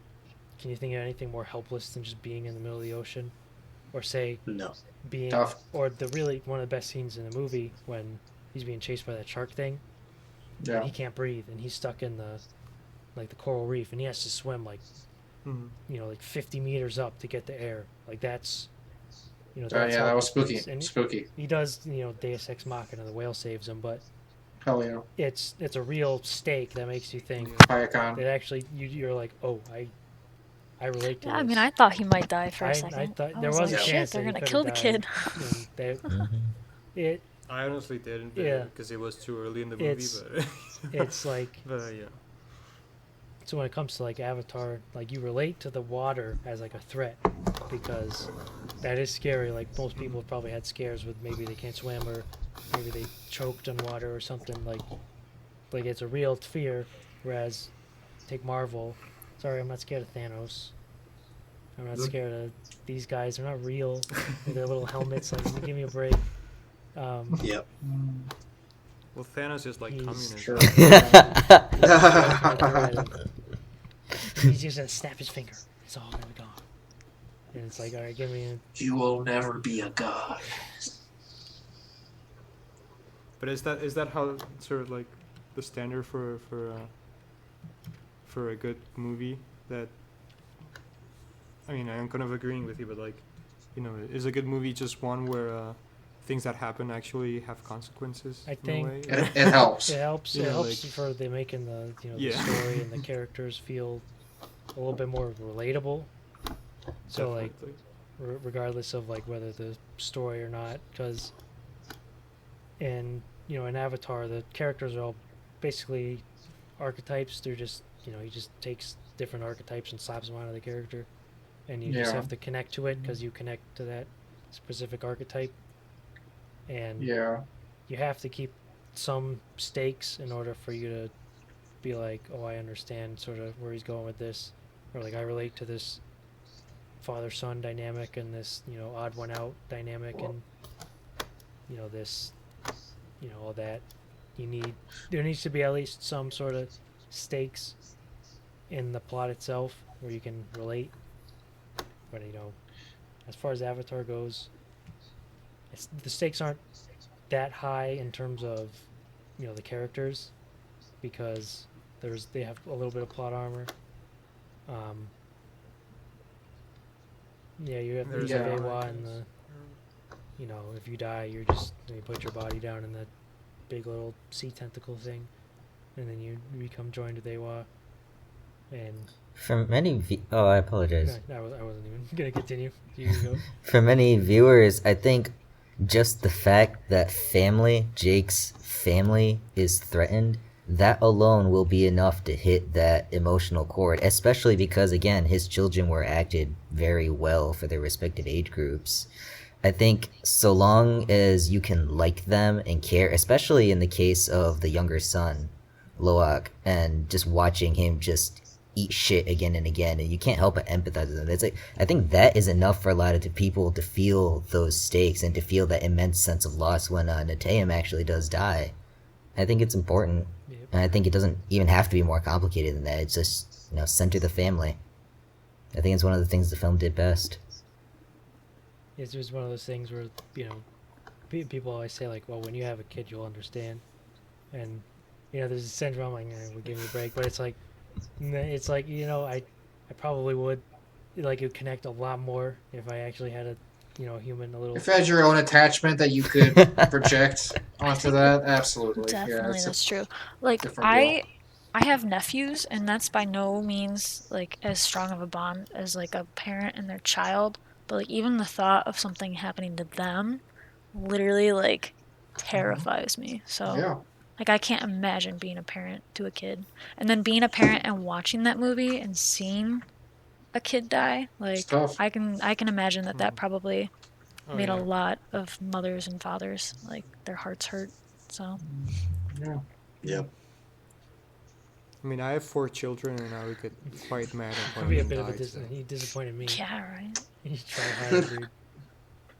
can you think of anything more helpless than just being in the middle of the ocean? Or say, No. being, Tough. or one of the best scenes in the movie when he's being chased by that shark thing. Yeah. He can't breathe, and he's stuck in the coral reef, and he has to swim like 50 meters up to get the air. Like that's that's Yeah, that was spooky. helplessness. And Spooky. he does Deus Ex Machina, the whale saves him, but Hell yeah. it's a real stake that makes you think Hayakon. that actually you're like, oh, I relate to Yeah, I this. mean, I thought he might die for I a second. thought I there was was like, a shit, chance they're that he gonna could've kill the died. kid. And it I honestly didn't, Yeah. because it was too early in the movie. It's- But it's like, but yeah. so when it comes to like Avatar, like you relate to the water as like a threat, because that is scary. Like most people have probably had scares with maybe they can't swim, or maybe they choked on water or something. Like it's a real fear. Whereas take Marvel, sorry, I'm not scared of Thanos. I'm not scared of these guys. They're not real with their little helmets. Like, give me a break. Yep. Well, Thanos is like He's- communism. Sure. He's just gonna snap his finger. It's all gonna be gone. And it's like, all right, give me a You will never be a god. But is that how sort of like the standard for a good movie? That, I mean, I'm kind of agreeing with you, but like, is a good movie just one where things that happen actually have consequences? I in think- a way? It helps. It helps. Yeah, It helps like- for the making the the Yeah. story and the characters feel a little bit more relatable. So like, Definitely. regardless of like whether the story or not, because in in Avatar the characters are all basically archetypes. They're just he just takes different archetypes and slaps them onto the character, and you just Yeah. have to connect to it because you connect to that specific archetype. And Yeah. you have to keep some stakes in order for you to be like, oh, I understand sort of where he's going with this, or like I relate to this father-son dynamic and this, you know, odd one out dynamic, and you know this, you know, all that. There needs to be at least some sort of stakes in the plot itself where you can relate. But you know, as far as Avatar goes, the stakes aren't that high in terms of, you know, the characters, because they have a little bit of plot armor. Yeah, you have There's Ewa and the, you know, if you die, you put your body down in that big little sea tentacle thing, and then you become joined with Ewa. And For many, I apologize. I wasn't even gonna continue. You can go. For many viewers, I think just the fact that Jake's family, is threatened, that alone will be enough to hit that emotional chord, especially because, again, his children were acted very well for their respective age groups. I think so long as you can like them and care, especially in the case of the younger son, Loak, and just watching him just eat shit again and again, and you can't help but empathize with them. It's like, I think that is enough for a lot of the people to feel those stakes and to feel that immense sense of loss when Natayam actually does die. I think it's important, and I think it doesn't even have to be more complicated than that. It's just, you know, center the family. I think it's one of the things the film did best. It's just one of those things where, you know, people always say, like, well, when you have a kid, you'll understand. And, you know, there's a syndrome, like, we'll give me a break. But it's like, you know, I probably would, like, it would connect a lot more if I actually had a, you know, human, a little... If you had your own attachment that you could project onto that, absolutely. Definitely, Yeah, that's true. Like, different deal. I have nephews, and that's by no means, like, as strong of a bond as, like, a parent and their child. But, like, even the thought of something happening to them literally, like, terrifies me. So, Yeah. like, I can't imagine being a parent to a kid. And then being a parent and watching that movie and seeing a kid die, like, It's tough. I can imagine that probably Oh, made yeah. a lot of mothers and fathers, like, their hearts hurt. So, Yeah. Yep. I mean, I have 4 children, and I would get quite mad at one I'd be a of bit them of a died. So. he disappointed me. yeah, right. He tried hard, dude.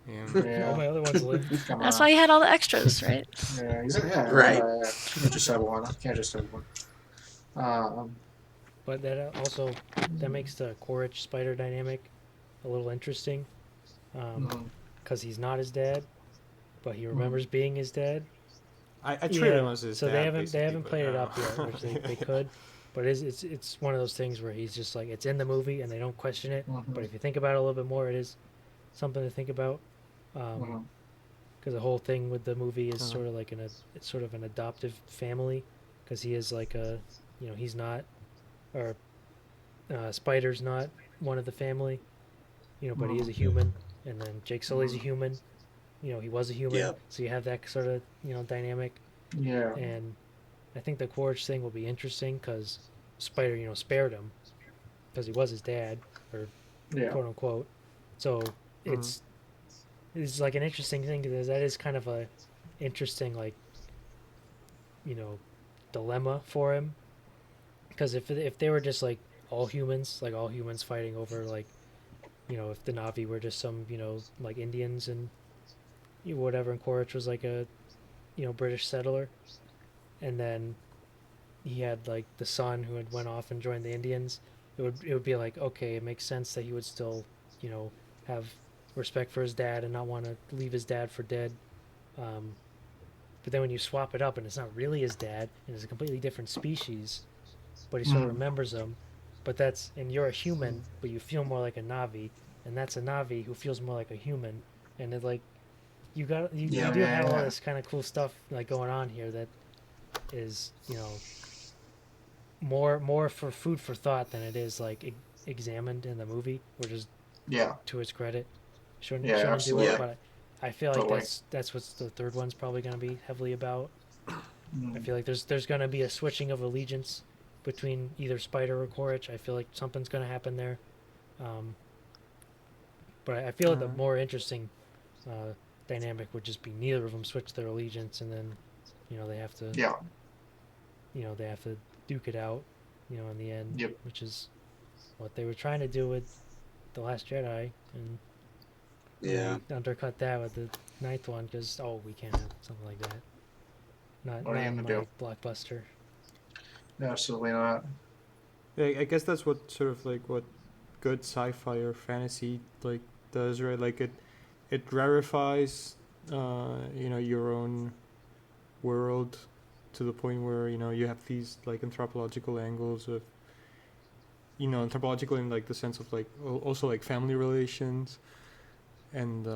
Yeah. Yeah. All my other ones live. Come That's on. why you had all the extras, right? Yeah, yeah. Right. You can't just have one. You can't just have one. But that also, that makes the Quaritch spider dynamic a little interesting. Because he's not his dad, but he remembers being his dad. I treat him as his so dad, they haven't basically, played it but, up yet, which they could. But it's one of those things where he's just like, it's in the movie and they don't question it. But if you think about it a little bit more, it is something to think about. Because the whole thing with the movie is sort of like it's sort of an adoptive family, because he is like a, you know, he's not, or Spider's not one of the family, you know, but he is a human, and then Jake Sully's a human, you know, he was a human, Yep. so you have that sort of, you know, dynamic. Yeah. And I think the Quaritch thing will be interesting because Spider, you know, spared him because he was his dad, or Yeah. quote unquote. So it's like an interesting thing, because that is kind of a interesting, like, you know, dilemma for him. Because if they were just like all humans fighting over, like, you know, if the Na'vi were just some, you know, like Indians and whatever, and Quaritch was like a, you know, British settler, and then he had like the son who had went off and joined the Indians, it would be like, okay, it makes sense that he would still, you know, have respect for his dad and not want to leave his dad for dead. But then when you swap it up and it's not really his dad and it's a completely different species, but he sort of remembers him, and you're a human, but you feel more like a Na'vi, and that's a Na'vi who feels more like a human, and it, like, you do have all this kind of cool stuff like going on here that is, you know, more for food for thought than it is like examined in the movie, which is to its credit. Shouldn't do absolutely. it, but I feel like Totally. that's what the third one's probably going to be heavily about. I feel like there's going to be a switching of allegiance between either Spider or Quaritch. I feel like something's going to happen there. But I feel like the more interesting dynamic would just be neither of them switch their allegiance, and then, they have to, Yeah. they have to duke it out, in the end, Yep. which is what they were trying to do with The Last Jedi, and Yeah. they undercut that with the ninth one because we can't have something like that. Not What are you in gonna my do? blockbuster. Absolutely not. Yeah, I guess that's what sort of like what good sci-fi or fantasy like does, right? Like it rarefies, your own world to the point where you have these like anthropological angles of, anthropological in like the sense of like also like family relations, and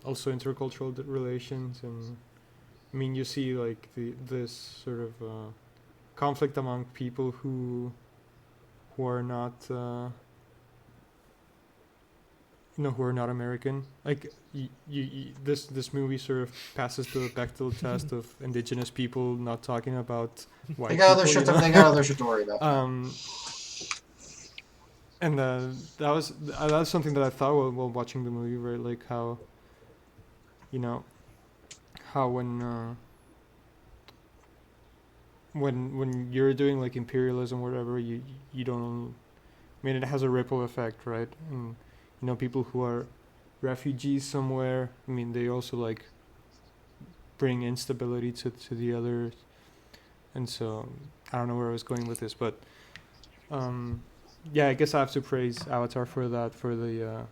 also intercultural relations, and I mean you see like this sort of conflict among people who are not who are not American. Like this movie sort of passes the Bechdel test of indigenous people not talking about white They got other people. shit. They got other shit to worry about. And that was something that I thought while watching the movie, right? Like how, how when you're doing like imperialism or whatever, you don't. I mean, it has a ripple effect, right? And people who are refugees somewhere. I mean, they also like bring instability to the others, and so I don't know where I was going with this, but yeah, I guess I have to praise Avatar for that, for the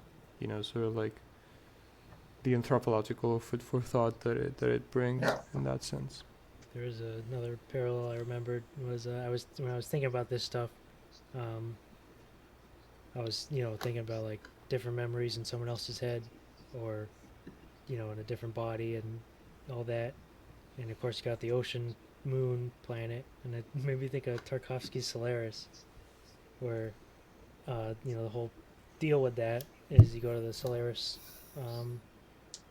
sort of like the anthropological food for thought that it brings in that sense. There is another parallel I remembered was when I was thinking about this stuff. I was thinking about like different memories in someone else's head, or in a different body and all that. And of course, you got the ocean, moon, planet, and it made me think of Tarkovsky's Solaris, where the whole deal with that is you go to the Solaris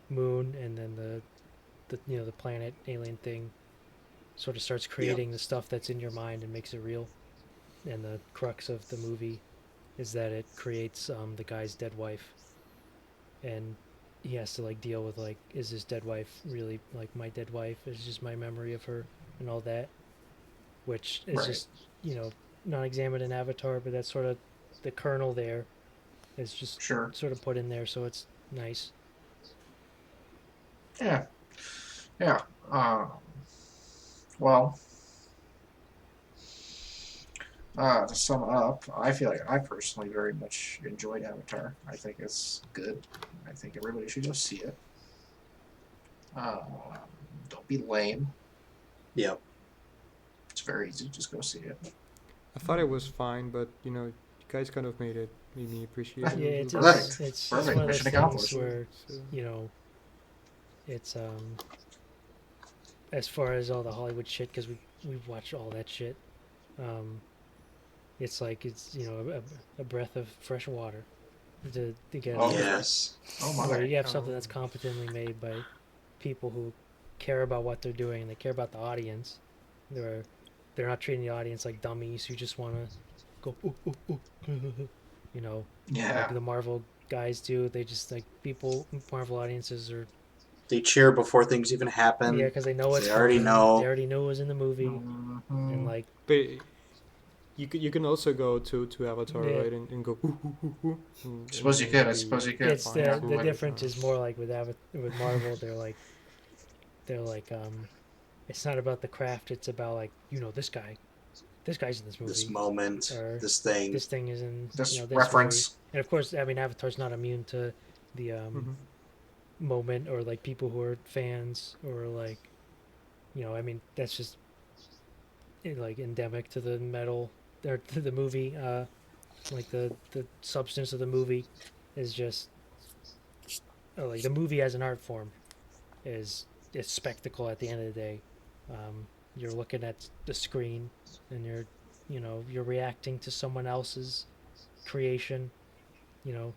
moon, and then the planet alien thing sort of starts creating the stuff that's in your mind and makes it real. And the crux of the movie is that it creates the guy's dead wife, and he has to like deal with like, is this dead wife really like my dead wife? It's just my memory of her and all that, which is just not examined in Avatar, but that's sort of the kernel there. It's just sort of put in there, so it's nice. Yeah. Well, to sum up, I feel like I personally very much enjoyed Avatar. I think it's good. I think everybody should go see it. Don't be lame. Yep. It's very easy to just go see it. I thought it was fine, but you guys kind of made me appreciate it. Yeah, it's one of those things where it's as far as all the Hollywood shit, because we've watched all that shit. It's like it's a breath of fresh water to get. Oh yes. Oh my. Where you have something that's competently made by people who care about what they're doing and they care about the audience. They're not treating the audience like dummies who just want to go ooh, ooh, ooh, like the Marvel guys do. They just like Marvel audiences are. They cheer before things even happen. Yeah, because they know it's. They already know. They already knew it was in the movie, and like. But you can also go to Avatar, right, and go. I suppose you could. It's the difference is more like with Marvel. They're like it's not about the craft. It's about like this guy's in this movie. This moment, or this thing. This thing is in this this reference. Movie. And of course, I mean, Avatar's not immune to the moment or like people who are fans or like, I mean, that's just like endemic to the metal or to the movie. Like the substance of the movie is just like the movie as an art form it's spectacle at the end of the day. You're looking at the screen and you're reacting to someone else's creation. You're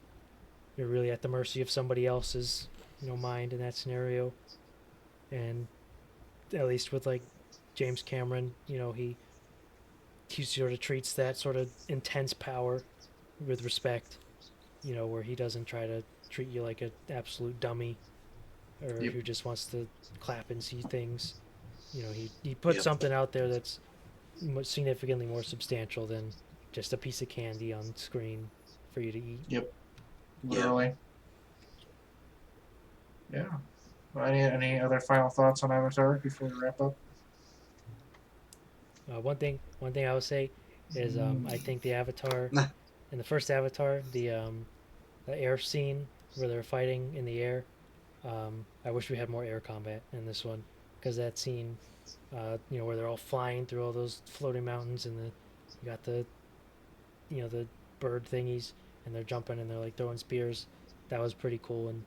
really at the mercy of somebody else's mind in that scenario. And at least with like James Cameron, he sort of treats that sort of intense power with respect, where he doesn't try to treat you like an absolute dummy or Yep. who just wants to clap and see things. You know, he put Yep. something out there that's significantly more substantial than just a piece of candy on screen for you to eat. Literally. Yeah. Well, any other final thoughts on Avatar before we wrap up? One thing I would say is I think the Avatar, in the first Avatar, the air scene where they're fighting in the air, I wish we had more air combat in this one, because that scene, you know, where they're all flying through all those floating mountains, and you got the, you know, the bird thingies, and they're jumping and they're like throwing spears. That was pretty cool, and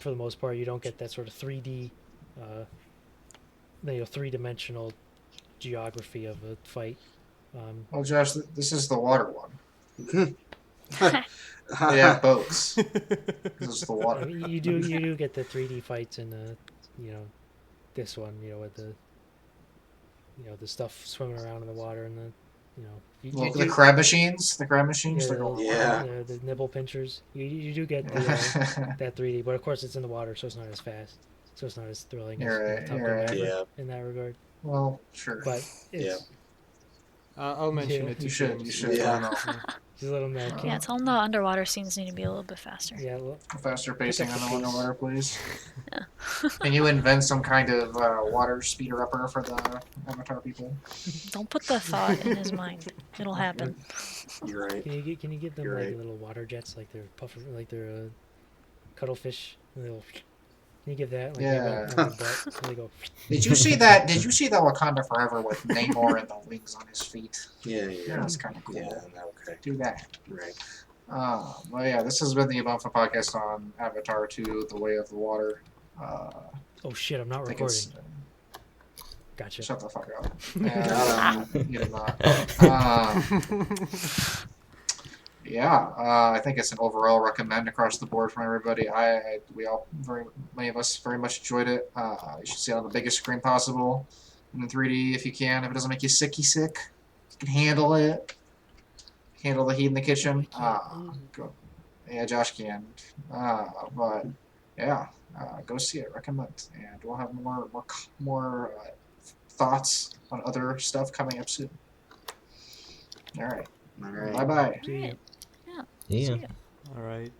for the most part, you don't get that sort of 3D, you know, three-dimensional geography of a fight. Well, Josh, this is the water one. They have boats. This is the I water. mean, you do get the 3D fights in you know, this one, you know, with the, you know, the stuff swimming around in the water, and the, you know, Look, the crab machines. The crab machines. yeah, They're going. the nibble pinchers. You do get the, that 3D, but of course it's in the water, so it's not as fast, so it's not as thrilling You're as right, Top you're Gun right. Maverick Yeah. in that regard. Well, sure. But it's, I'll mention Yeah. it. To You should. James. You should. Yeah. I don't know. Just a little mad. Yeah, tell them the underwater scenes need to be a little bit faster. Yeah, well, Faster pacing on up the the pace. underwater, please. Can you invent some kind of water speeder upper for the Avatar people? Don't put the thought in his mind. It'll happen. You're right. can you give them You're like right. little water jets, like they're puffer, like they're cuttlefish? Little. Can you give that? Like Yeah. They go, on the butt, so they go. Did you see that? Did you see that Wakanda Forever with Namor and the wings on his feet? Yeah, Yeah, yeah. that's kind of cool. Yeah, okay. Do that. Right. Well, yeah, this has been the Ubumfa podcast on Avatar 2: The Way of the Water. Oh shit! I'm not I think recording. it's. Gotcha. Shut the fuck up. And, you did not. Yeah, I think it's an overall recommend across the board from everybody. Many of us very much enjoyed it. You should see it on the biggest screen possible, and in 3D if you can. If it doesn't make you sick, you can handle it. Handle the heat in the kitchen. Go. Yeah, Josh can. But yeah, go see it. Recommend, and we'll have more thoughts on other stuff coming up soon. All right. All right. Bye bye. See ya. Yeah. Yeah. See ya. All right.